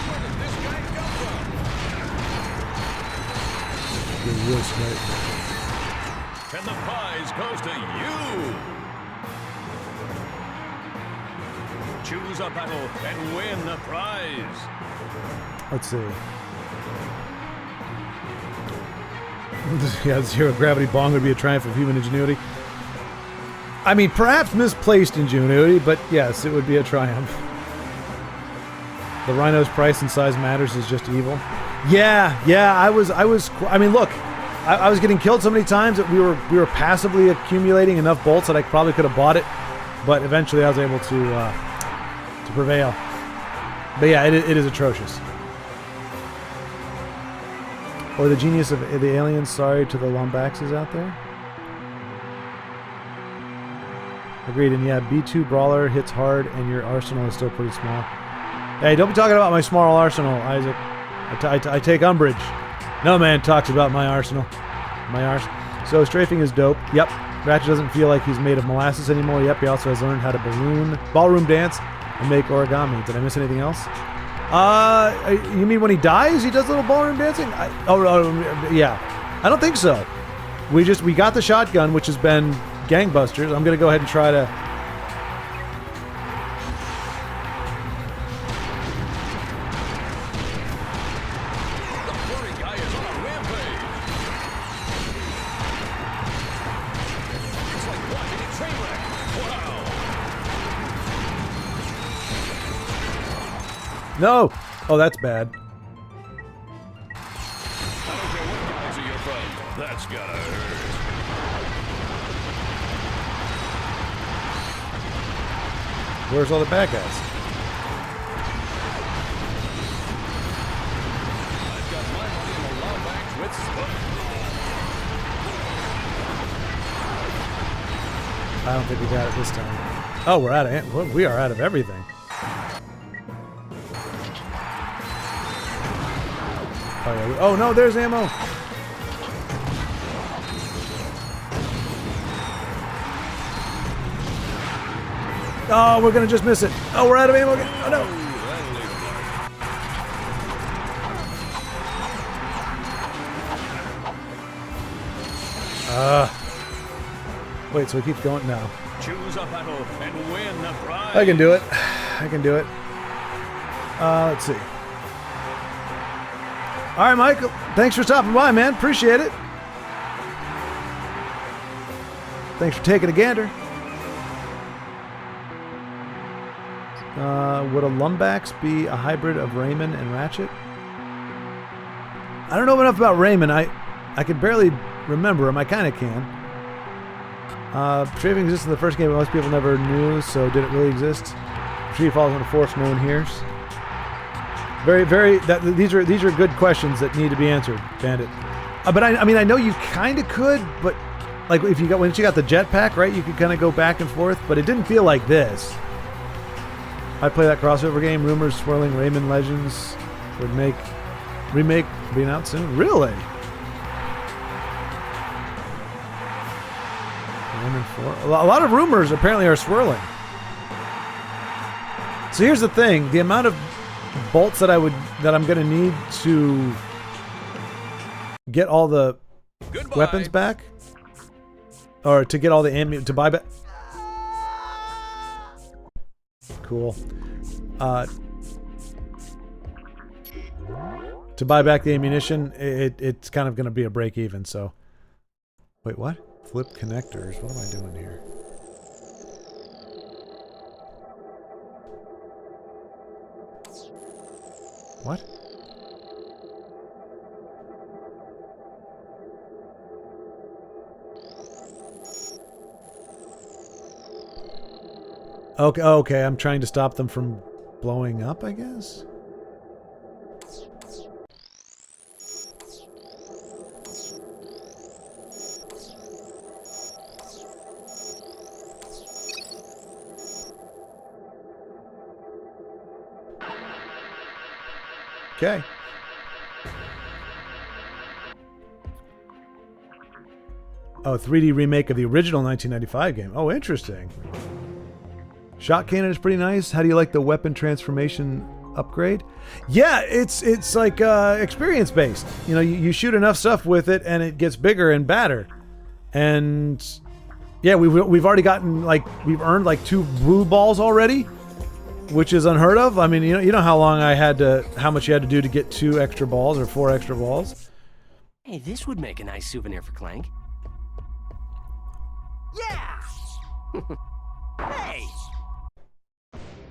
Where did this guy come from? You're real smart. And the prize goes to you. Choose a battle and win the prize. Let's see. Yeah, zero gravity bong would be a triumph of human ingenuity. I mean, perhaps misplaced ingenuity, but yes, it would be a triumph. The rhino's price and size matters is just evil. Yeah, I mean, look, I was getting killed so many times that we were passively accumulating enough bolts that I probably could have bought it, but eventually I was able to prevail. But yeah, it is atrocious. Or the genius of the aliens. Sorry to the Lombaxes out there. Agreed. And yeah, B2 Brawler hits hard, and your arsenal is still pretty small. Hey, don't be talking about my small arsenal, Isaac. I take umbrage. No man talks about my arsenal. My arsenal. So strafing is dope. Yep. Ratchet doesn't feel like he's made of molasses anymore. Yep. He also has learned how to ballroom dance, and make origami. Did I miss anything else? You mean when he dies, he does a little ballroom dancing? Yeah. I don't think so. We got the shotgun, which has been gangbusters. I'm gonna go ahead and try to. The furry guy is on a rampage. It's like watching a train wreck. Wow. No! Oh, that's bad. I don't care what galaxy you're from. That's gotta hurt. Where's all the bad guys? I've got my money in the long bags with Spud. I don't think we got it this time. Oh, we're out of we are out of everything. Oh, yeah. Oh no, there's ammo. Oh, we're gonna just miss it. Oh, we're out of ammo again. Oh no. Wait, so it keeps going now. Choose a battle and win the prize. I can do it. I can do it. Let's see. All right, Michael. Thanks for stopping by, man. Appreciate it. Thanks for taking a gander. Would a Lumbax be a hybrid of Rayman and Ratchet? I don't know enough about Rayman. I can barely remember him. I kind of can. Strafing exists in the first game, but most people never knew, so did it really exist? Tree falls on a force no one hears. These are good questions that need to be answered, Bandit. But I mean, I know you kind of could, but like if you got once you got the jetpack, right? You could kind of go back and forth, but it didn't feel like this. I play that crossover game. Rumors swirling Rayman Legends would remake being out soon. Really? Rayman 4. A lot of rumors apparently are swirling. So here's the thing: the amount of bolts that I'm gonna need to get all the weapons back, or to get all the ammo to buy back. Cool. To buy back the ammunition, it's kind of going to be a break even. So, wait, what? Flip connectors. What am I doing here? What? Okay, okay, I'm trying to stop them from blowing up, I guess? Okay. Oh, 3D remake of the original 1995 game. Oh, interesting. Shot cannon is pretty nice. How do you like the weapon transformation upgrade? Yeah, it's like experience based. You know, you shoot enough stuff with it and it gets bigger and badder. And yeah, we've already gotten we've earned like 2 blue balls already, which is unheard of. I mean, you know how much you had to do to get 2 extra balls or 4 extra balls. Hey, this would make a nice souvenir for Clank. Yeah! Hey!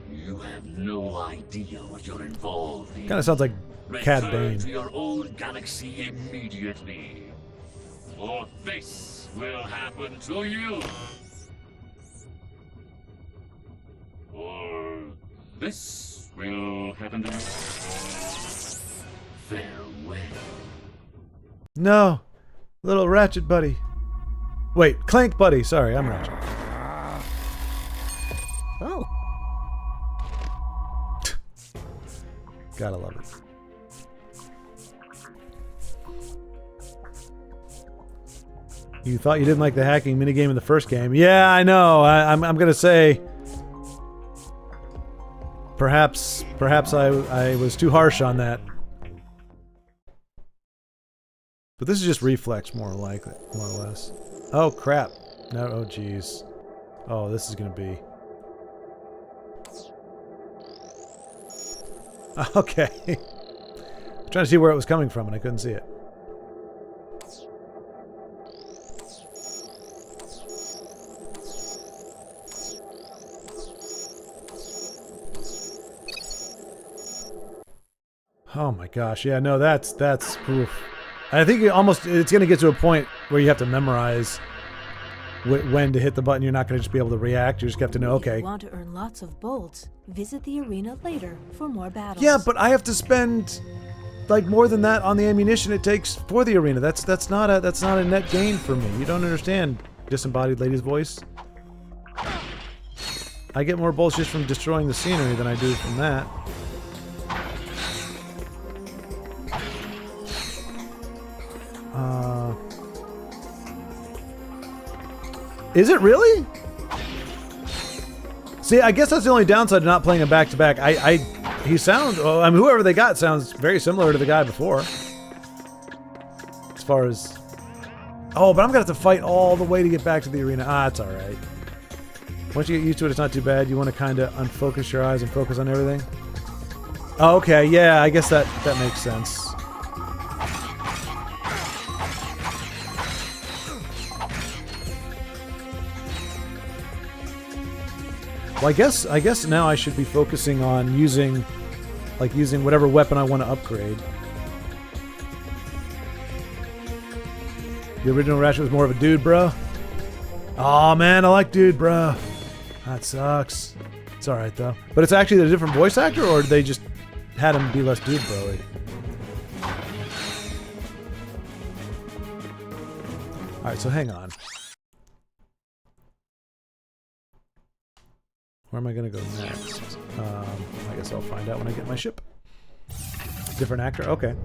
You have no idea what you're involved in. Kind of sounds like Cad Return Bane. to your old galaxy immediately, or this will happen to you. Or this will happen to you. Farewell. No, little Ratchet buddy. Wait, Clank buddy. Sorry, I'm Ratchet. Oh. Gotta love it. You thought you didn't like the hacking minigame in the first game. Yeah, I know. I'm gonna say perhaps I was too harsh on that. But this is just reflex, more or less. Oh crap! No, oh jeez. Oh, this is gonna be. Okay. I'm trying to see where it was coming from and I couldn't see it. Oh my gosh, yeah, no, that's oof. I think it's going to get to a point where you have to memorize when to hit the button. You're not going to just be able to react. You just have to know, okay. If you want to earn lots of bolts, visit the arena later for more battles. Yeah, but I have to spend like more than that on the ammunition it takes for the arena. That's not a net gain for me. You don't understand, disembodied lady's voice. I get more bolts just from destroying the scenery than I do from that. Is it really? See, I guess that's the only downside to not playing a back-to-back. He sounds, well, I mean, whoever they got sounds very similar to the guy before. As far as, oh, but I'm gonna have to fight all the way to get back to the arena. Ah, it's all right. Once you get used to it, it's not too bad. You want to kind of unfocus your eyes and focus on everything. Oh, okay, yeah, I guess that makes sense. Well, I guess now I should be focusing on using whatever weapon I want to upgrade. The original Ratchet was more of a dude, bro. Aw, man, I like dude, bro. That sucks. It's alright, though. But it's actually a different voice actor, or they just had him be less dude, bro-y? Alright, so hang on. Where am I going to go next? I guess I'll find out when I get my ship. Different actor? Okay.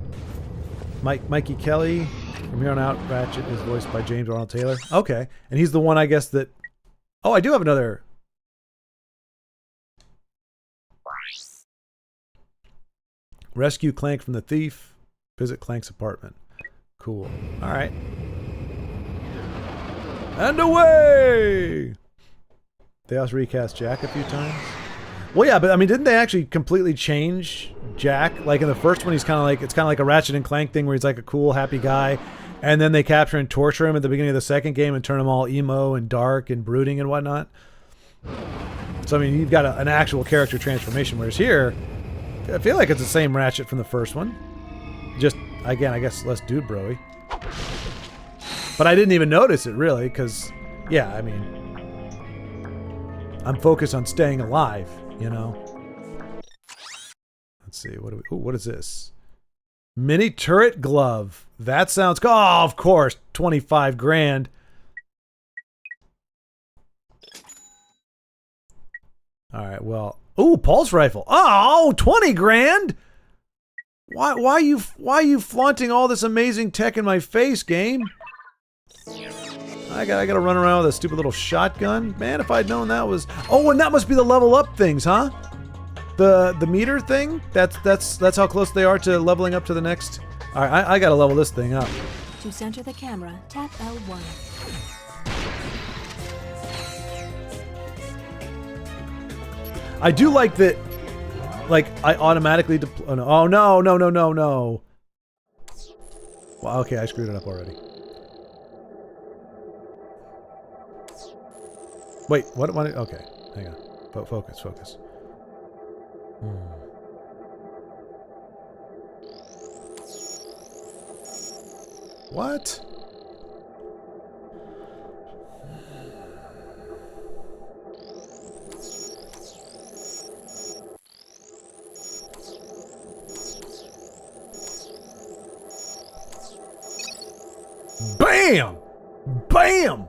Mikey Kelly. From here on out, Ratchet is voiced by James Arnold Taylor. Okay. And he's the one, I guess, that... Oh, I do have another... Rescue Clank from the thief. Visit Clank's apartment. Cool. Alright. And away! They also recast Jack a few times. Well, yeah, but I mean, didn't they actually completely change Jack? Like in the first one, it's kind of like a Ratchet and Clank thing where he's like a cool, happy guy. And then they capture and torture him at the beginning of the second game and turn him all emo and dark and brooding and whatnot. So, I mean, you've got an actual character transformation, whereas here, I feel like it's the same Ratchet from the first one. Just, again, I guess less dude bro-y. But I didn't even notice it, really, because, yeah, I mean, I'm focused on staying alive, you know? Let's see, what is this? Mini turret glove. That sounds, oh, of course, 25 grand. All right, well, ooh, pulse rifle. Oh, 20 grand. Why are you flaunting all this amazing tech in my face, game? I gotta run around with a stupid little shotgun. Man, if I'd known that was... Oh, and that must be the level up things, huh? The meter thing? That's how close they are to leveling up to the next... All right, I gotta level this thing up. To center the camera, tap L1. I do like that, like, I automatically deploy... Oh, no. Well, okay, I screwed it up already. Wait, what? Okay, hang on. Focus. What? Bam! Bam!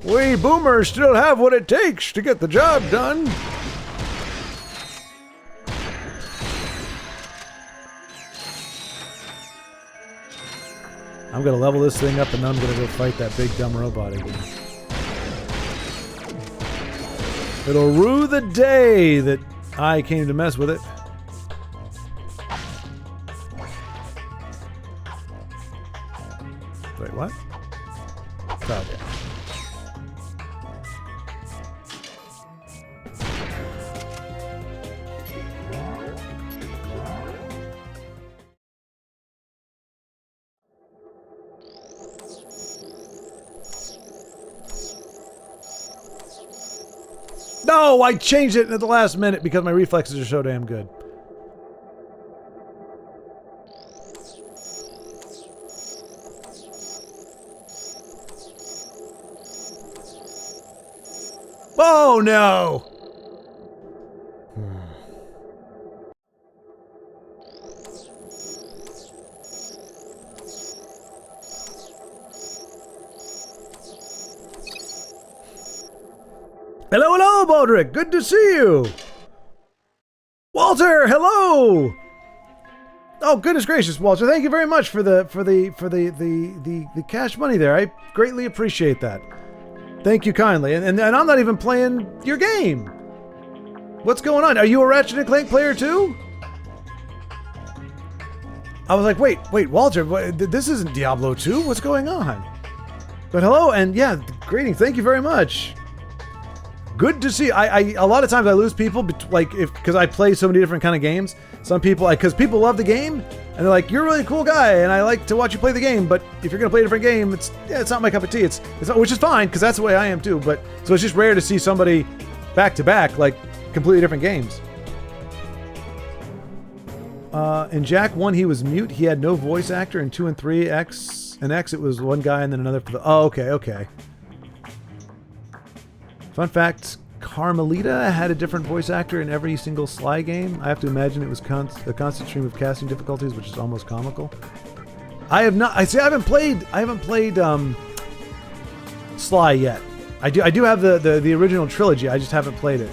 We boomers still have what it takes to get the job done. I'm gonna level this thing up and then I'm gonna go fight that big dumb robot again. It'll rue the day that I came to mess with it. Wait, what? Oh, okay. No, I changed it at the last minute because my reflexes are so damn good. Oh no! Hello, Baldrick. Good to see you. Walter, hello. Oh, goodness gracious, Walter. Thank you very much for the cash money there. I greatly appreciate that. Thank you kindly. And I'm not even playing your game. What's going on? Are you a Ratchet and Clank player too? I was like, wait, Walter, this isn't Diablo 2. What's going on? But hello, and yeah, greetings. Thank you very much. Good to see. A lot of times I lose people, because I play so many different kind of games. Some people, because people love the game, and they're like, "You're a really cool guy, and I like to watch you play the game." But if you're gonna play a different game, it's not my cup of tea. It's not, which is fine, because that's the way I am too. But so it's just rare to see somebody back to back, like completely different games. In Jak 1, he was mute. He had no voice actor. In 2 and 3, X, it was one guy and then another for the... Oh, okay. Fun fact, Carmelita had a different voice actor in every single Sly game. I have to imagine it was a constant stream of casting difficulties, which is almost comical. I haven't played Sly yet. I do have the original trilogy. I just haven't played it.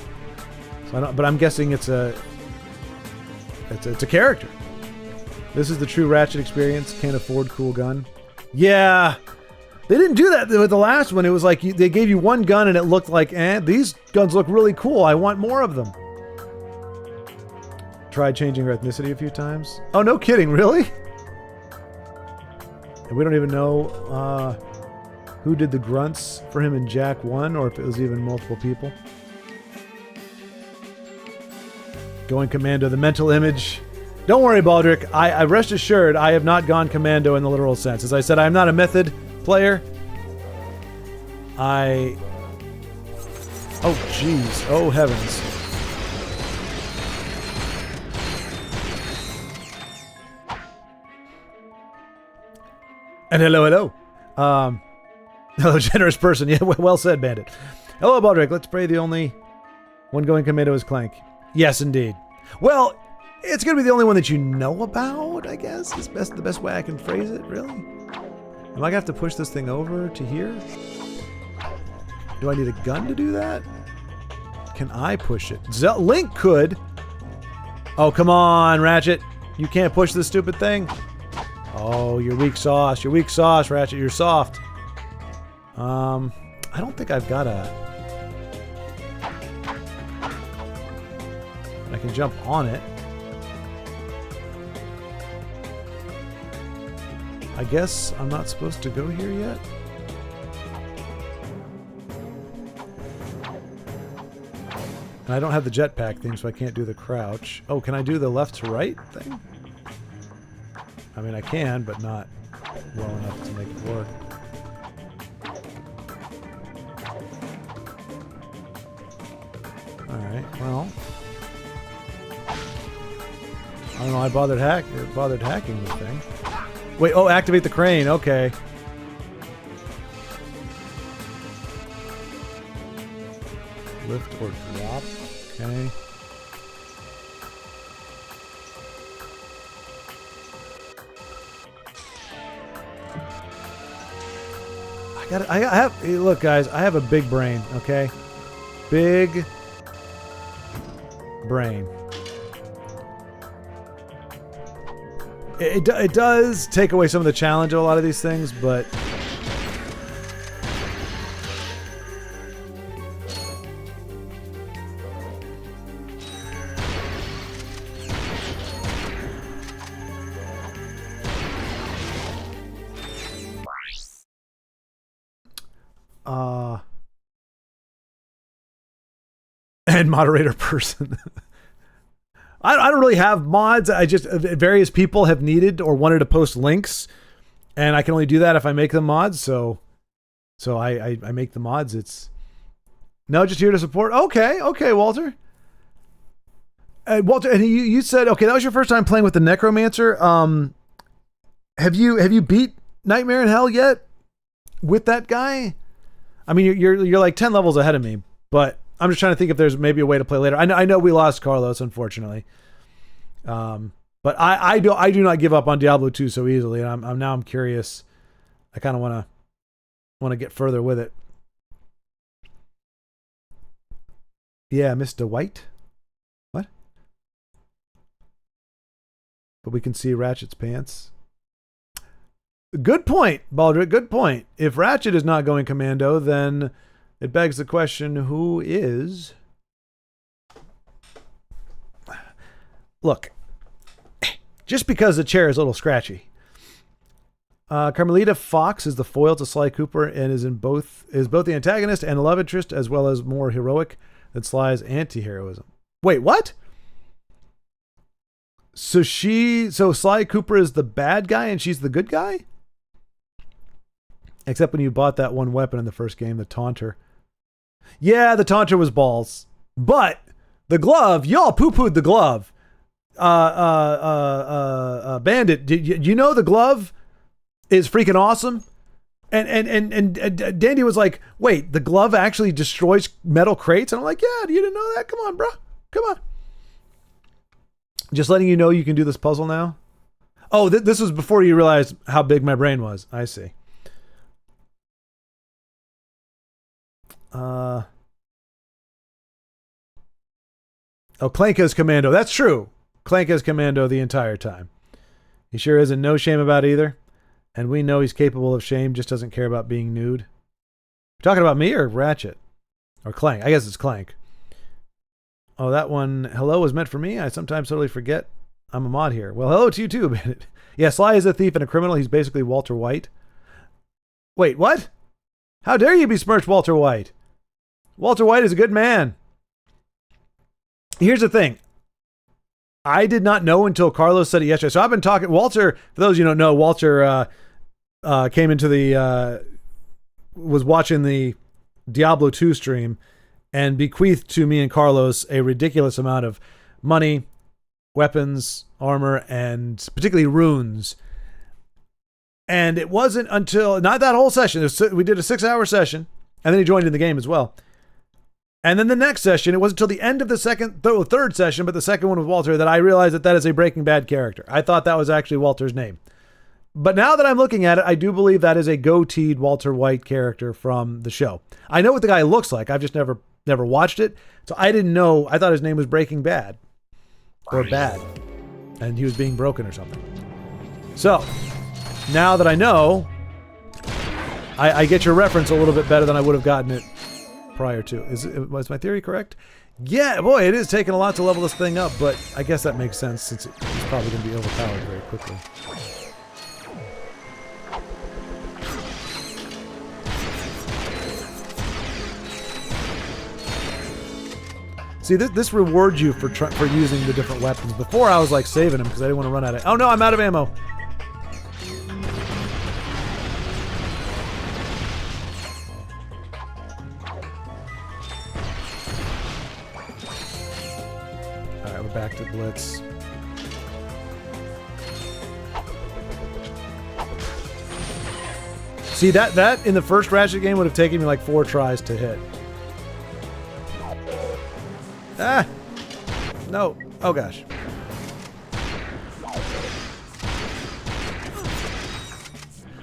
So but I'm guessing it's a character. This is the true Ratchet experience. Can't afford cool gun. Yeah. They didn't do that with the last one. It was like they gave you one gun and it looked like, these guns look really cool. I want more of them. Tried changing her ethnicity a few times. Oh, no kidding, really? And we don't even know who did the grunts for him in Jak 1 or if it was even multiple people. Going Commando, the mental image. Don't worry, Baldric. I rest assured I have not gone commando in the literal sense. As I said, I'm not a method player. Oh, jeez. Oh, heavens. And hello. Hello, generous person. Yeah, well said, Bandit. Hello, Baldric. Let's pray the only one going commando is Clank. Yes, indeed. Well, it's going to be the only one that you know about, I guess. Is the best way I can phrase it, really. Am I going to have to push this thing over to here? Do I need a gun to do that? Can I push it? Link could. Oh, come on, Ratchet. You can't push this stupid thing. Oh, you're weak sauce. You're weak sauce, Ratchet. You're soft. I don't think I've got a... I can jump on it. I guess I'm not supposed to go here yet. And I don't have the jetpack thing, so I can't do the crouch. Oh, can I do the left to right thing? I mean, I can, but not well enough to make it work. Alright, well... I don't know, I bothered hacking the thing. Wait, oh, activate the crane, okay. Lift or drop, okay. I have, hey, look guys, I have a big brain, okay? Big brain. It does take away some of the challenge of a lot of these things, but... And moderator person. I don't really have mods. I just, various people have needed or wanted to post links, and I can only do that if I make them mods. So I make the mods. It's no, just here to support. Okay, Walter. Walter, and you said, okay, that was your first time playing with the Necromancer. Have you beat Nightmare in Hell yet with that guy? I mean, you're like 10 levels ahead of me, but I'm just trying to think if there's maybe a way to play later. I know we lost Carlos, unfortunately. But I do not give up on Diablo 2 so easily. And I'm curious. I kind of want to get further with it. Yeah, Mr. White. What? But we can see Ratchet's pants. Good point, Baldric. Good point. If Ratchet is not going commando, then it begs the question, who is? Look, just because the chair is a little scratchy. Carmelita Fox is the foil to Sly Cooper and is both the antagonist and love interest, as well as more heroic than Sly's anti-heroism. Wait, what? So Sly Cooper is the bad guy and she's the good guy? Except when you bought that one weapon in the first game, the Taunter. Yeah, the Taunter was balls. But the glove, y'all poo-pooed the glove. Bandit, did you know the glove is freaking awesome? And Dandy was like, wait, the glove actually destroys metal crates? And I'm like, yeah, you didn't know that? Come on, bro. Come on. Just letting you know you can do this puzzle now. Oh, this was before you realized how big my brain was. I see. Oh, Clank is commando. That's true. Clank is commando the entire time. He sure isn't no shame about either. And we know he's capable of shame, just doesn't care about being nude. You're talking about me or Ratchet? Or Clank? I guess it's Clank. Oh, that one, hello, was meant for me? I sometimes totally forget I'm a mod here. Well, hello to you too, Bandit. Yeah, Sly is a thief and a criminal. He's basically Walter White. Wait, what? How dare you besmirch Walter White? Walter White is a good man. Here's the thing. I did not know until Carlos said it yesterday. So I've been talking. Walter, for those of you who don't know, Walter came into the was watching the Diablo 2 stream and bequeathed to me and Carlos a ridiculous amount of money, weapons, armor, and particularly runes. And it wasn't until, not that whole session, we did a 6-hour session, and then he joined in the game as well. And then the next session, it wasn't until the end of the third session, but the second one with Walter, that I realized that is a Breaking Bad character. I thought that was actually Walter's name. But now that I'm looking at it, I do believe that is a goateed Walter White character from the show. I know what the guy looks like. I've just never watched it. So I didn't know. I thought his name was Breaking Bad. Or Bad. And he was being broken or something. So, now that I know, I get your reference a little bit better than I would have gotten it prior to. Was my theory correct? Yeah, boy, it is taking a lot to level this thing up, but I guess that makes sense since it's probably going to be overpowered very quickly. See, this rewards you for using the different weapons. Before, I was like saving them because I didn't want to run out of... Oh no, I'm out of ammo. Alright, we're back to Blitz. See, that in the first Ratchet game would have taken me like 4 tries to hit. Ah! No. Oh, gosh.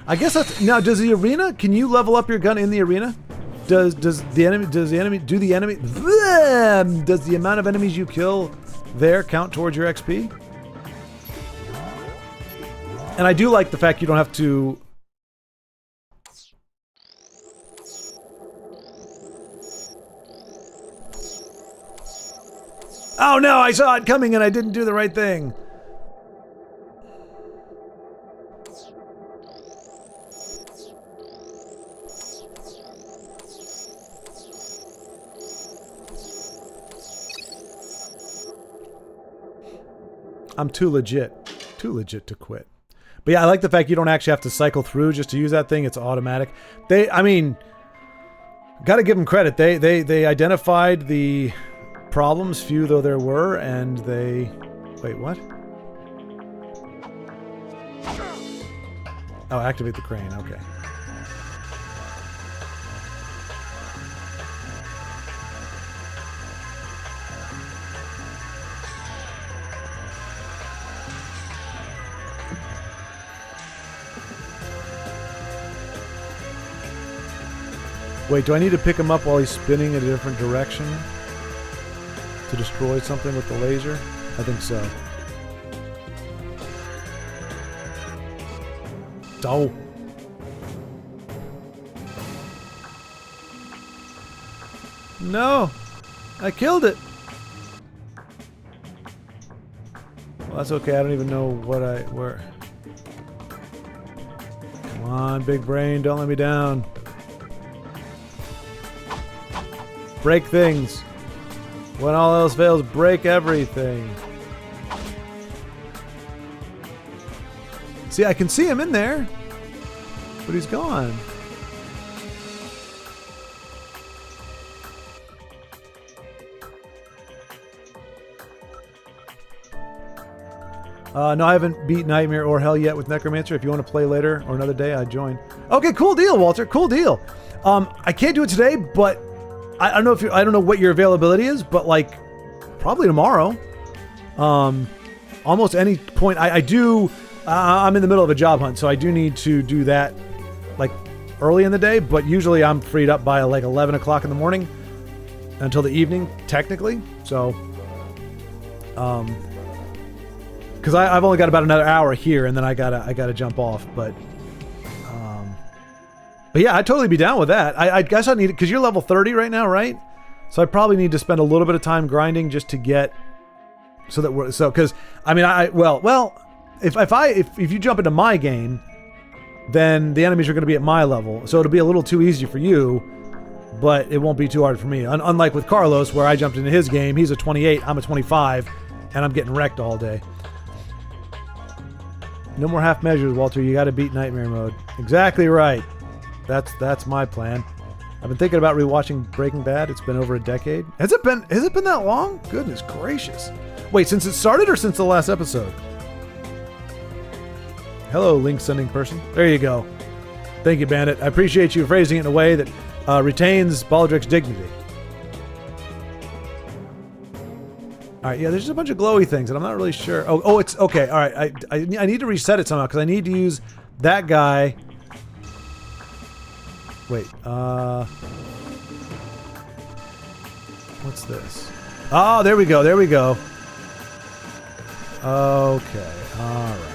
I guess that's... Now, does the arena... Can you level up your gun in the arena? Does the enemy... Does the amount of enemies you kill there count towards your XP? And I do like the fact you don't have to... Oh no, I saw it coming and I didn't do the right thing. I'm too legit to quit. But yeah, I like the fact you don't actually have to cycle through just to use that thing. It's automatic. I mean, gotta give them credit. They identified the problems, few though there were, and they... Wait, what? Oh, activate the crane, okay. Wait, do I need to pick him up while he's spinning in a different direction? To destroy something with the laser? I think so. Oh. No! I killed it! Well, that's okay. I don't even know where... Come on, big brain. Don't let me down. Break things. When all else fails, break everything. See, I can see him in there, but he's gone. No, I haven't beat Nightmare or Hell yet with Necromancer. If you want to play later or another day, I'd join. Okay, cool deal, Walter. Cool deal. I can't do it today, but I don't know if I don't know what your availability is, but like probably tomorrow. Almost any point. I do. I'm in the middle of a job hunt, so I do need to do that like early in the day. But usually I'm freed up by like 11 o'clock in the morning until the evening, technically. So, because I've only got about another hour here, and then I gotta jump off. But yeah, I'd totally be down with that. I guess I need it because you're level 30 right now, right? So I probably need to spend a little bit of time grinding just to get so that we're because I mean if you jump into my game, then the enemies are going to be at my level, so it'll be a little too easy for you, but it won't be too hard for me. Unlike with Carlos, where I jumped into his game, he's a 28, I'm a 25, And I'm getting wrecked all day. No more half measures, Walter. You got to beat Nightmare Mode. Exactly right. That's my plan. I've been thinking about rewatching Breaking Bad. It's been over a decade. Has it been that long? Goodness gracious. Wait, since it started or since the last episode? Hello, link sending person. There you go. Thank you, Bandit. I appreciate you phrasing it in a way that retains Baldrick's dignity. All right, yeah, there's just a bunch of glowy things, and I'm not really sure. Oh, it's okay. All right, I need to reset it somehow because I need to use that guy. Wait, what's this? Oh, there we go. There we go. Okay, all right.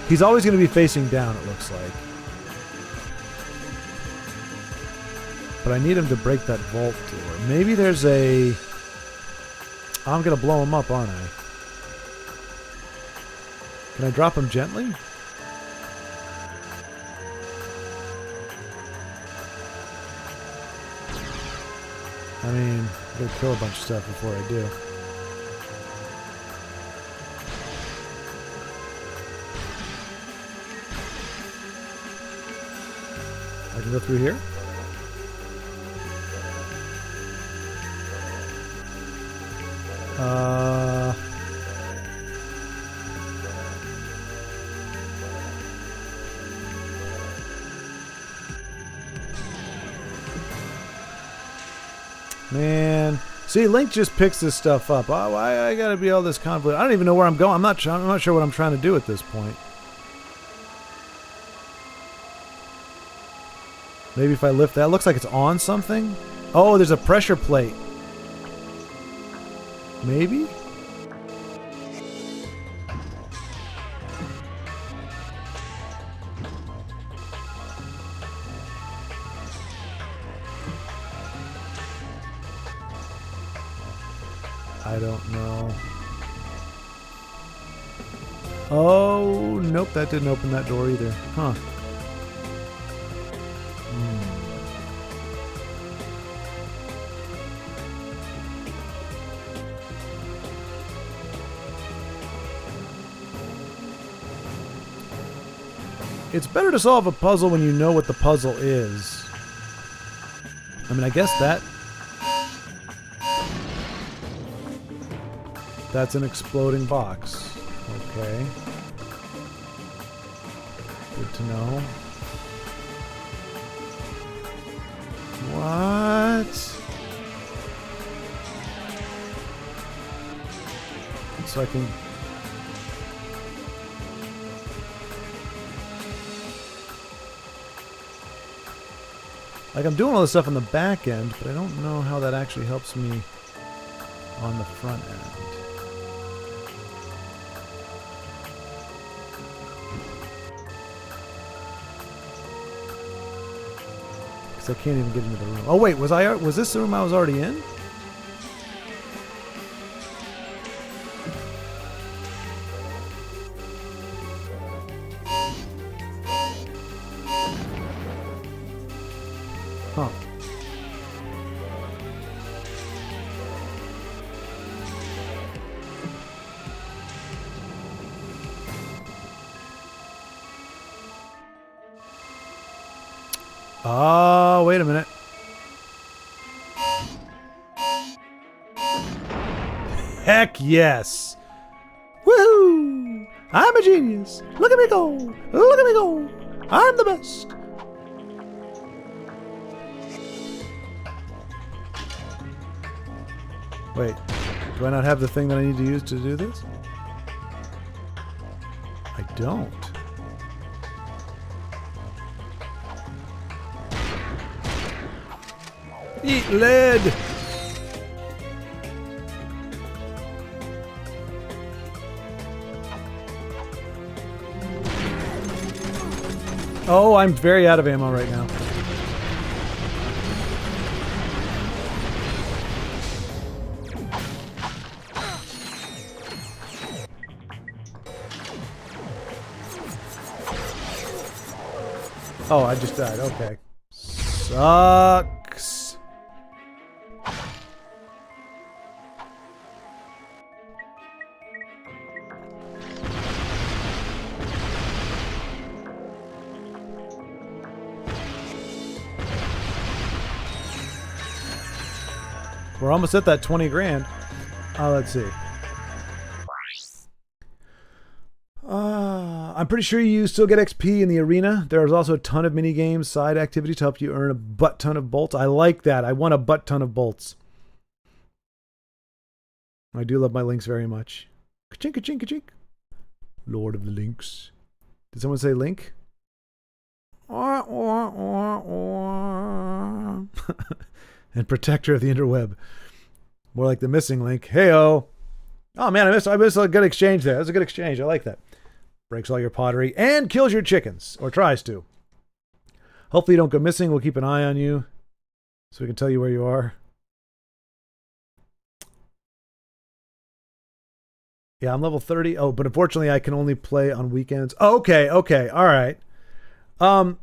He's always going to be facing down, it looks like. But I need him to break that vault door. Maybe there's a... I'm going to blow him up, aren't I? Can I drop him gently? I mean, I'm going to kill a bunch of stuff before I do. I can go through here? Man, see, Link just picks this stuff up. Why I gotta be all this conflict? I don't even know where I'm going. I'm not sure what I'm trying to do at this point. Maybe if I lift that, it looks like it's on something. Oh, there's a pressure plate. Maybe? I don't know. Oh, nope, that didn't open that door either. Huh. It's better to solve a puzzle when you know what the puzzle is. I mean, I guess that's an exploding box. Okay. Good to know. What? So I can... Like, I'm doing all this stuff on the back end, but I don't know how that actually helps me on the front end. Because I can't even get into the room. Oh wait, was this the room I was already in? Huh. Oh, wait a minute. Heck yes. Woohoo! I'm a genius. Look at me go. Look at me go. I'm the best. Wait, do I not have the thing that I need to use to do this? I don't. Eat lead! Oh, I'm very out of ammo right now. Oh, I just died. Okay. Sucks. We're almost at that 20 grand. Let's see. I'm pretty sure you still get XP in the arena. There's also a ton of mini games, side activities to help you earn a butt ton of bolts. I like that. I want a butt ton of bolts. I do love my links very much. Ka-chink, ka-chink, ka-chink. Lord of the Links. Did someone say Link? And protector of the interweb. More like the missing link. Hey-oh. Oh man, I missed a good exchange there. That was a good exchange. I like that. Breaks all your pottery and kills your chickens. Or tries to. Hopefully you don't go missing. We'll keep an eye on you. So we can tell you where you are. Yeah, I'm level 30. Oh, but unfortunately I can only play on weekends. Oh, okay. All right. Well,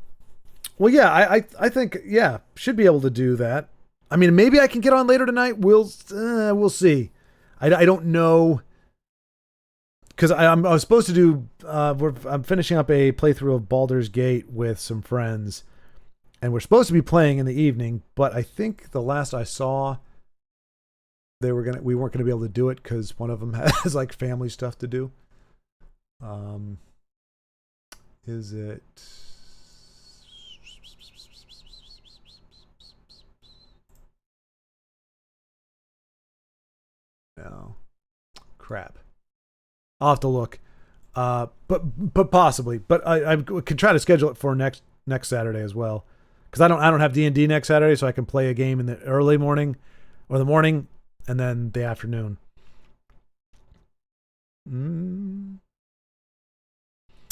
yeah, I think, yeah, should be able to do that. I mean, maybe I can get on later tonight. We'll see. I don't know. Because I was supposed to do, I'm finishing up a playthrough of Baldur's Gate with some friends. And we're supposed to be playing in the evening. But I think the last I saw, we weren't going to be able to do it because one of them has like family stuff to do. Is it... No. Crap. I'll have to look. But possibly. But I can try to schedule it for next Saturday as well. Because I don't have D&D next Saturday, so I can play a game in the early morning or the morning and then the afternoon.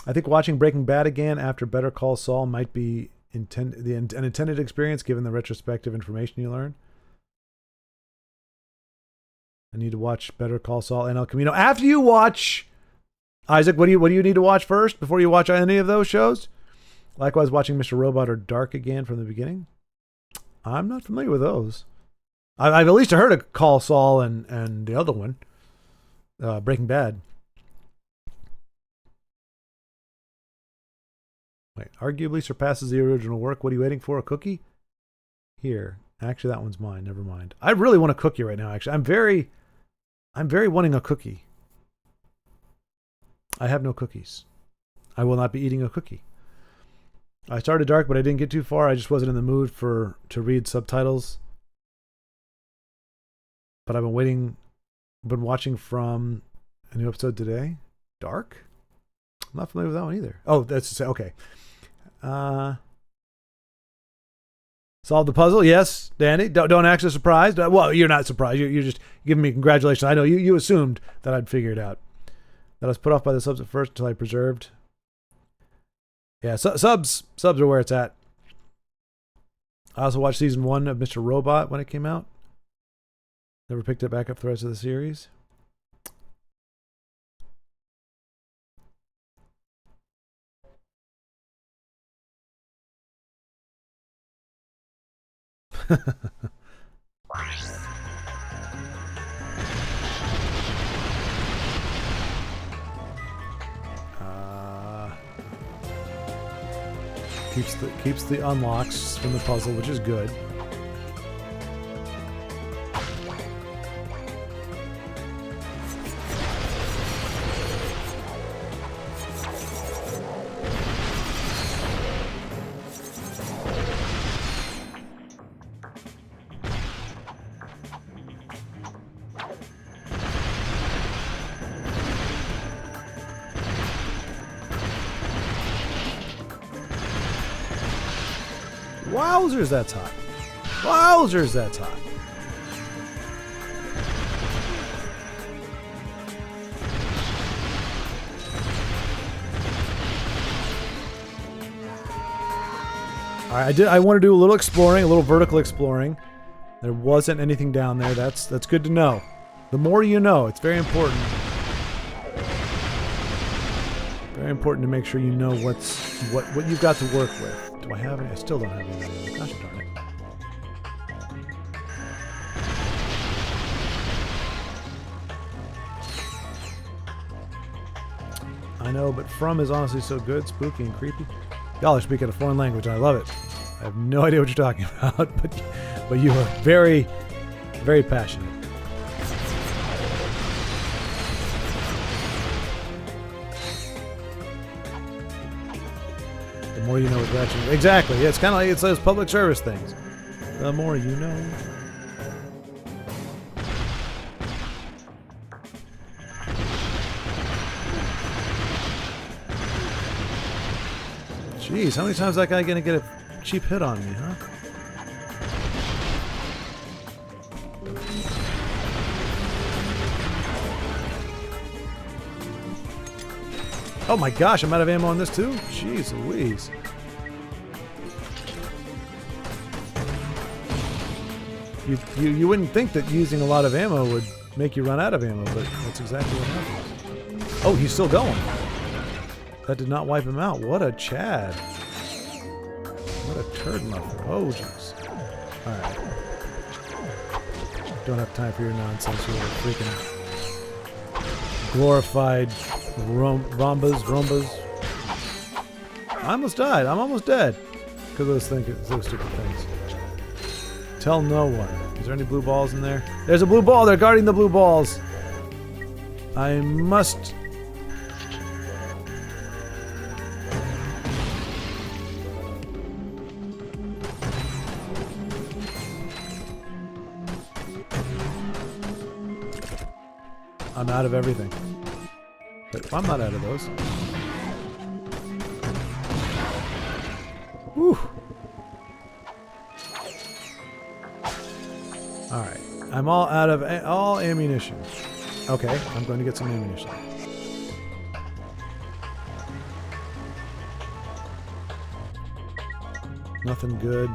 I think watching Breaking Bad again after Better Call Saul might be an intended experience given the retrospective information you learn. I need to watch Better Call Saul and El Camino. After you watch, Isaac, what do you need to watch first before you watch any of those shows? Likewise, watching Mr. Robot or Dark again from the beginning. I'm not familiar with those. I've at least heard of Call Saul and the other one, Breaking Bad. Wait, arguably surpasses the original work. What are you waiting for? A cookie? Here. Actually, that one's mine. Never mind. I really want a cookie right now, actually. I'm very wanting a cookie. I have no cookies. I will not be eating a cookie. I started Dark, but I didn't get too far. I just wasn't in the mood to read subtitles. But I've been watching from a new episode today. Dark? I'm not familiar with that one either. Oh, that's okay. Solve the puzzle, yes, Danny. Don't act so surprised. Well, you're not surprised. You're just giving me congratulations. I know you assumed that I'd figure it out. That I was put off by the subs at first until I preserved. Yeah, subs are where it's at. I also watched season 1 of Mr. Robot when it came out. Never picked it back up for the rest of the series. Keeps the unlocks from the puzzle, which is good. Wowzers, that's hot. Wowzers, that's hot. All right, I want to do a little exploring, a little vertical exploring. There wasn't anything down there. That's good to know. The more you know, it's very important. Very important to make sure you know what you've got to work with. Do I have any? I still don't have any. Gosh darn it. I know, but From is honestly so good, spooky and creepy. Y'all are speaking a foreign language, and I love it. I have no idea what you're talking about, but you are very, Very passionate. The more you know with Ratchet. Exactly. Yeah, it's kind of like it's those public service things. The more you know. Jeez, how many times is that guy gonna get a cheap hit on me, huh? Oh my gosh, I'm out of ammo on this too? Jeez Louise. You wouldn't think that using a lot of ammo would make you run out of ammo, but that's exactly what happens. Oh, he's still going. That did not wipe him out. What a Chad. What a turd muffler. Oh, jeez. Alright. Don't have time for your nonsense. You're freaking glorified rombas. I almost died. I'm almost dead. Because of those stupid things. Tell no one. Is there any blue balls in there? There's a blue ball. They're guarding the blue balls. I must... I'm out of everything. But I'm not out of those. Whew. Alright. I'm all out of all ammunition. Okay, I'm going to get some ammunition. Nothing good.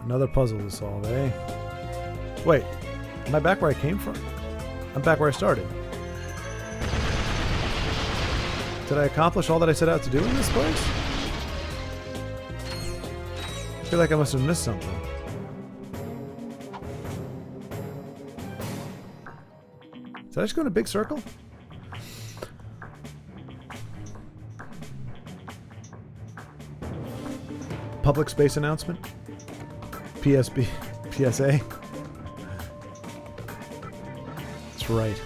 Another puzzle to solve, eh? Wait, am I back where I came from? I'm back where I started. Did I accomplish all that I set out to do in this place? I feel like I must have missed something. Did I just go in a big circle? Public space announcement? PSB, PSA. That's right.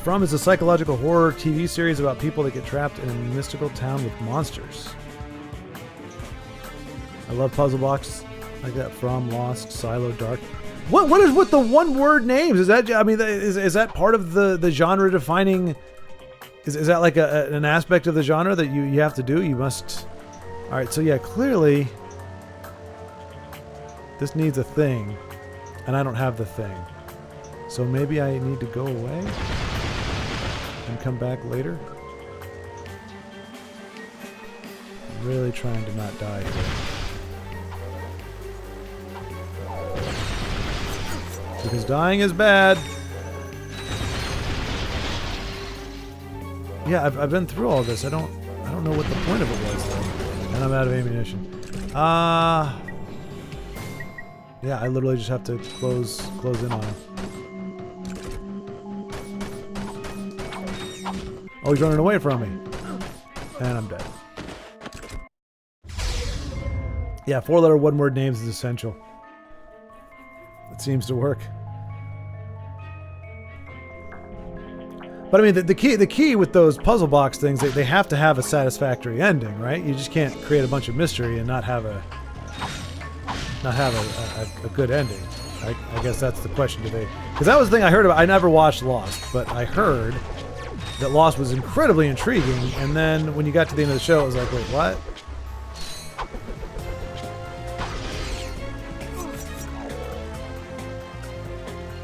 From is a psychological horror TV series about people that get trapped in a mystical town with monsters. I love puzzle box like that. From, Lost, Silo, Dark. What is with the one-word names? Is that, I mean, is that part of the genre defining? Is that like an aspect of the genre that you have to do? You must. All right, so yeah, clearly. This needs a thing, and I don't have the thing. So maybe I need to go away and come back later? I'm really trying to not die here. Because dying is bad. Yeah, I've been through all this. I don't know what the point of it was though. And I'm out of ammunition. Yeah, I literally just have to close in on him. Oh, he's running away from me. And I'm dead. Yeah, 4-letter one-word names is essential. It seems to work. But I mean, the key with those puzzle box things, they have to have a satisfactory ending, right? You just can't create a bunch of mystery and not have a good ending. I guess that's the question today. Because that was the thing I heard about. I never watched Lost, but I heard that Lost was incredibly intriguing, and then when you got to the end of the show, it was like, wait, what?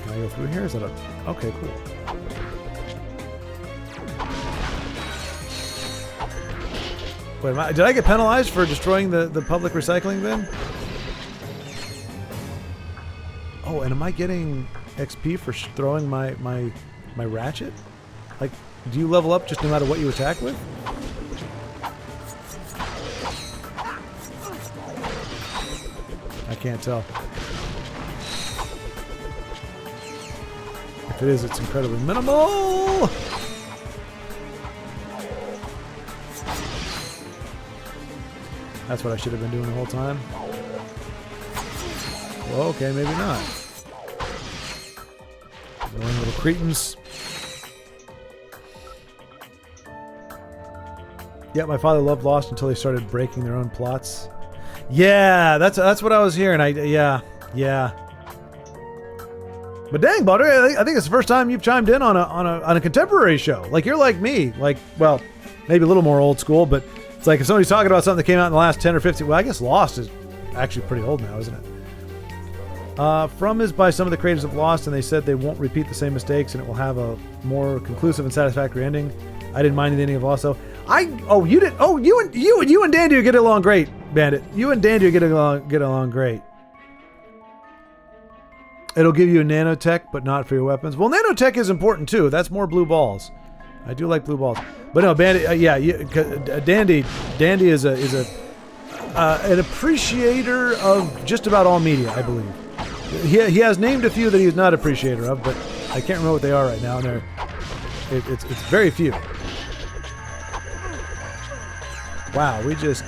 Can I go through here? Is that a... Okay, cool. Wait, did I get penalized for destroying the public recycling bin? Oh, and am I getting XP for throwing my Ratchet? Like, do you level up just no matter what you attack with? I can't tell. If it is, it's incredibly minimal! That's what I should have been doing the whole time. Well, okay, maybe not. Annoying little cretins. Yeah, my father loved Lost until they started breaking their own plots. Yeah, that's what I was hearing. Yeah. But dang, Butter, I think it's the first time you've chimed in on a contemporary show. Like, you're like me. Like, well, maybe a little more old school, but it's like if somebody's talking about something that came out in the last 10 or 15... Well, I guess Lost is actually pretty old now, isn't it? From is by some of the creators of Lost, and they said they won't repeat the same mistakes, and it will have a more conclusive and satisfactory ending. I didn't mind the ending of Lost, though. You and Dandy get along great, Bandit. You and Dandy get along great. It'll give you a nanotech, but not for your weapons. Well, nanotech is important too. That's more blue balls. I do like blue balls, but no, Bandit. Dandy is an appreciator of just about all media, I believe. He has named a few that he's not appreciator of, but I can't remember what they are right now. And it's very few. Wow, we just...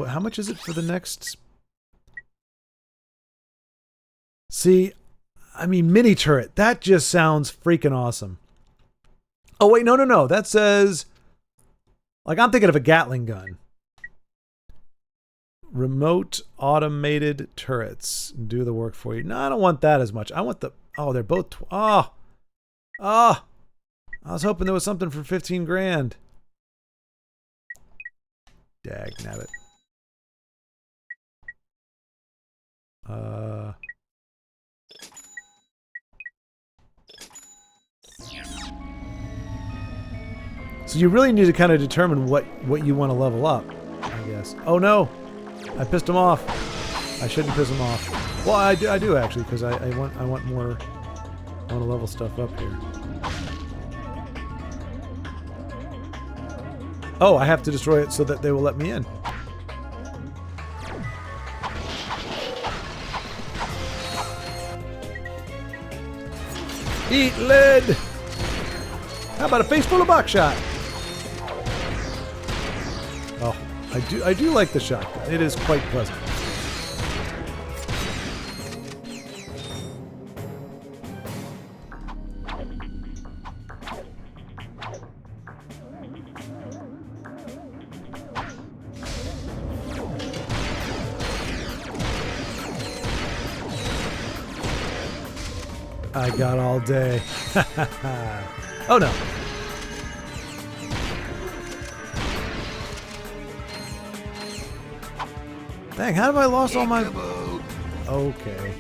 how much is it for the next... See, I mean, mini turret. That just sounds freaking awesome. Oh, wait, no. That says... Like, I'm thinking of a Gatling gun. Remote automated turrets do the work for you. No, I don't want that as much. I want the... Oh, they're both... I was hoping there was something for 15 grand. Dag nabbit. So you really need to kind of determine what you want to level up, I guess. Oh no! I pissed him off. I shouldn't piss him off. Well, I do actually, because I want more. I want to level stuff up here. Oh, I have to destroy it so that they will let me in. Eat lead! How about a face full of buckshot? Oh, I do like the shotgun. It is quite pleasant. I got all day. Oh no. Dang, how have I lost all my... Okay.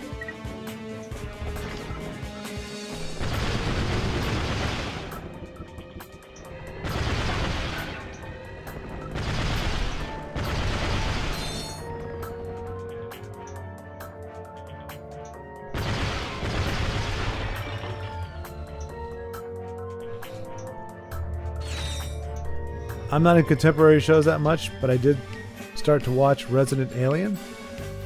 I'm not in contemporary shows that much, but I did start to watch Resident Alien.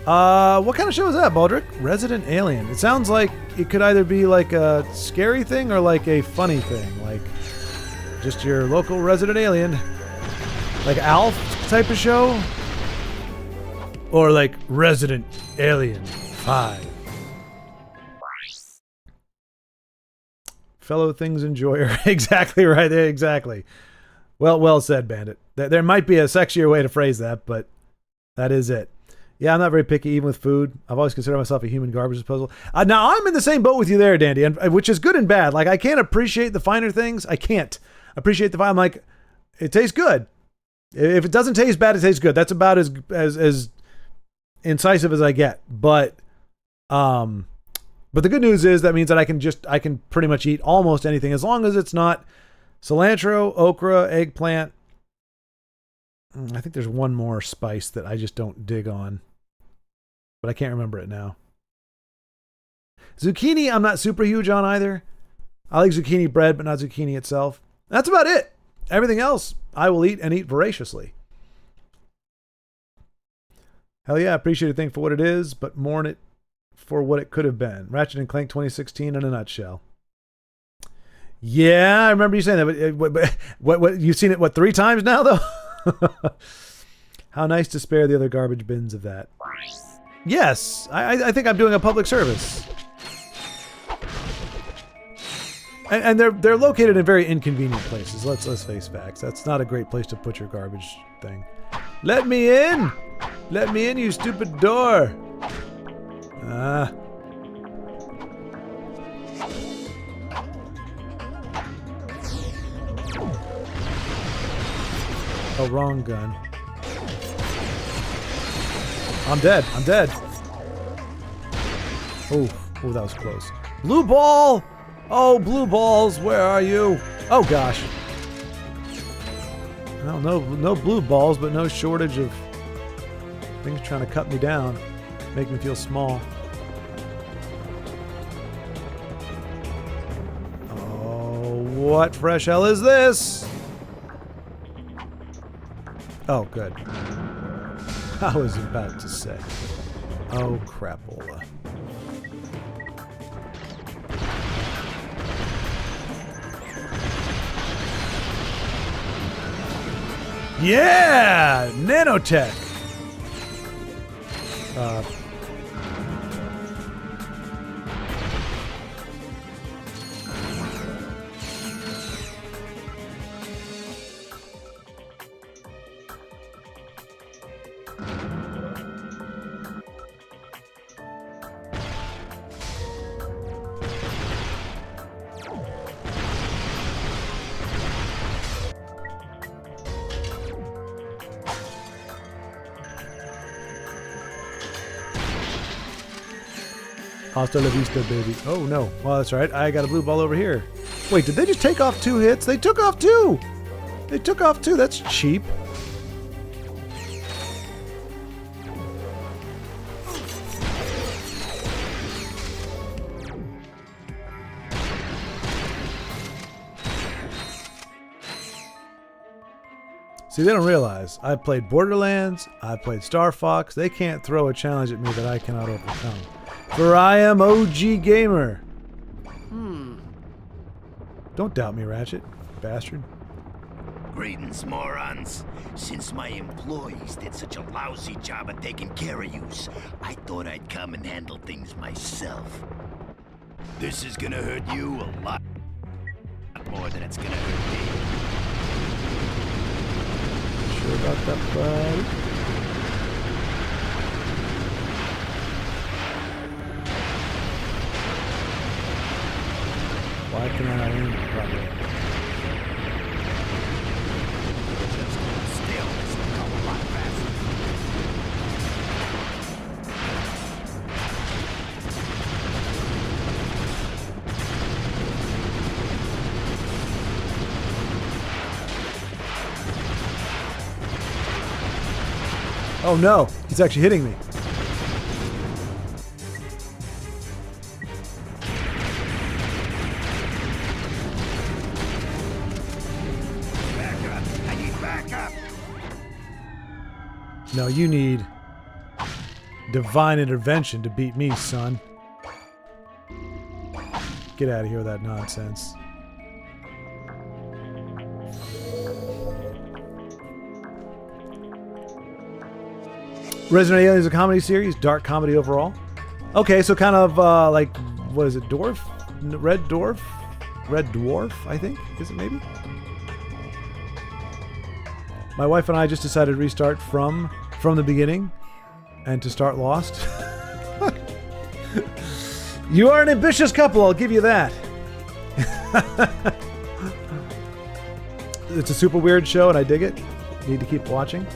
What kind of show is that, Baldric? Resident Alien. It sounds like it could either be like a scary thing or like a funny thing. Like just your local Resident Alien. Like Alf type of show. Or like Resident Alien 5. Fellow things enjoyer. Exactly right. Exactly. Well said, Bandit. There might be a sexier way to phrase that, but that is it. Yeah, I'm not very picky, even with food. I've always considered myself a human garbage disposal. Now, I'm in the same boat with you there, Dandy, which is good and bad. Like, I can't appreciate the finer things. I can't appreciate the fine. I'm like, it tastes good. If it doesn't taste bad, it tastes good. That's about as incisive as I get. But the good news is that means that I can pretty much eat almost anything as long as it's not cilantro, okra, eggplant. I think there's one more spice that I just don't dig on, but I can't remember it now. Zucchini, I'm not super huge on either. I like zucchini bread, but not zucchini itself. That's about it. Everything else, I will eat and eat voraciously. Hell yeah, I appreciate a thing for what it is, but mourn it for what it could have been. Ratchet and Clank 2016 in a nutshell. Yeah, I remember you saying that. But what you've seen it, what, 3 times now, though? How nice to spare the other garbage bins of that. Yes, I think I'm doing a public service. And they're located in very inconvenient places. Let's face facts. That's not a great place to put your garbage thing. Let me in! Let me in, you stupid door! Ah. Oh, wrong gun. I'm dead. I'm dead. Oh, that was close. Blue ball! Oh, blue balls, where are you? Oh, gosh. Well, no blue balls, but no shortage of things trying to cut me down. Make me feel small. Oh, what fresh hell is this? Oh, good. I was about to say. Oh, crapola. Yeah! Nanotech! Hasta la vista, baby. Oh, no. Well, that's right. I got a blue ball over here. Wait, did they just take off 2 hits? They took off 2! They took off 2. That's cheap. See, they don't realize. I've played Borderlands. I've played Star Fox. They can't throw a challenge at me that I cannot overcome. For I am OG Gamer. Don't doubt me, Ratchet, bastard. Greetings, morons. Since my employees did such a lousy job of taking care of yous, I thought I'd come and handle things myself. This is gonna hurt you a lot more than it's gonna hurt me. Sure about that, bud? Why can I not aim properly? Oh no, he's actually hitting me. No, you need divine intervention to beat me, son. Get out of here with that nonsense. Resident Alien is a comedy series, dark comedy overall. Okay, so kind of like, what is it, Dwarf? Red Dwarf? Red Dwarf, I think, is it maybe? My wife and I just decided to restart from the beginning and to start Lost. You are an ambitious couple, I'll give you that. It's a super weird show and I dig it. Need to keep watching.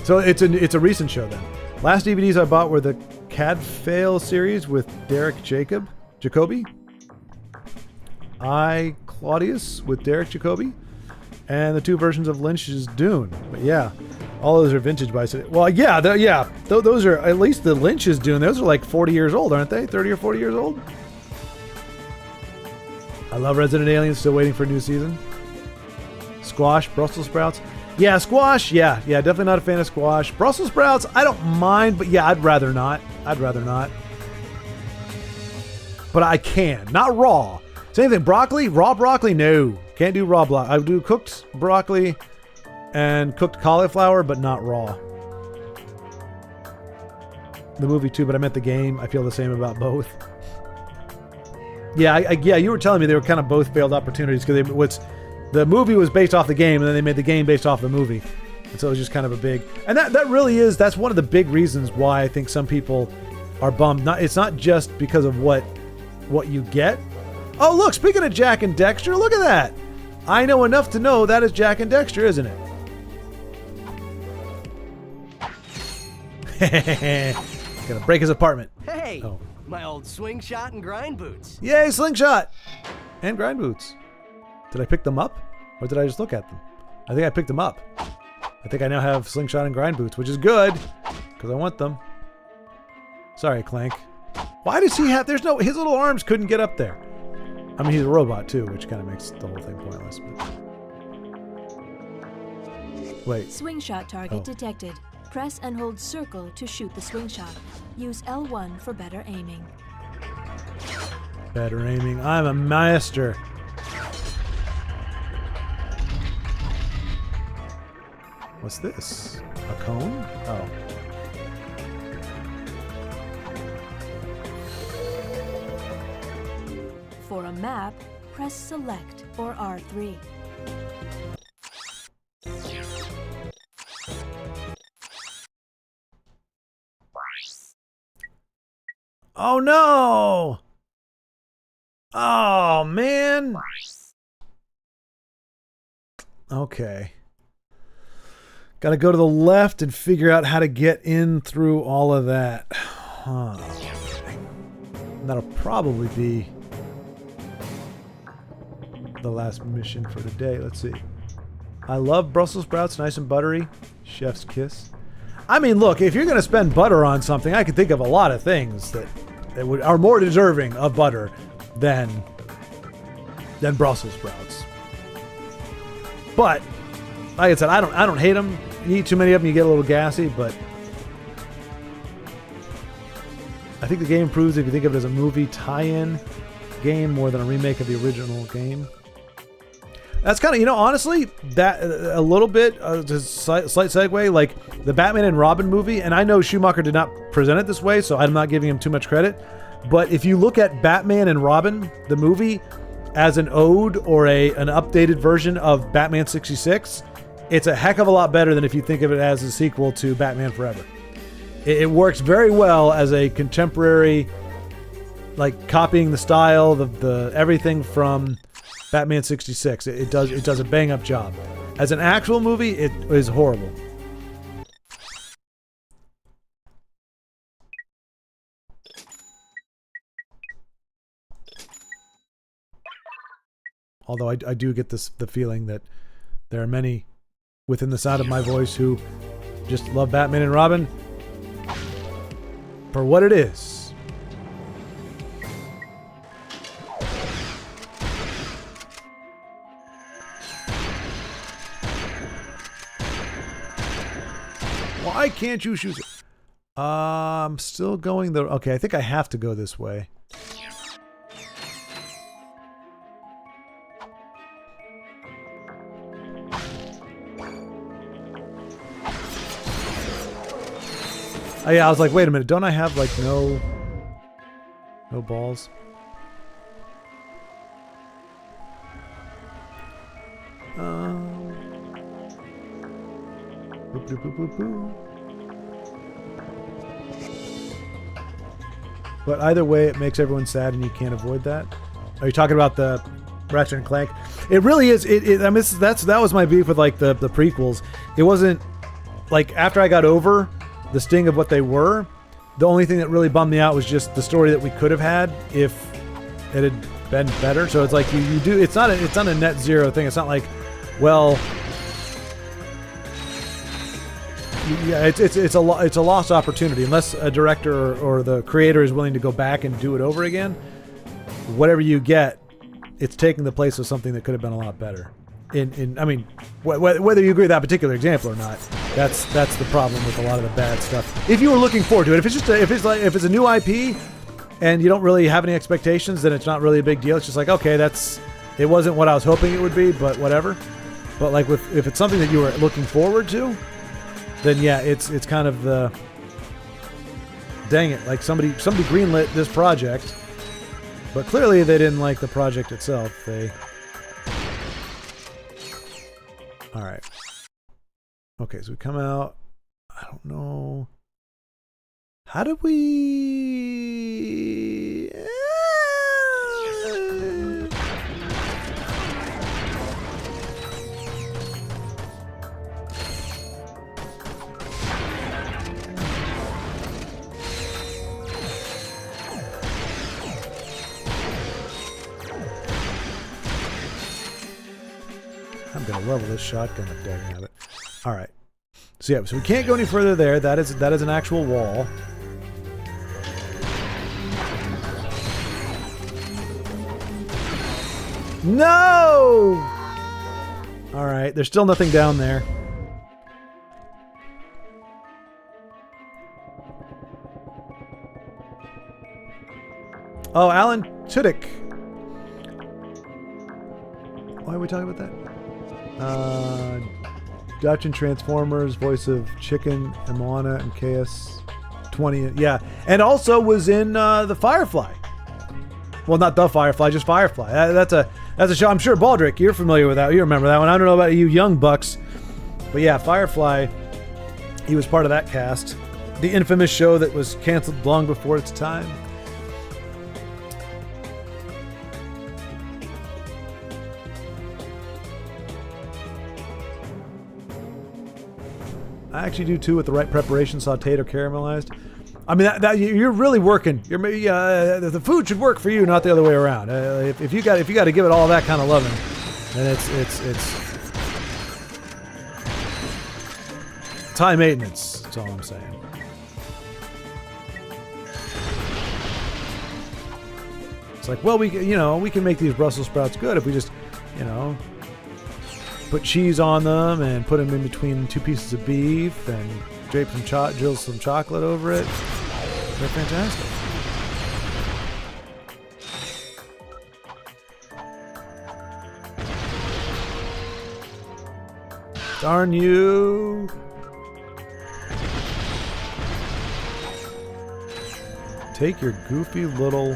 So it's a recent show then. Last DVDs I bought were the Cadfael series with Derek Jacobi. I, Claudius with Derek Jacobi. And the 2 versions of Lynch's Dune. But yeah, all those are vintage by... Well, yeah, those are, at least the Lynch's Dune, those are like 40 years old, aren't they? 30 or 40 years old? I love Resident Alien, still waiting for a new season. Squash, Brussels sprouts. Yeah, squash, yeah, definitely not a fan of squash. Brussels sprouts, I don't mind, but yeah, I'd rather not. But I can, not raw. Same thing. Broccoli, raw broccoli, no. Can't do raw broccoli. I do cooked broccoli and cooked cauliflower, but not raw. The movie too, but I meant the game. I feel the same about both. Yeah, yeah. You were telling me they were kind of both failed opportunities because the movie was based off the game, and then they made the game based off the movie, and so it was just kind of a big. And that really is. That's one of the big reasons why I think some people are bummed. It's not just because of what you get. Oh, look! Speaking of Jack and Dexter, look at that. I know enough to know that is Jack and Dexter, isn't it? Gonna break his apartment. Hey, my old swing shot and grind boots. Yay, slingshot and grind boots. Did I pick them up, or did I just look at them? I think I picked them up. I think I now have slingshot and grind boots, which is good because I want them. Sorry, Clank. Why does he have? His little arms couldn't get up there. I mean, he's a robot too, which kind of makes the whole thing pointless. But... Wait. Swing shot target detected. Press and hold circle to shoot the swing shot. Use L1 for better aiming. Better aiming. I'm a master. What's this? A cone? Oh. For a map, press select or R3. Oh no! Oh man! Okay. Gotta go to the left and figure out how to get in through all of that. Huh. That'll probably be the last mission for today. Let's see. I love Brussels sprouts, nice and buttery. Chef's kiss. I mean, look, if you're going to spend butter on something, I can think of a lot of things that are more deserving of butter than Brussels sprouts. But like I said, I don't hate them. You eat too many of them, you get a little gassy. But I think the game improves if you think of it as a movie tie-in game more than a remake of the original game. That's kind of, honestly, that a little bit, just slight segue, like the Batman and Robin movie, and I know Schumacher did not present it this way, so I'm not giving him too much credit, but if you look at Batman and Robin, the movie, as an ode or an updated version of Batman 66, it's a heck of a lot better than if you think of it as a sequel to Batman Forever. It works very well as a contemporary, like copying the style, the everything from Batman 66. It does a bang up job. As an actual movie, it is horrible. Although I do get the feeling that there are many within the sound of my voice who just love Batman and Robin for what it is. Why can't you shoot it? I'm still going the... Okay, I think I have to go this way. Oh yeah, I was like, wait a minute, don't I have like no balls? Boop, boop, boop, boop, boop. But either way, it makes everyone sad, and you can't avoid that. Are you talking about the Ratchet and Clank? It really is. I mean, that was my beef with like the prequels. It wasn't like after I got over the sting of what they were. The only thing that really bummed me out was just the story that we could have had if it had been better. So it's like you do. It's not a net zero thing. It's not like, well. Yeah, it's a lost opportunity unless a director or the creator is willing to go back and do it over again. Whatever you get, it's taking the place of something that could have been a lot better. I mean, whether you agree with that particular example or not, that's the problem with a lot of the bad stuff. If you were looking forward to it, if it's a new IP, and you don't really have any expectations, then it's not really a big deal. It's just like, okay, it wasn't what I was hoping it would be, but whatever. But like if it's something that you were looking forward to, then yeah, it's kind of the dang it, like somebody greenlit this project, but clearly they didn't like the project itself. All right. Okay, so we come out. I don't know. How did we? I'm gonna level this shotgun up, dagnabbit. All right. So yeah, so we can't go any further there. That is an actual wall. No! All right, there's still nothing down there. Oh, Alan Tudyk. Why are we talking about that? Dutch and Transformers, voice of Chicken, Imana, and KS20. Yeah, and also was in the Firefly. Well, not the Firefly, just Firefly. That's a show. I'm sure Baldrick, you're familiar with that. You remember that one. I don't know about you young bucks, but yeah, Firefly. He was part of that cast. The infamous show that was canceled long before its time. I actually do too, with the right preparation, sautéed or caramelized. I mean, that you're really working. The food should work for you, not the other way around. If you got to give it all that kind of loving, then it's high maintenance. That's all I'm saying. It's like, well, we can make these Brussels sprouts good if we just, put cheese on them and put them in between two pieces of beef and drill some chocolate over it. They're fantastic. Darn you. Take your goofy little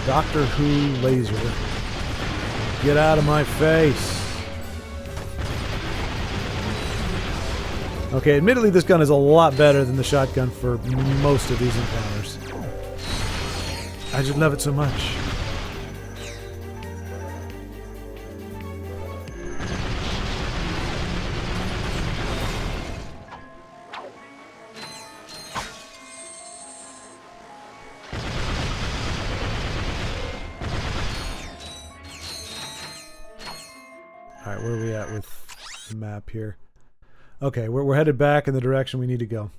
Doctor Who laser. Get out of my face. Okay, admittedly this gun is a lot better than the shotgun for most of these encounters. I just love it so much. Alright, where are we at with the map here? Okay, we're headed back in the direction we need to go.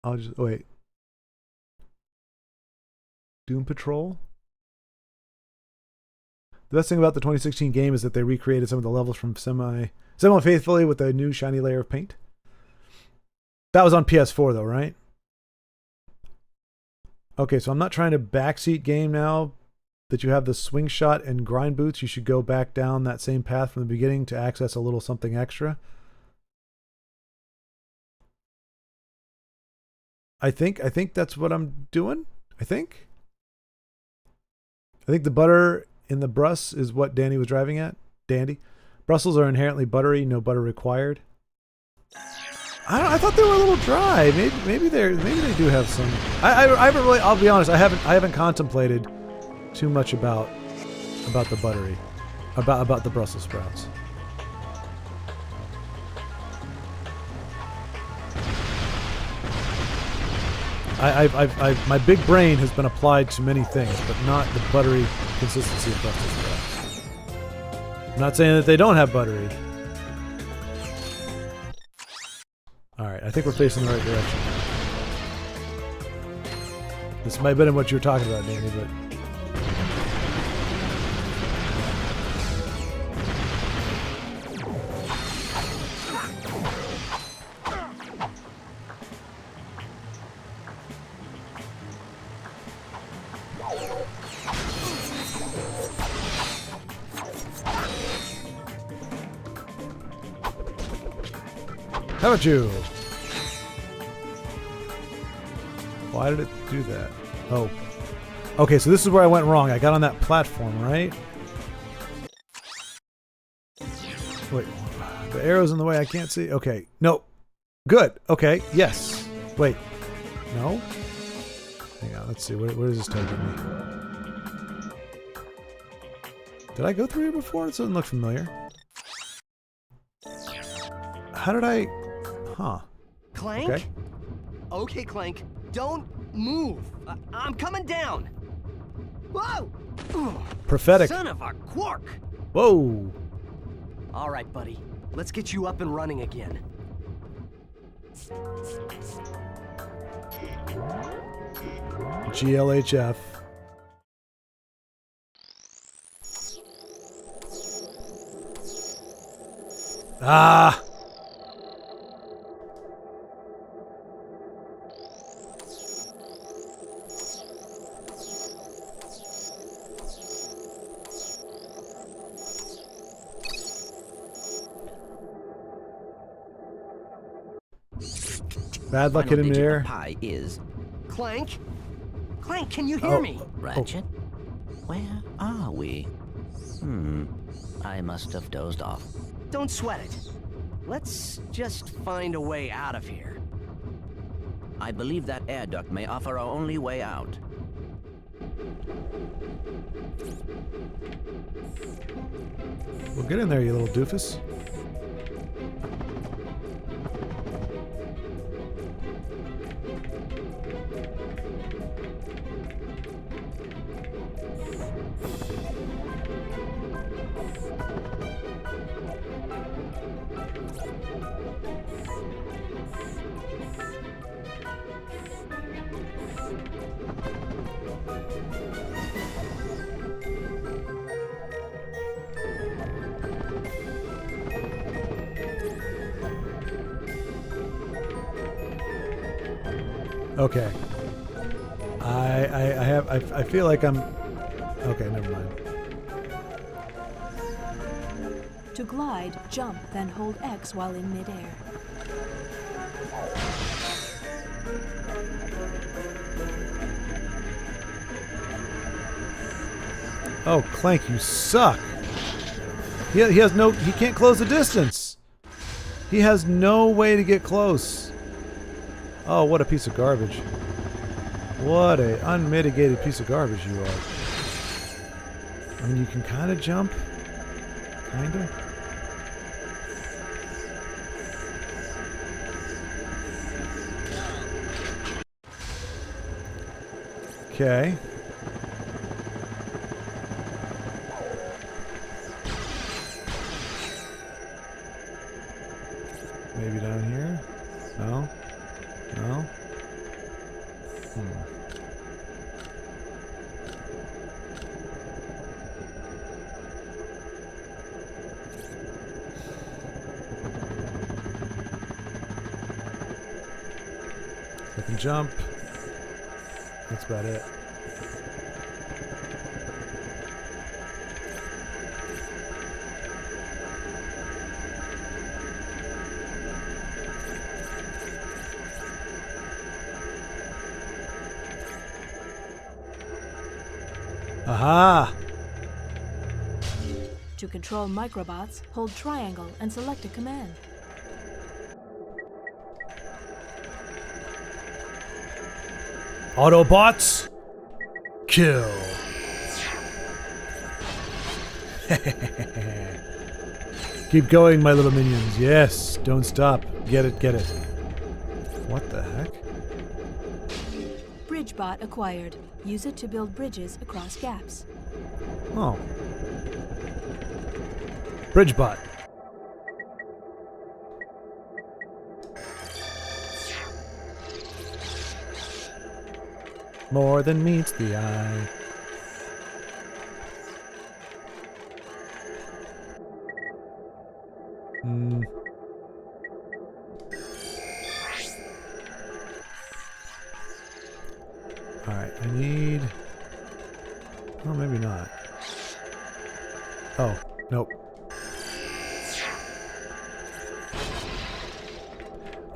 I'll just wait. Doom Patrol? The best thing about the 2016 game is that they recreated some of the levels from semi-faithfully with a new shiny layer of paint. That was on PS4 though, right? Okay, so I'm not trying to backseat game now that you have the swing shot and grind boots. You should go back down that same path from the beginning to access a little something extra. I think that's what I'm doing. I think the butter in the Bruss is what Danny was driving at. Dandy. Brussels are inherently buttery, no butter required. I thought they were a little dry. Maybe they do have some. I haven't really. I'll be honest. I haven't contemplated too much about the buttery, about the Brussels sprouts. My big brain has been applied to many things, but not the buttery consistency of Brussels sprouts. I'm not saying that they don't have buttery. Alright, I think we're facing the right direction now. This might have been what you were talking about, Danny, but... How about you? Why did it do that? Oh. Okay, so this is where I went wrong. I got on that platform, right? Wait. The arrow's in the way. I can't see. Okay. No. Good. Okay. Yes. Wait. No? Hang on. Let's see. Where is this taking me? Did I go through here before? It doesn't look familiar. How did I... Huh. Clank? Okay. Okay, Clank. Don't move. I'm coming down. Whoa! Prophetic. Son of a quark! Whoa. All right, buddy. Let's get you up and running again. GLHF. Ah! Bad luck hitting the air. Pie is Clank? Clank, can you hear me? Ratchet. Where are we? I must have dozed off. Don't sweat it. Let's just find a way out of here. I believe that air duct may offer our only way out. Well, get in there, you little doofus. Okay. I feel like I'm... Okay, never mind. To glide, jump, then hold X while in midair. Oh, Clank, you suck. He has no... He can't close the distance. He has no way to get close. Oh, what a piece of garbage. What a unmitigated piece of garbage you are. I mean, you can kind of jump. Kind of. Okay. Maybe down here? No? No? I can jump. That's about it. Aha! To control microbots, hold triangle and select a command. Autobots, kill. Keep going, my little minions. Yes, don't stop. Get it, get it. What the heck? Bridgebot acquired. Use it to build bridges across gaps. Oh. Bridgebot. More than meets the eye. Alright, I need... Oh, maybe not. Oh, nope.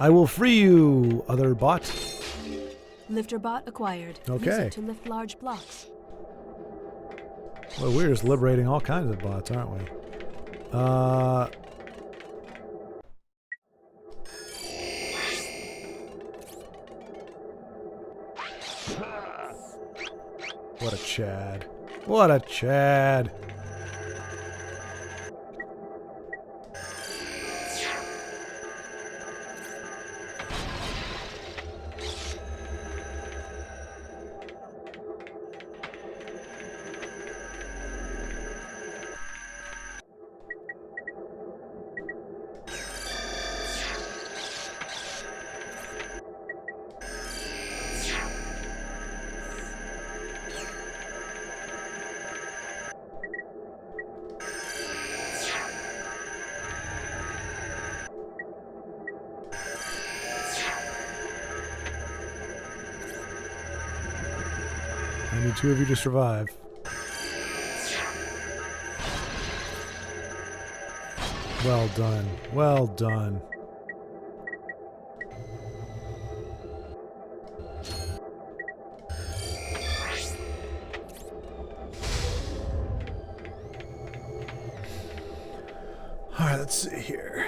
I will free you, other bot. Lifter bot acquired. Okay. Use it to lift large blocks. Well, we're just liberating all kinds of bots, aren't we? What a Chad. What a Chad. I need 2 of you to survive. Well done. Well done. Alright, let's see here.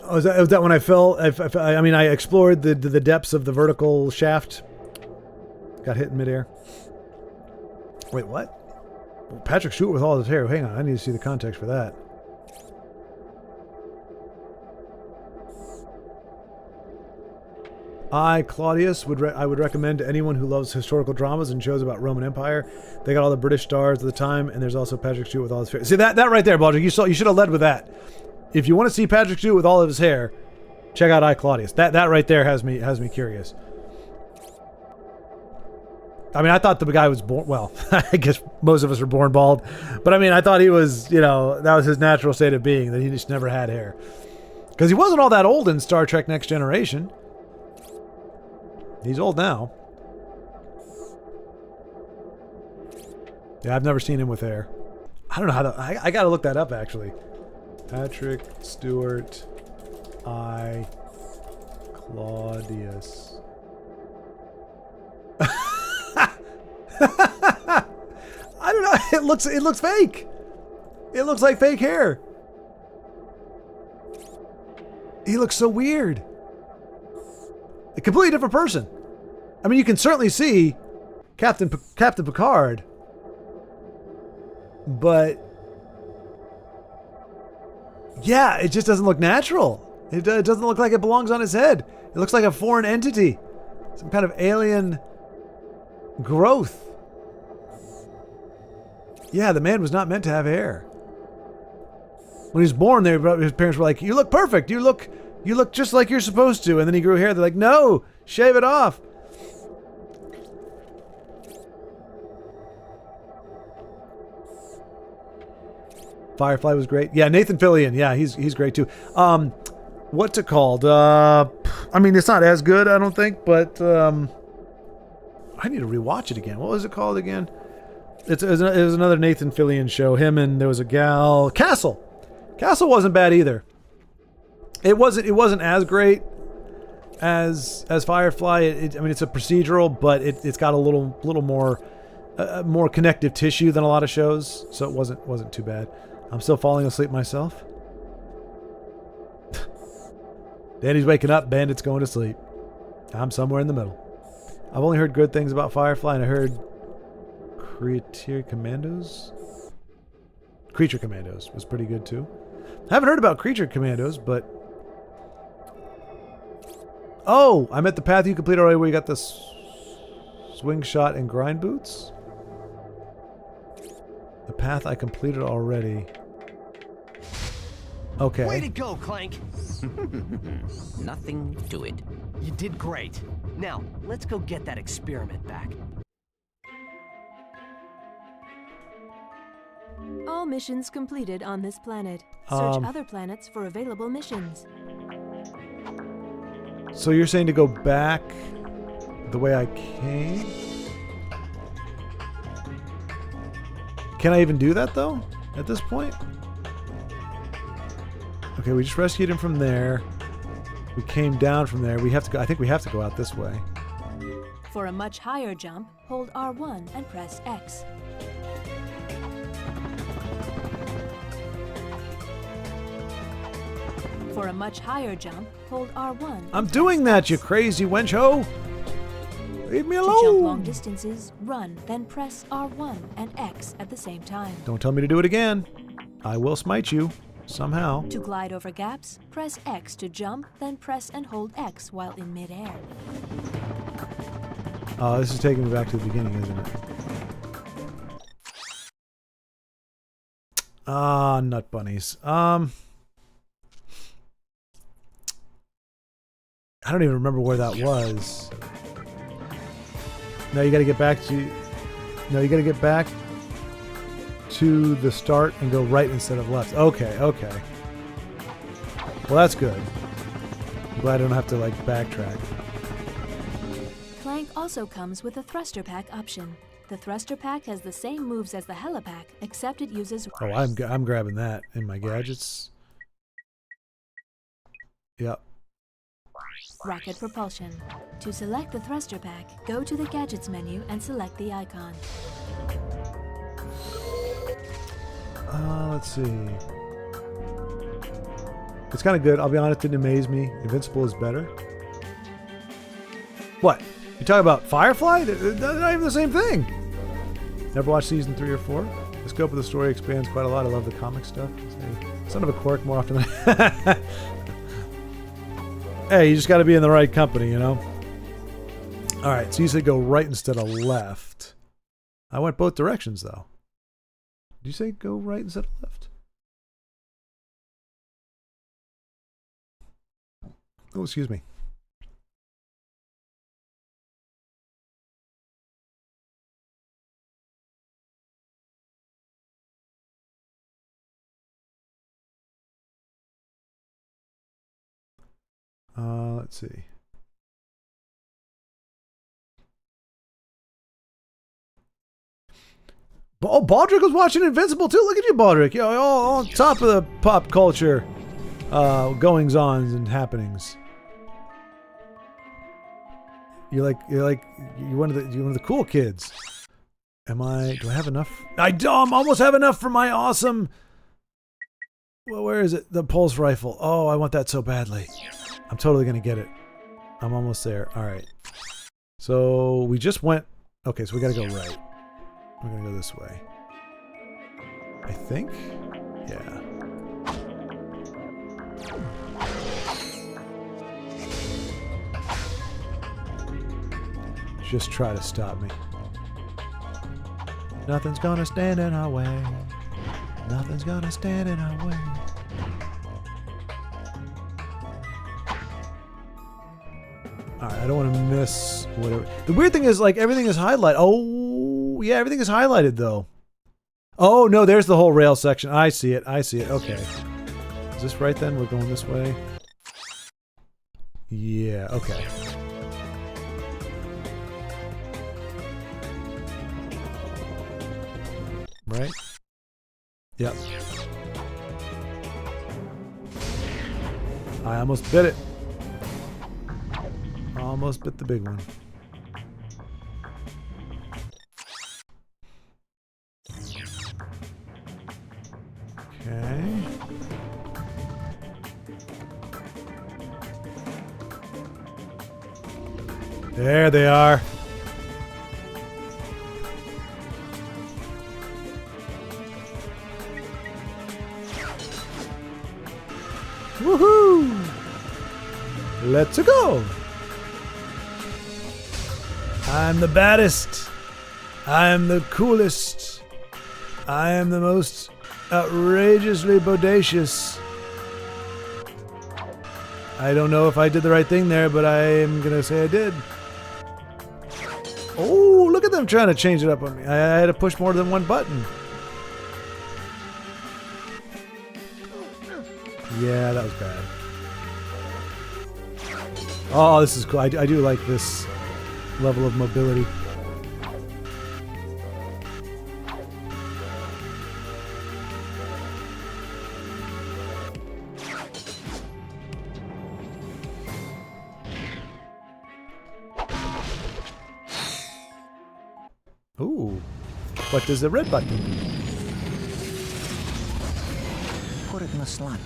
Oh, was that when I fell? I mean, I explored the depths of the vertical shaft. Got hit in midair. Wait, what? Patrick Stewart with all his hair. Hang on, I need to see the context for that. Claudius, I would recommend to anyone who loves historical dramas and shows about Roman Empire. They got all the British stars of the time, and there's also Patrick Stewart with all his hair. See that right there, Baldrick. You should have led with that. If you want to see Patrick Stewart with all of his hair, check out Claudius. That right there has me curious. I mean, I thought the guy was born, well, I guess most of us are born bald, but I mean, I thought he was, that was his natural state of being, that he just never had hair. Because he wasn't all that old in Star Trek Next Generation. He's old now. Yeah, I've never seen him with hair. I don't know how to, I gotta look that up, actually. Patrick Stewart, Claudius. I don't know. It looks fake. It looks like fake hair. He looks so weird. A completely different person. I mean, you can certainly see Captain Picard, but yeah, it just doesn't look natural. It doesn't look like it belongs on his head. It looks like a foreign entity, some kind of alien growth. Yeah, the man was not meant to have hair. When he was born, his parents were like, "You look perfect. You look just like you're supposed to." And then he grew hair. They're like, "No, shave it off." Firefly was great. Yeah, Nathan Fillion. Yeah, he's great too. What's it called? I mean, it's not as good, I don't think, but I need to rewatch it again. What was it called again? It was another Nathan Fillion show. Him and there was a gal. Castle wasn't bad either. It wasn't as great as Firefly. I mean, it's a procedural, but it's got a little more connective tissue than a lot of shows, so it wasn't too bad. I'm still falling asleep myself. Danny's waking up. Bandit's going to sleep. I'm somewhere in the middle. I've only heard good things about Firefly, and I heard Creature Commandos was pretty good too. I haven't heard about Creature Commandos, but oh, I'm at the path you completed already where you got the swing shot and grind boots. The path I completed already. Okay. Way to go, Clank. Nothing to it. You did great. Now, let's go get that experiment back. All missions completed on this planet. Search other planets for available missions. So you're saying to go back the way I came? Can I even do that though? At this point? Okay, we just rescued him from there. We came down from there. We have to go. I think we have to go out this way. For a much higher jump, hold R1 and press X. For a much higher jump, hold R1. I'm doing that, you crazy wench ho! Leave me alone! To jump long distances, run, then press R1 and X at the same time. Don't tell me to do it again. I will smite you, somehow. To glide over gaps, press X to jump, then press and hold X while in midair. Oh, this is taking me back to the beginning, isn't it? Ah, nut bunnies. I don't even remember where that was. No, you gotta get back to... No, you gotta get back to the start and go right instead of left. Okay, okay. Well, that's good. I'm glad I don't have to, like, backtrack. Clank also comes with a thruster pack option. The thruster pack has the same moves as the helipack, except it uses... Oh, I'm grabbing that in my gadgets. Yep. Rocket propulsion. To select the thruster pack, go to the Gadgets menu and select the icon. Let's see. It's kind of good. I'll be honest, it didn't amaze me. Invincible is better. What? You talking about Firefly? They're not even the same thing. Never watched season 3 or 4. The scope of the story expands quite a lot. I love the comic stuff. Son of a quirk more often than... Hey, you just got to be in the right company, you know? Alright, so you said go right instead of left. I went both directions, though. Did you say go right instead of left? Oh, excuse me. Let's see. Oh, Baldrick was watching Invincible too. Look at you, Baldrick. You know, all on top of the pop culture goings-ons and happenings. You're one of the cool kids. Do I have enough? I almost have enough for my awesome. Well, where is it? The pulse rifle. Oh, I want that so badly. I'm totally gonna get it. I'm almost there. All right. So we just went. Okay, so we gotta go right. We're gonna go this way. I think. Yeah. Just try to stop me. Nothing's gonna stand in our way. Nothing's gonna stand in our way. Alright, I don't want to miss whatever. The weird thing is, like, everything is highlighted. Oh, yeah, everything is highlighted, though. Oh, no, there's the whole rail section. I see it. I see it. Okay. Is this right, then? We're going this way? Yeah, okay. Right? Yep. I almost bit it. Almost bit the big one. Okay. There they are. Woohoo! Let's go! I'm the baddest. I am the coolest. I am the most outrageously bodacious. I don't know if I did the right thing there, but I am gonna say I did. Oh, look at them trying to change it up on me. I had to push more than one button. Yeah, that was bad. Oh, this is cool. I do like this level of mobility. What does the red button do? Put it in the slot.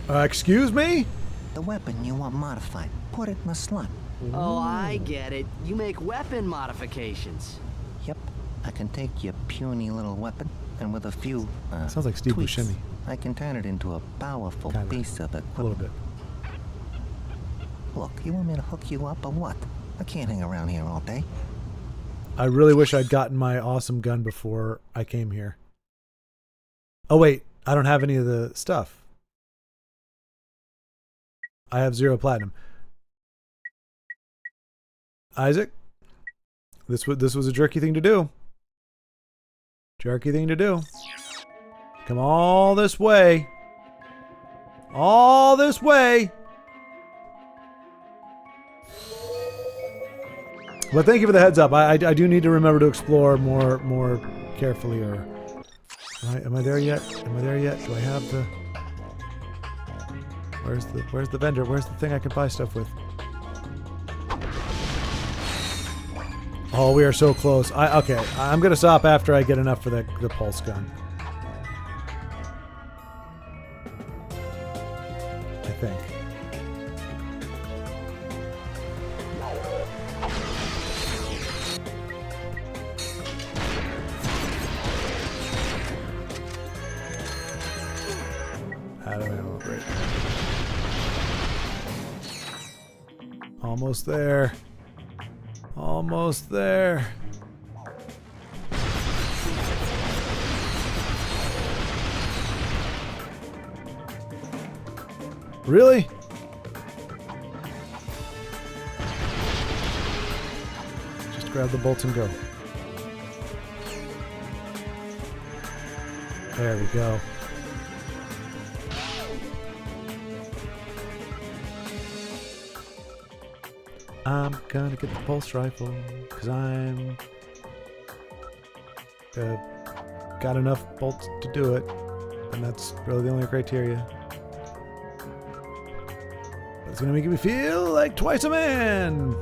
Excuse me? The weapon you want modified. Put it in the slot. Oh, I get it. You make weapon modifications. Yep. I can take your puny little weapon, and with a few, sounds like Steve tweaks, Buscemi. I can turn it into a powerful piece of equipment. A little bit. Look, you want me to hook you up or what? I can't hang around here all day. I really wish I'd gotten my awesome gun before I came here. Oh wait, I don't have any of the stuff. I have 0 platinum. Isaac, this was a jerky thing to do. Jerky thing to do. Come all this way. All this way. But thank you for the heads up. I do need to remember to explore more carefully. Or am I there yet? Am I there yet? Do I have the? Where's the vendor? Where's the thing I can buy stuff with? Oh, we are so close. Okay, I'm gonna stop after I get enough for the pulse gun. I think. How do I operate? Almost there. Almost there. Really? Just grab the bolts and go. There we go. I'm gonna get the pulse rifle, because I'm got enough bolts to do it, and that's really the only criteria. It's gonna make me feel like twice a man!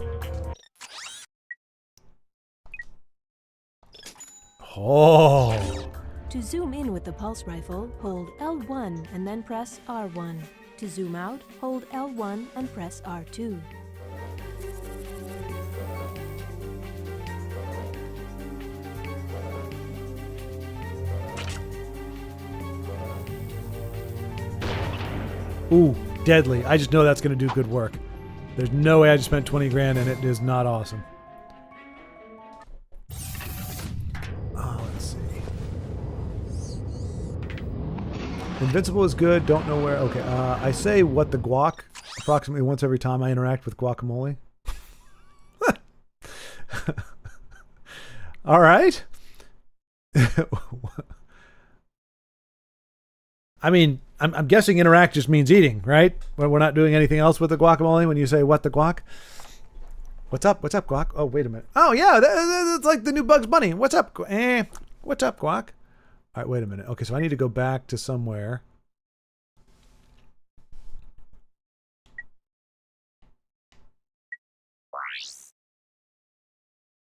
Oh! To zoom in with the pulse rifle, hold L1 and then press R1. To zoom out, hold L1 and press R2. Ooh, deadly. I just know that's going to do good work. There's no way I just spent 20 grand and it is not awesome. Oh, let's see. Invincible is good. Don't know where. Okay, I say what the guac approximately once every time I interact with guacamole. All right. I mean, I'm guessing interact just means eating, right? We're not doing anything else with the guacamole when you say what the guac? What's up? What's up, guac? Oh, wait a minute. Oh, yeah, that's like the new Bugs Bunny. What's up? What's up, guac? All right, wait a minute. Okay, so I need to go back to somewhere.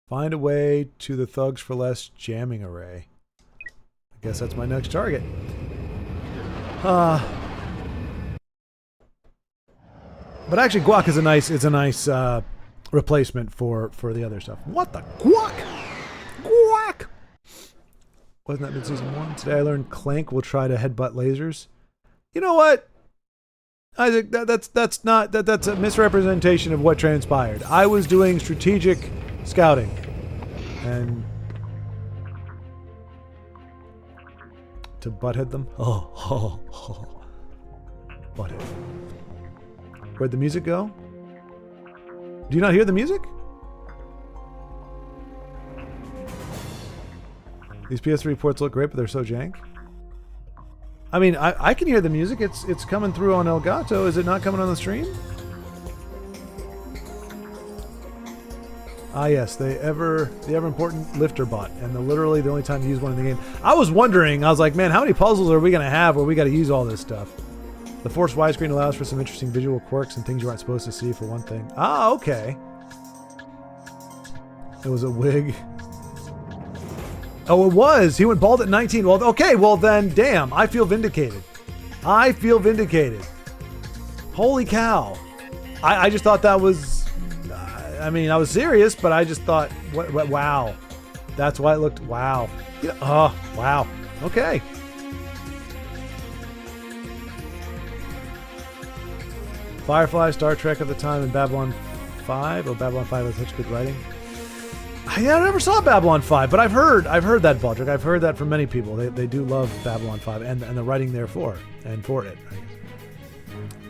Find a way to the Thugs for Less jamming array. I guess that's my next target. But actually, guac is a nice replacement for the other stuff. What the guac? Guac! Wasn't that mid-season 1? Today I learned Clank will try to headbutt lasers. You know what, Isaac? That's a misrepresentation of what transpired. I was doing strategic scouting, and to butthead them. Oh. Butthead. Where'd the music go? Do you not hear the music? These PS3 ports look great, but they're so jank. I mean, I can hear the music. It's coming through on Elgato. Is it not coming on the stream? Ah, yes, the ever important lifter bot, and literally the only time to use one in the game. I was wondering, I was like, man, how many puzzles are we going to have where we got to use all this stuff? The forced widescreen allows for some interesting visual quirks and things you aren't supposed to see, for one thing. Ah, okay. It was a wig. Oh, it was. He went bald at 19. Well, okay. Well, then, damn. I feel vindicated. I feel vindicated. Holy cow. I just thought that was... I mean, I was serious, but I just thought, wow. That's why it looked... Wow. Yeah, oh, wow. Okay. Firefly, Star Trek at the time, and Babylon 5. Oh, Babylon 5 has such good writing. I never saw Babylon 5, but I've heard that, Baldrick. I've heard that from many people. They do love Babylon 5 and the writing there for it.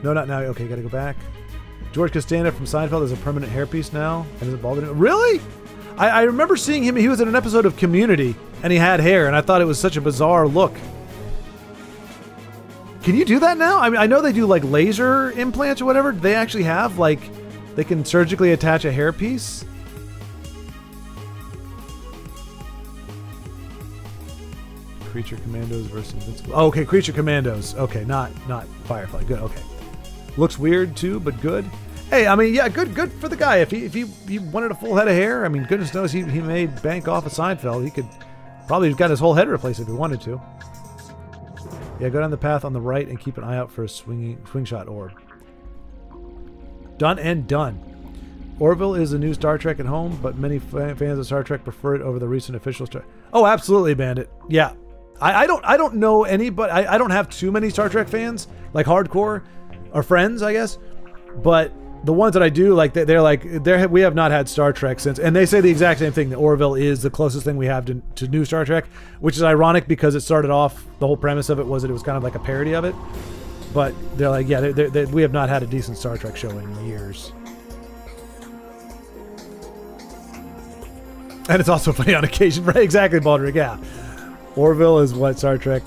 No, not now. Okay, gotta go back. George Costanza from Seinfeld is a permanent hairpiece now. And is it bald? Really? I remember seeing him. He was in an episode of Community, and he had hair, and I thought it was such a bizarre look. Can you do that now? I mean, I know they do like laser implants or whatever. They actually have like, they can surgically attach a hairpiece. Creature Commandos versus Invincible. Oh, okay, Creature Commandos. Okay, not Firefly. Good. Okay. Looks weird too, but good. Hey, I mean, yeah, good for the guy. If he wanted a full head of hair, I mean, goodness knows he made bank off of Seinfeld. He could probably have got his whole head replaced if he wanted to. Yeah, go down the path on the right and keep an eye out for a swing shot orb. Done and done. Orville is a new Star Trek at home, but many fans of Star Trek prefer it over the recent official Star. Oh, absolutely, Bandit. Yeah, I don't know anybody. I don't have too many Star Trek fans, like hardcore, or friends, I guess. But the ones that I do, like we have not had Star Trek since, and they say the exact same thing. That Orville is the closest thing we have to new Star Trek, which is ironic because it started off, the whole premise of it was that it was kind of like a parody of it. But they're like, yeah, we have not had a decent Star Trek show in years. And it's also funny on occasion, right? Exactly, Baldrick, yeah. Orville is what Star Trek...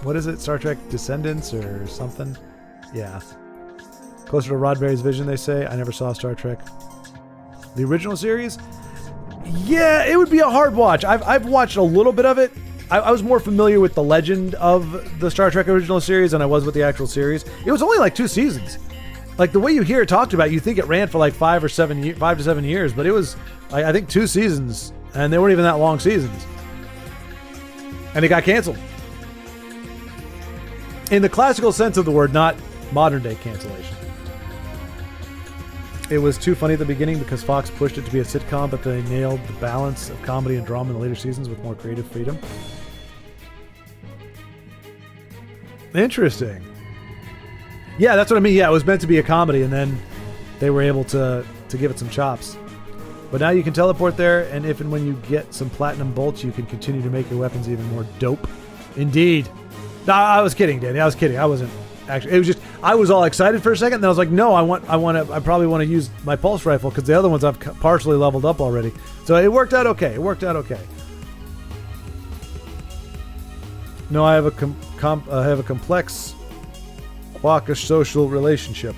What is it? Star Trek Descendants or something? Yeah. Closer to Roddenberry's vision, they say. I never saw Star Trek. The original series? Yeah, it would be a hard watch. I've watched a little bit of it. I was more familiar with the legend of the Star Trek original series than I was with the actual series. It was only like 2 seasons. Like, the way you hear it talked about, you think it ran for like 5 to 7 years, but it was, I think, 2 seasons, and they weren't even that long seasons. And it got canceled. In the classical sense of the word, not modern day cancellation. It was too funny at the beginning because Fox pushed it to be a sitcom, but they nailed the balance of comedy and drama in the later seasons with more creative freedom. Interesting. Yeah, that's what I mean. Yeah, it was meant to be a comedy, and then they were able to give it some chops. But now you can teleport there, and if and when you get some platinum bolts, you can continue to make your weapons even more dope. Indeed. No, I was kidding, Danny. I was kidding. I wasn't actually. It was just, I was all excited for a second, and then I was like, no, I probably want to use my pulse rifle because the other ones I've partially leveled up already. So it worked out okay. No, I have a complex quackish social relationship.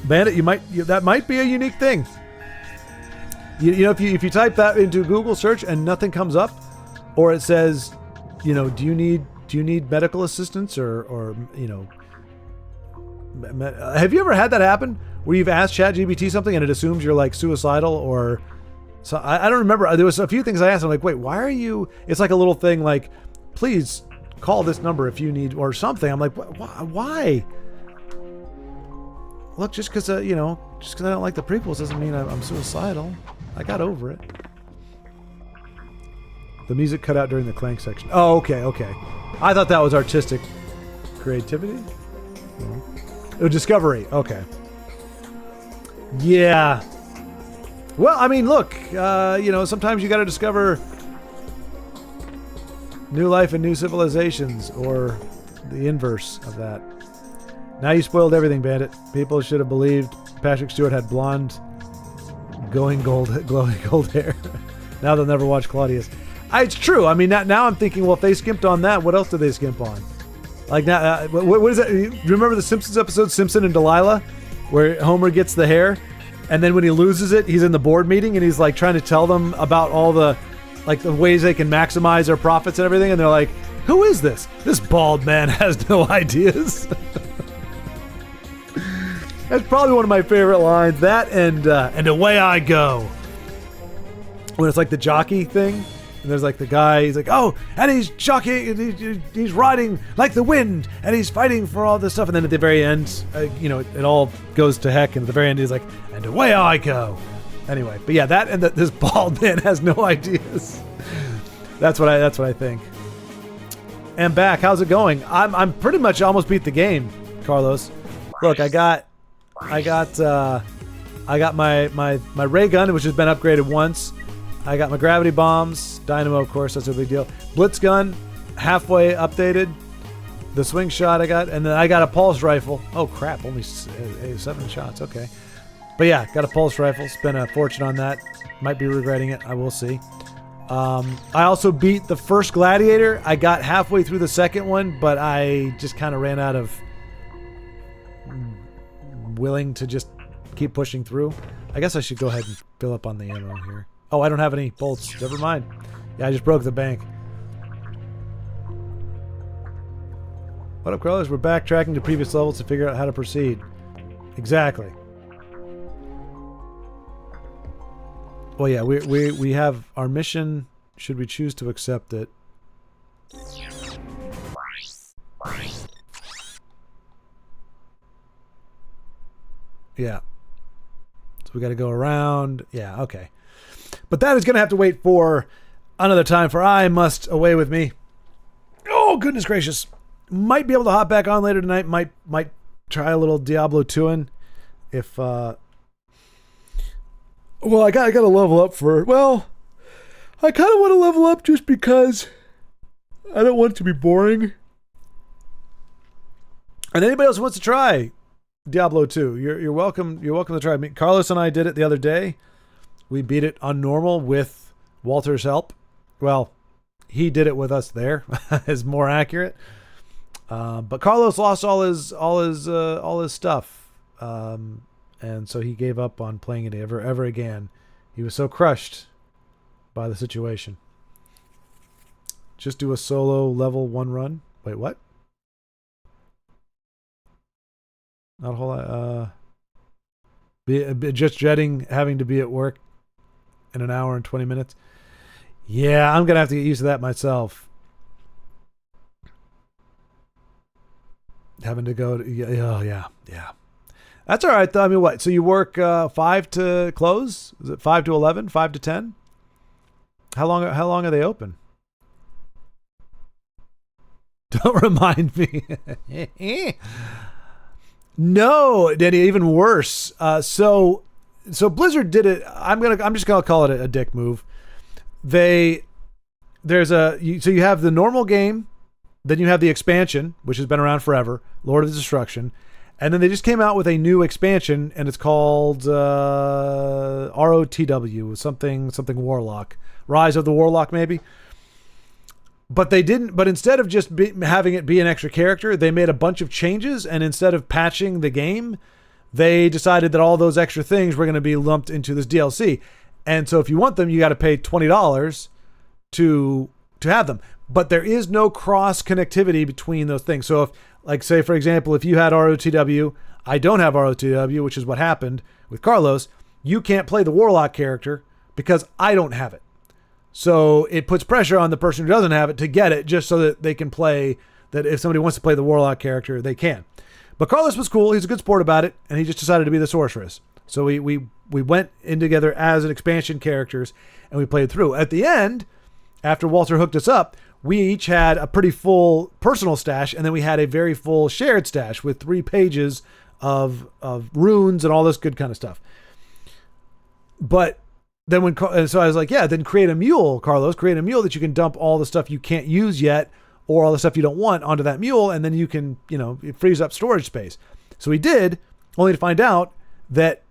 Bandit, that might be a unique thing. You know, if you type that into Google search and nothing comes up, or it says, you know, do you need medical assistance or you know, have you ever had that happen where you've asked ChatGPT something and it assumes you're like suicidal or so? I don't remember. There was a few things I asked. I'm like, wait, why are you? It's like a little thing like, please call this number if you need or something. I'm like, why? Look, just because I don't like the prequels doesn't mean I'm suicidal. I got over it. The music cut out during the Clank section. Oh, okay. I thought that was artistic creativity. Oh, discovery. Okay. Yeah. Well, I mean, look, sometimes you got to discover new life and new civilizations, or the inverse of that. Now you spoiled everything, Bandit. People should have believed Patrick Stewart had blonde, glowing gold hair. Now they'll never watch Claudius. It's true. I mean, now I'm thinking, well, if they skimped on that, what else did they skimp on? Like now, what is that? You remember the Simpsons episode, Simpson and Delilah, where Homer gets the hair, and then when he loses it, he's in the board meeting and he's like trying to tell them about all the ways they can maximize their profits and everything, and they're like, "Who is this? This bald man has no ideas." That's probably one of my favorite lines. That and away I go. When it's like the jockey thing, And there's like the guy, he's like, oh, and he's shocking, he's riding like the wind, and he's fighting for all this stuff. And then at the very end, it all goes to heck. And at the very end, he's like, and away I go. Anyway, but yeah, that and this bald man has no ideas. That's what I think. And back, how's it going? I'm pretty much almost beat the game, Carlos. Look, I got my ray gun, which has been upgraded once. I got my gravity bombs, dynamo, of course, that's a big deal. Blitz gun, halfway updated. The swing shot I got, and then I got a pulse rifle. Oh crap, only 7 shots, okay. But yeah, got a pulse rifle, spent a fortune on that. Might be regretting it, I will see. I also beat the first Gladiator. I got halfway through the second one, but I just kind of ran out of willing to just keep pushing through. I guess I should go ahead and fill up on the ammo here. Oh, I don't have any bolts. Never mind. Yeah, I just broke the bank. What up, Carlos? We're backtracking to previous levels to figure out how to proceed. Exactly. Well, yeah, we have our mission, should we choose to accept it. Yeah. So we got to go around. Yeah, okay. But that is going to have to wait for another time, for I must away with me. Oh, goodness gracious. Might be able to hop back on later tonight. Might try a little Diablo 2-ing if well, I got to level up for, well, I kind of want to level up just because I don't want it to be boring. And anybody else who wants to try Diablo 2, you're welcome to try. I mean, Carlos and I did it the other day. We beat it on normal with Walter's help. Well, he did it with us there, is more accurate. But Carlos lost all his stuff. And so he gave up on playing it ever again. He was so crushed by the situation. Just do a solo level 1 run. Wait, what? Not a whole lot. Just dreading having to be at work in an hour and 20 minutes. Yeah, I'm going to have to get used to that myself. Having to go to, oh, yeah. That's all right, though. I mean, what? So you work 5 to close? Is it 5 to 11? 5 to 10? How long are they open? Don't remind me. No, Danny, even worse. So Blizzard did it. I'm just gonna call it a dick move. So you have the normal game, then you have the expansion, which has been around forever, Lord of Destruction, and then they just came out with a new expansion, and it's called ROTW, something Warlock, Rise of the Warlock, maybe. But they didn't. But instead of just having it be an extra character, they made a bunch of changes, and instead of patching the game, they decided that all those extra things were going to be lumped into this DLC. And so, if you want them, you got to pay $20 to have them. But there is no cross connectivity between those things. So, if, like, say for example, if you had ROTW, I don't have ROTW, which is what happened with Carlos. You can't play the Warlock character because I don't have it. So it puts pressure on the person who doesn't have it to get it, just so that they can play, that if somebody wants to play the Warlock character, they can. But Carlos was cool. He's a good sport about it, and he just decided to be the sorceress. So we went in together as an expansion characters, and we played through. At the end, after Walter hooked us up, we each had a pretty full personal stash, and then we had a very full shared stash with 3 pages of runes and all this good kind of stuff. But then so I was like, yeah, then create a mule, Carlos. Create a mule that you can dump all the stuff you can't use yet, or all the stuff you don't want onto that mule, and then you can, it frees up storage space. So he did, only to find out that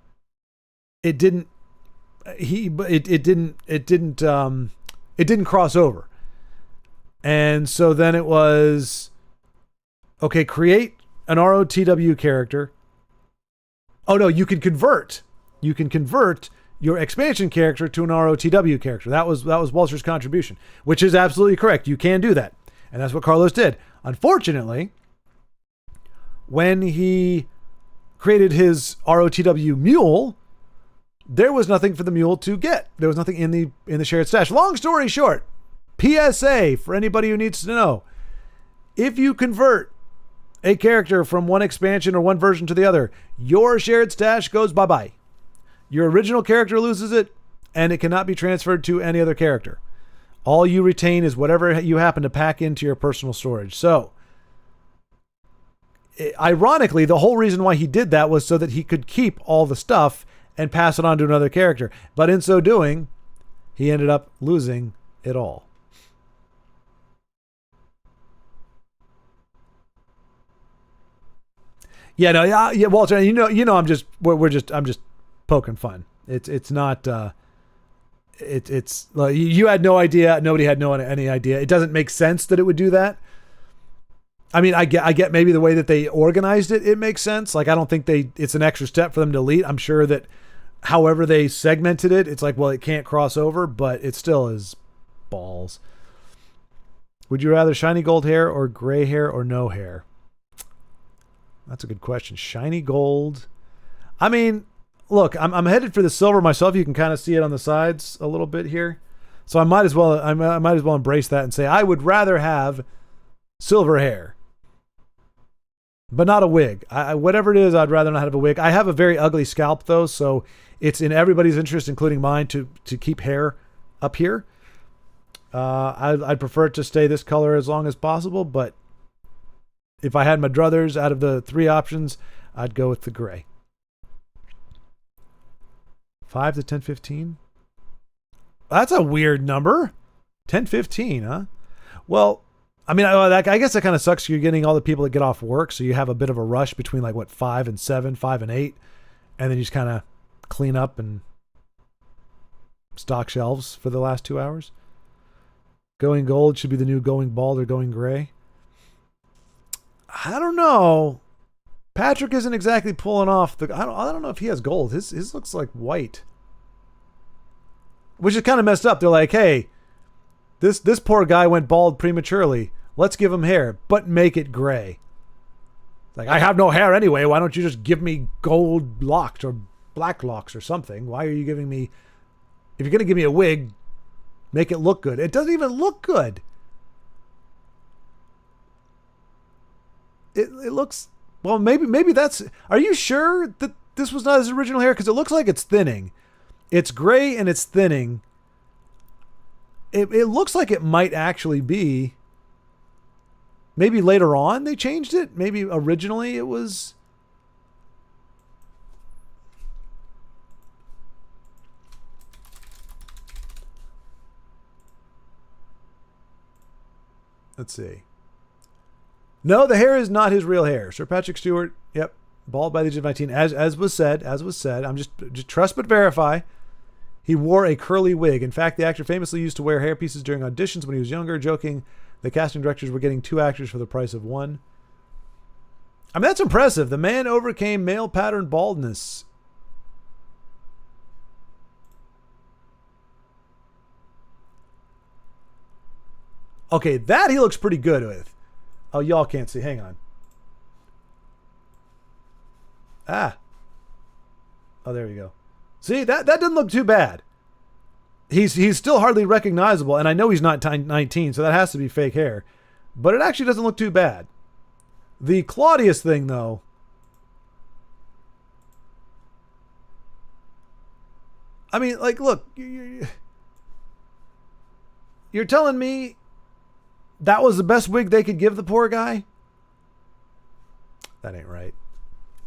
it didn't cross over. And so then it was, okay, create an ROTW character. Oh no, you can convert your expansion character to an ROTW character. That was Walter's contribution, which is absolutely correct. You can do that. And that's what Carlos did. Unfortunately, when he created his ROTW mule, there was nothing for the mule to get. There was nothing in the shared stash. Long story short, PSA for anybody who needs to know. If you convert a character from one expansion or one version to the other, your shared stash goes bye-bye. Your original character loses it, and it cannot be transferred to any other character. All you retain is whatever you happen to pack into your personal storage. So, ironically, the whole reason why he did that was so that he could keep all the stuff and pass it on to another character. But in so doing, he ended up losing it all. Yeah, no, yeah, Walter. I'm just poking fun. It's not. It's like you had no idea. Nobody had any idea. It doesn't make sense that it would do that. I mean, I get maybe the way that they organized it. It makes sense. Like I don't think it's an extra step for them to delete. I'm sure that however they segmented it, it's like, well, it can't cross over, but it still is balls. Would you rather shiny gold hair or gray hair or no hair? That's a good question. Shiny gold. I mean, look, I'm headed for the silver myself. You can kind of see it on the sides a little bit here. So I might as well embrace that and say I would rather have silver hair, but not a wig. Whatever it is, I'd rather not have a wig. I have a very ugly scalp though, so it's in everybody's interest, including mine, to keep hair up here. I'd prefer it to stay this color as long as possible, but if I had my druthers out of the three options, I'd go with the gray. 5 to 10:15. That's a weird number. 10:15, huh? Well, I mean, I guess that kind of sucks. You're getting all the people that get off work, so you have a bit of a rush between 5 and 7, 5 and 8, and then you just kind of clean up and stock shelves for the last 2 hours. Going gold should be the new going bald or going gray. I don't know. Patrick isn't exactly pulling off the. I don't know if he has gold. His looks like white, which is kind of messed up. They're like, hey, this poor guy went bald prematurely. Let's give him hair, but make it gray. Like, I have no hair anyway. Why don't you just give me gold locks or black locks or something? Why are you giving me? If you're gonna give me a wig, make it look good. It doesn't even look good. It looks, well, maybe that's, are you sure that this was not his original hair? Because it looks like it's thinning. It's gray and it's thinning. It looks like it might actually be, maybe later on they changed it. Maybe originally it was. Let's see. No, the hair is not his real hair. Sir Patrick Stewart, yep, bald by the age of 19, as was said. I'm just trust but verify. He wore a curly wig. In fact, the actor famously used to wear hairpieces during auditions when he was younger, joking the casting directors were getting 2 actors for the price of 1. I mean, that's impressive. The man overcame male pattern baldness. Okay, that he looks pretty good with. Oh, y'all can't see. Hang on. Ah. Oh, there you go. See, that doesn't look too bad. He's still hardly recognizable, and I know he's not 19, so that has to be fake hair. But it actually doesn't look too bad. The Claudius thing, though. I mean, like, look. You're telling me that was the best wig they could give the poor guy? That ain't right.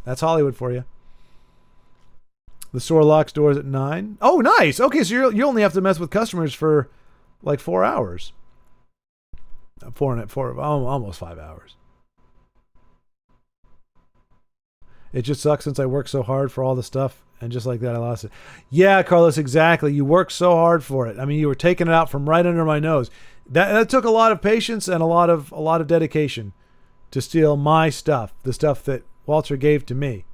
That's Hollywood for you. The store locks doors at 9. Oh, nice. Okay, so you only have to mess with customers for like 4 hours. Almost 5 hours. It just sucks since I worked so hard for all the stuff, and just like that, I lost it. Yeah, Carlos, exactly. You worked so hard for it. I mean, you were taking it out from right under my nose. That took a lot of patience and a lot of dedication to steal my stuff, the stuff that Walter gave to me.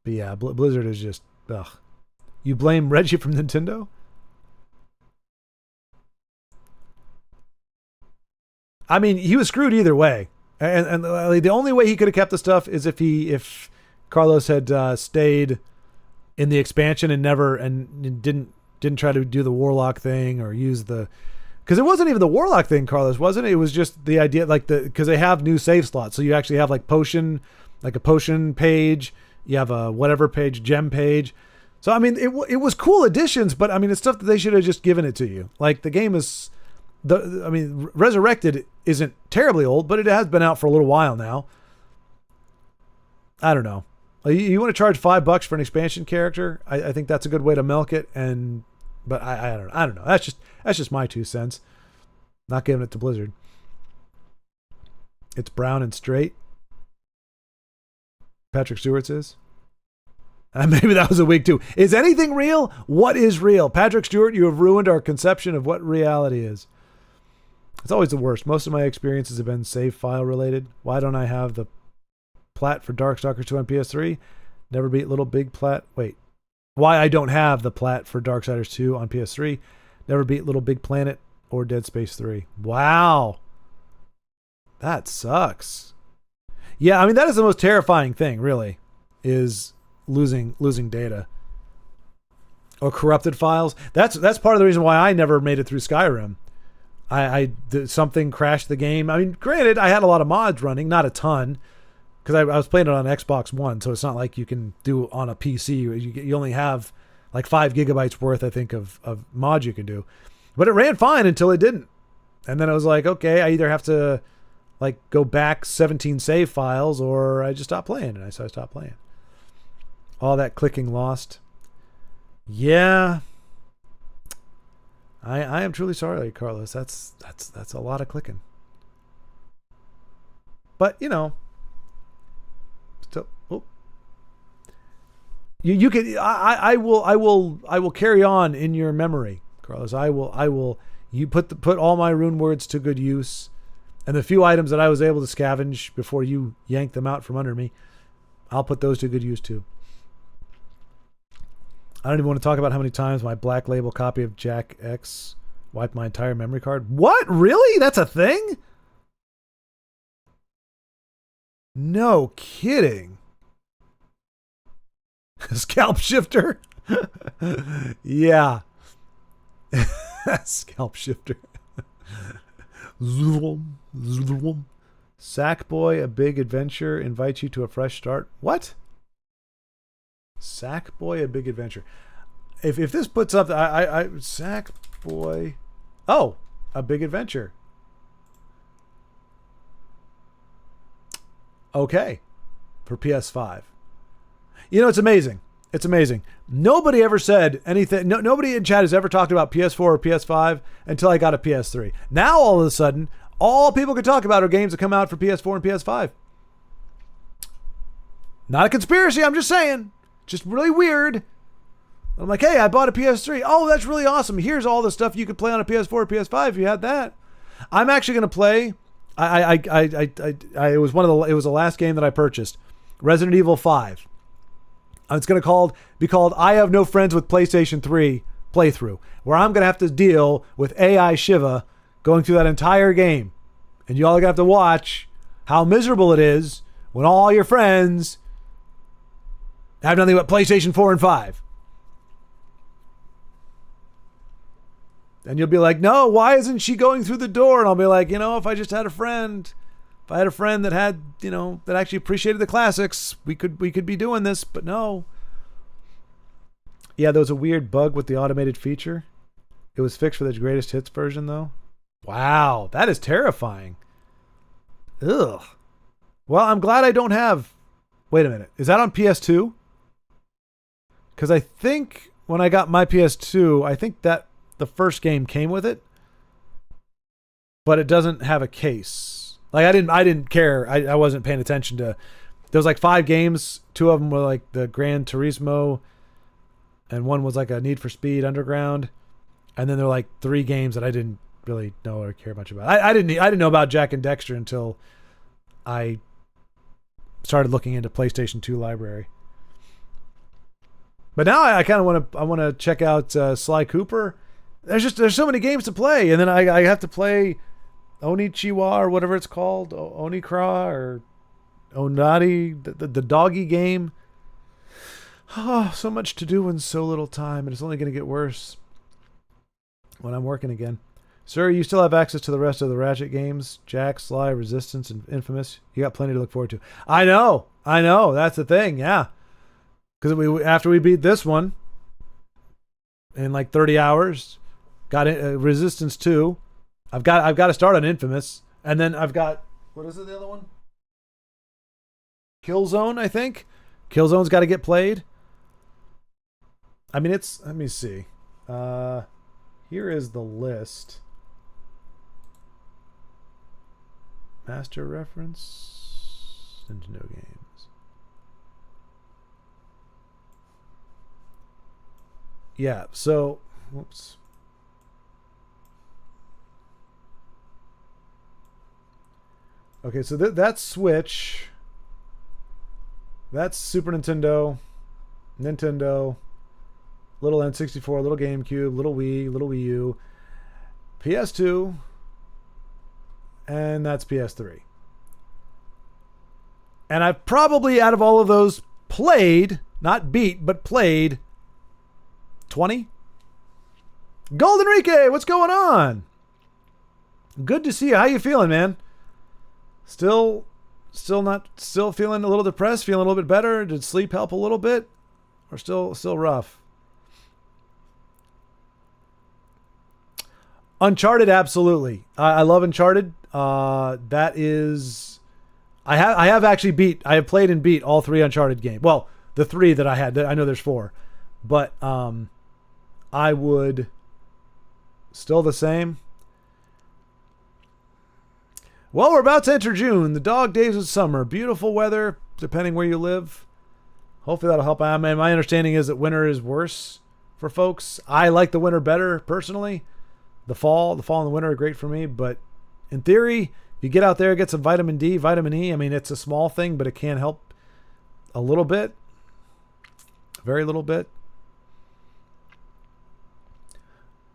But yeah, Blizzard is just, ugh. You blame Reggie from Nintendo? I mean, he was screwed either way. And the only way he could have kept the stuff is if Carlos had stayed in the expansion and didn't didn't try to do the warlock thing or use the, because it wasn't even the warlock thing, Carlos, wasn't it? It was just the idea, like because they have new save slots, so you actually have like a potion page, you have a whatever page, gem page. So I mean, it was cool additions, but I mean, it's stuff that they should have just given it to you. Like the game is, Resurrected isn't terribly old, but it has been out for a little while now. I don't know. You want to charge $5 for an expansion character? I think that's a good way to milk it. But I don't know. That's just my 2 cents. Not giving it to Blizzard. It's brown and straight. Patrick Stewart's is. And maybe that was a week too. Is anything real? What is real? Patrick Stewart, you have ruined our conception of what reality is. It's always the worst. Most of my experiences have been save file related. Why don't I have the plat for Darkstalkers 2 on PS3? Never beat Little Big Plat. Wait. Why I don't have the plat for Darksiders 2 on PS3. Never beat Little Big Planet or Dead Space 3. Wow. That sucks. Yeah, I mean, that is the most terrifying thing, really, is losing data or corrupted files. That's part of the reason why I never made it through Skyrim. Something crashed the game. I mean, granted, I had a lot of mods running, not a ton, because I was playing it on Xbox One, so it's not like you can do on a PC. You only have like 5 gigabytes worth, I think, of mods you can do. But it ran fine until it didn't. And then I was like, okay, I either have to like go back 17 save files or I just stopped playing. And so I stopped playing. All that clicking lost. Yeah. I am truly sorry, Carlos. That's a lot of clicking. But, you know, still, you can, I will carry on in your memory, Carlos. I will, you put all my rune words to good use, and the few items that I was able to scavenge before you yanked them out from under me, I'll put those to good use too. I don't even want to talk about how many times my Black Label copy of Jack X wiped my entire memory card. What? Really? That's a thing? No kidding. Scalp shifter? Yeah. Scalp shifter. Sackboy, A Big Adventure invites you to a fresh start. What? Sackboy, A Big Adventure. If this puts up, Sackboy. Oh, A Big Adventure. Okay, for PS5. You know, it's amazing. It's amazing. Nobody ever said anything. Nobody in chat has ever talked about PS4 or PS5 until I got a PS3. Now, all of a sudden, all people can talk about are games that come out for PS4 and PS5. Not a conspiracy, I'm just saying. Just really weird. I'm like, hey, I bought a PS3. Oh, that's really awesome. Here's all the stuff you could play on a PS4 or PS5 if you had that. I'm actually going to play. It was the last game that I purchased. Resident Evil 5. It's going to be called I Have No Friends with PlayStation 3 playthrough, where I'm going to have to deal with AI Shiva going through that entire game. And you all are going to have to watch how miserable it is when all your friends have nothing but PlayStation 4 and 5. And you'll be like, no, why isn't she going through the door? And I'll be like, if I just had a friend, if I had a friend that had, that actually appreciated the classics, we could be doing this, but no. Yeah, there was a weird bug with the automated feature. It was fixed for the greatest hits version, though. Wow, that is terrifying. Ugh. Well, I'm glad I don't have... Wait a minute. Is that on PS2? Because I think when I got my PS2, I think that the first game came with it, but it doesn't have a case. Like I didn't care. I wasn't paying attention to. There was like 5 games. 2 of them were like the Gran Turismo, and one was like a Need for Speed Underground, and then there were like 3 games that I didn't really know or care much about. I didn't know about Jack and Dexter until I started looking into PlayStation 2 library. But now I kind of want to check out Sly Cooper. There's so many games to play, and then I have to play Onichiwa or whatever it's called, Onikra or Onati, the doggy game. Oh, so much to do in so little time, and it's only going to get worse. when I'm working again. Sir, you still have access to the rest of the Ratchet games. Jack, Sly, Resistance, and Infamous. You got plenty to look forward to. I know. That's the thing, yeah. Because after we beat this one in like 30 hours, got Resistance 2. I've got to start on Infamous. And then I've got, what is it, the other one? Killzone, I think. Killzone's got to get played. I mean, let me see. Here is the list. Master reference. Nintendo games. Yeah, so, whoops. Okay, so that's Switch. That's Super Nintendo. Little N64, little GameCube, little Wii, little Wii U. PS2. And that's PS3. And I've probably, out of all of those, played, not beat, but played 20. Gold Enrique, what's going on? Good to see you. How you feeling, man? Still feeling a little depressed, feeling a little bit better? Did sleep help a little bit? Or still rough? Uncharted, absolutely. I love Uncharted. That is, I have played and beat all 3 Uncharted games. Well, the 3 that I had. I know there's 4, but I would still the same. Well, we're about to enter June, the dog days of summer. Beautiful weather, depending where you live. Hopefully that'll help. I mean, my understanding is that winter is worse for folks. I like the winter better, personally. The fall and the winter are great for me, but in theory, if you get out there, get some vitamin D, vitamin E. I mean, it's a small thing, but it can help a little bit. Very little bit.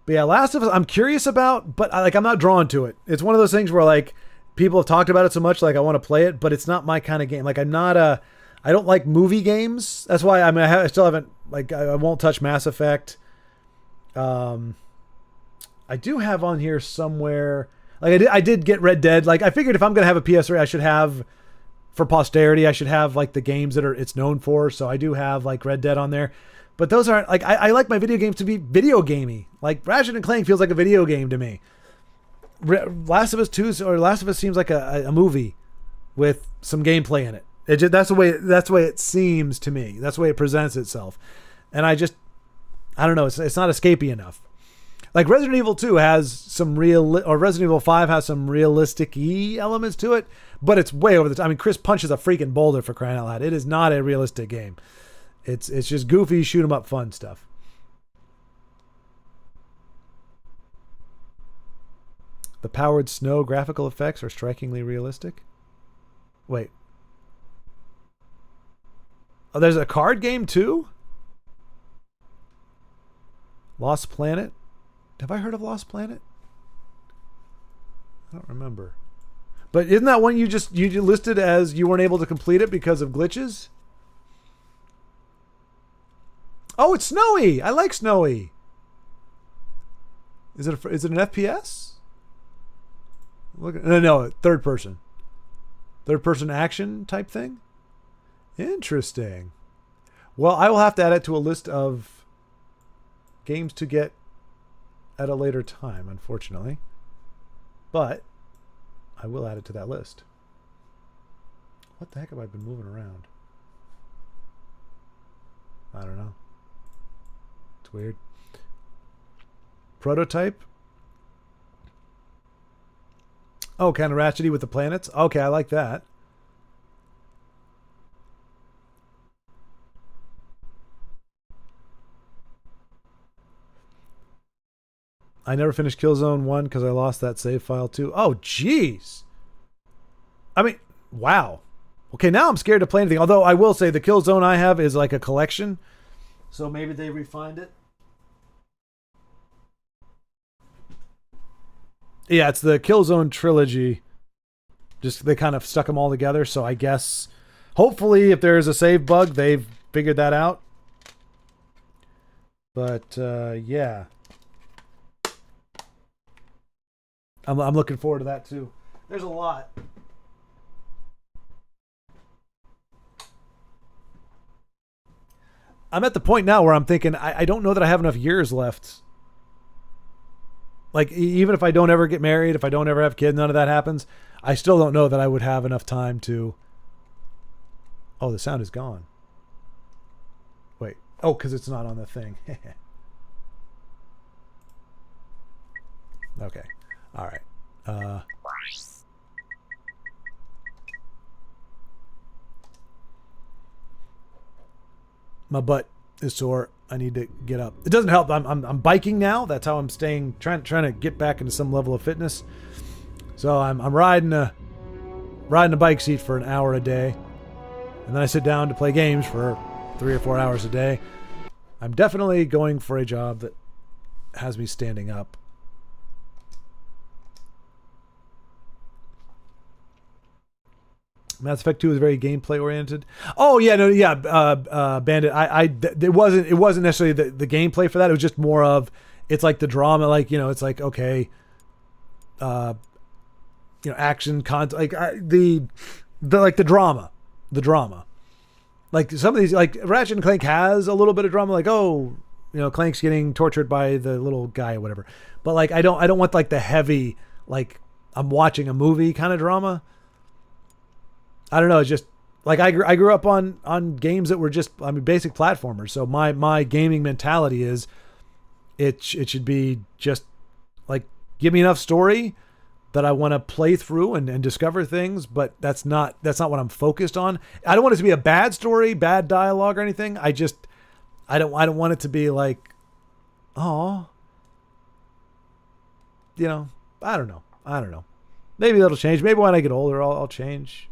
But yeah, Last of Us, I'm curious about, but I'm not drawn to it. It's one of those things where like people have talked about it so much, like I want to play it, but it's not my kind of game. Like I don't like movie games. That's why I still haven't, I won't touch Mass Effect. I do have on here somewhere, I did get Red Dead. Like I figured if I'm going to have a PS3, I should have, for posterity, I should have like the games that it's known for. So I do have like Red Dead on there. But those aren't, like, I like my video games to be video gamey. Like Ratchet and Clank feels like a video game to me. Last of Us 2 or Last of Us seems like a movie with some gameplay in it. That's the way it seems to me. That's the way it presents itself. And I don't know. It's not escapey enough. Like Resident Evil 2 has some Resident Evil 5 has some realistic-y elements to it, but it's way over the top. I mean, Chris punches a freaking boulder, for crying out loud. It is not a realistic game. It's just goofy, shoot 'em up fun stuff. The powered snow graphical effects are strikingly realistic. Wait. Oh, there's a card game too? Lost Planet? Have I heard of Lost Planet? I don't remember. But isn't that one you listed as you weren't able to complete it because of glitches? Oh, it's Snowy. I like Snowy. Is it an FPS? No, third person. Third person action type thing? Interesting. Well, I will have to add it to a list of games to get at a later time, unfortunately. But I will add it to that list. What the heck have I been moving around? I don't know. It's weird. Prototype. Oh, kind of ratchety with the planets. Okay, I like that. I never finished Killzone 1 because I lost that save file too. Oh, jeez. I mean, wow. Okay, now I'm scared to play anything. Although I will say the Killzone I have is like a collection. So maybe they refined it. Yeah, it's the Killzone trilogy. Just they kind of stuck them all together. So I guess hopefully if there's a save bug, they've figured that out. But yeah. I'm looking forward to that too. There's a lot. I'm at the point now where I'm thinking I don't know that I have enough years left. Like, even if I don't ever get married, if I don't ever have kids, none of that happens, I still don't know that I would have enough time to... Oh, the sound is gone. Wait. Oh, because it's not on the thing. Okay. All right. My butt is sore. I need to get up. It doesn't help. I'm biking now. That's how I'm staying. Trying to get back into some level of fitness. So I'm riding a bike seat for an hour a day, and then I sit down to play games for 3 or 4 hours a day. I'm definitely going for a job that has me standing up. Mass Effect 2 is very gameplay oriented. Oh yeah, no, yeah, Bandit. It wasn't necessarily the gameplay for that. It was just more of, it's like the drama, like, you know, it's like, okay, action content, like the drama. Like some of these, like Ratchet and Clank has a little bit of drama, like, oh, you know, Clank's getting tortured by the little guy or whatever. But like I don't want like the heavy, like I'm watching a movie kind of drama. I don't know. It's just like I grew up on games that were just, I mean, basic platformers. So my gaming mentality is it should be just like, give me enough story that I want to play through and discover things, but that's not what I'm focused on. I don't want it to be a bad story, bad dialogue or anything. I don't want it to be like, oh, you know, I don't know. Maybe that'll change. Maybe when I get older, I'll change.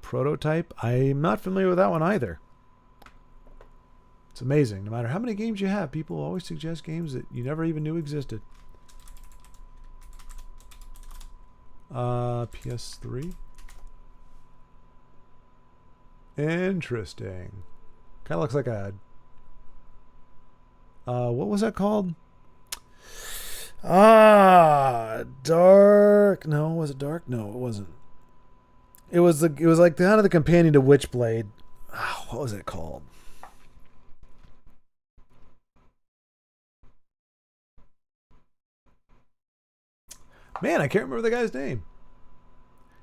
Prototype. I'm not familiar with that one either. It's amazing. No matter how many games you have, people always suggest games that you never even knew existed. PS3. Interesting. Kind of looks like a... what was that called? Dark... No, was it Dark? No, it wasn't. It was like kind of the companion to Witchblade. Oh, what was it called? Man, I can't remember the guy's name.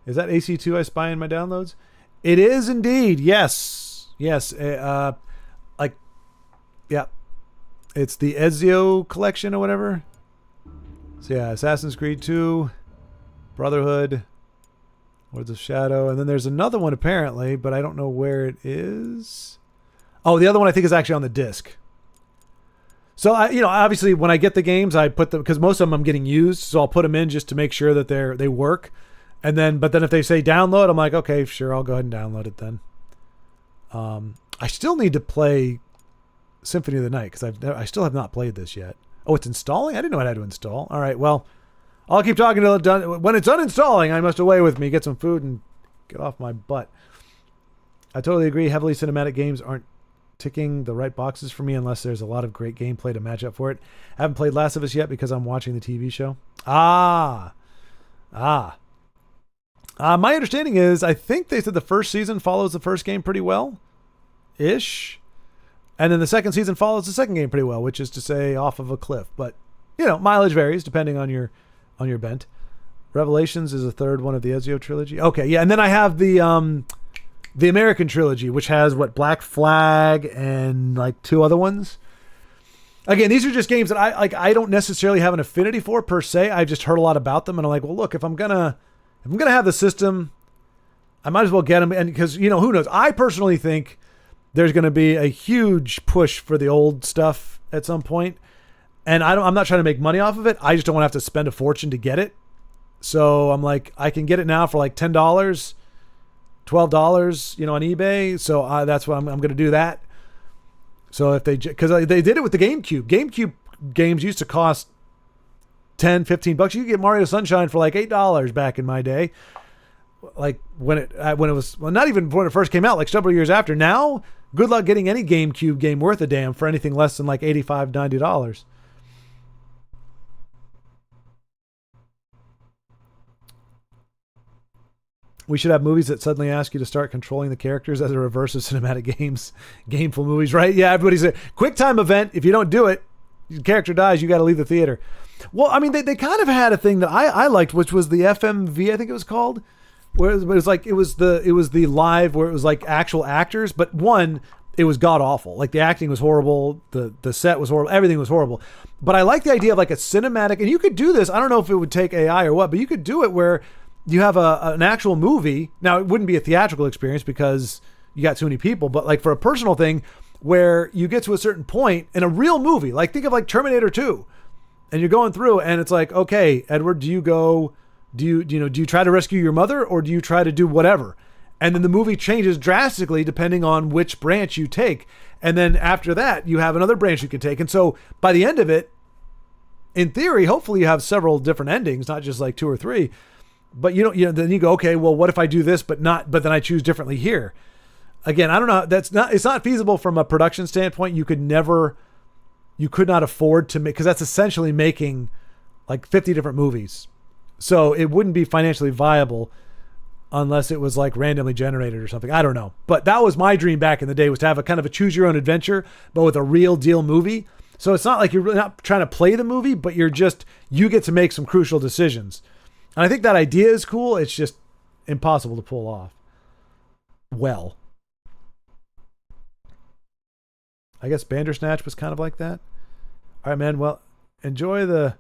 Is that AC2 I spy in my downloads? It is indeed. Yes. Yes. Yeah. It's the Ezio collection or whatever. So yeah, Assassin's Creed 2, Brotherhood, Lords of Shadow, and then there's another one apparently, but I don't know where it is. Oh, the other one I think is actually on the disc. So obviously when I get the games, I put them, because most of them I'm getting used, so I'll put them in just to make sure that they work. And then, but then if they say download, I'm like, okay, sure, I'll go ahead and download it then. I still need to play Symphony of the Night because I still have not played this yet. Oh, it's installing? I didn't know I had to install. All right, well, I'll keep talking till it's done. When it's uninstalling, I must away with me, get some food, and get off my butt. I totally agree. Heavily cinematic games aren't ticking the right boxes for me unless there's a lot of great gameplay to match up for it. I haven't played Last of Us yet because I'm watching the TV show. My understanding is I think they said the first season follows the first game pretty well-ish. And then the second season follows the second game pretty well, which is to say off of a cliff. But, mileage varies depending on your bent. Revelations is a third one of the Ezio trilogy. Okay, yeah, and then I have the American trilogy, which has Black Flag and like 2 other ones. Again, these are just games that I don't necessarily have an affinity for per se. I've just heard a lot about them, and I'm like, well, look, if I'm gonna have the system, I might as well get them. And because who knows? I personally think there's going to be a huge push for the old stuff at some point, and I'm not trying to make money off of it. I just don't want to have to spend a fortune to get it. So I'm like, I can get it now for like $10, $12, on eBay. So that's why I'm going to do that. So if because they did it with the GameCube games used to cost $10-15. You could get Mario Sunshine for like $8 back in my day. Like when it was, well, not even when it first came out, like several years after. Now, good luck getting any GameCube game worth a damn for anything less than like $85-90. We should have movies that suddenly ask you to start controlling the characters as a reverse of cinematic games, gameful movies, right? Yeah, everybody's a quick time event. If you don't do it, your character dies, you got to leave the theater. Well, I mean, they kind of had a thing that I liked, which was the FMV, I think it was called, where it was like, it was the live where it was like actual actors, but it was god awful. Like the acting was horrible. The set was horrible. Everything was horrible. But I like the idea of like a cinematic, and you could do this. I don't know if it would take AI or what, but you could do it where you have an actual movie. Now it wouldn't be a theatrical experience because you got too many people, but like for a personal thing where you get to a certain point in a real movie, like think of like Terminator 2, and you're going through and it's like, okay, Edward, do you try to rescue your mother or do you try to do whatever? And then the movie changes drastically depending on which branch you take. And then after that, you have another branch you can take. And so by the end of it, in theory, hopefully you have several different endings, not just like 2 or 3. But then you go, okay, well, what if I do this, but then I choose differently here? Again, I don't know. It's not feasible from a production standpoint. You could not afford to make, because that's essentially making like 50 different movies. So it wouldn't be financially viable unless it was like randomly generated or something. I don't know. But that was my dream back in the day, was to have a kind of a choose your own adventure, but with a real deal movie. So it's not like you're really not trying to play the movie, but you get to make some crucial decisions. And I think that idea is cool. It's just impossible to pull off. Well, I guess Bandersnatch was kind of like that. All right, man. Well, I enjoyed the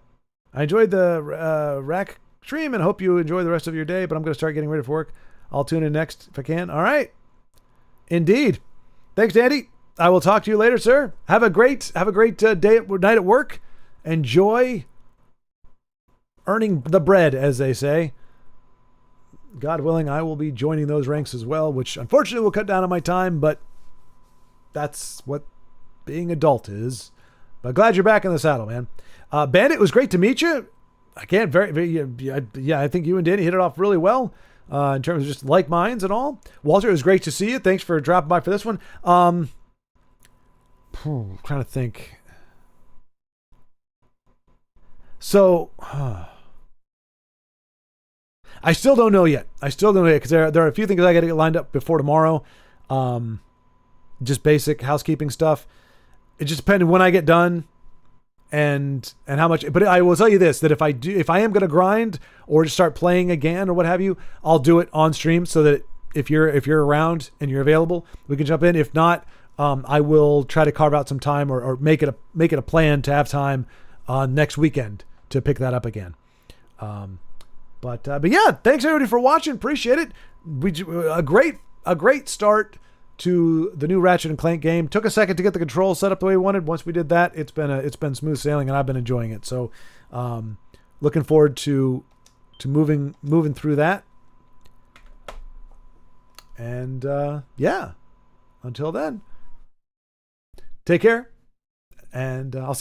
rack stream and hope you enjoy the rest of your day, but I'm going to start getting ready for work. I'll tune in next if I can. All right. Indeed. Thanks, Dandy. I will talk to you later, sir. Have a great night at work. Enjoy earning the bread, as they say. God willing, I will be joining those ranks as well, which unfortunately will cut down on my time, but that's what being adult is. But glad you're back in the saddle, man. Bandit, it was great to meet you. Again, I think you and Danny hit it off really well in terms of just like minds and all. Walter, it was great to see you. Thanks for dropping by for this one. Trying to think. So, I still don't know yet. Because there are a few things I got to get lined up before tomorrow. Just basic housekeeping stuff. It just depends when I get done and how much. But I will tell you this, that if I am going to grind or just start playing again or what have you, I'll do it on stream so that if you're around and you're available, we can jump in. If not, I will try to carve out some time or make it a plan to have time next weekend to pick that up again. But yeah, thanks everybody for watching. Appreciate it. A great start to the new Ratchet and Clank game. Took a second to get the controls set up the way we wanted. Once we did that, it's been smooth sailing, and I've been enjoying it. So, looking forward to moving through that. And yeah, until then, take care, and I'll see you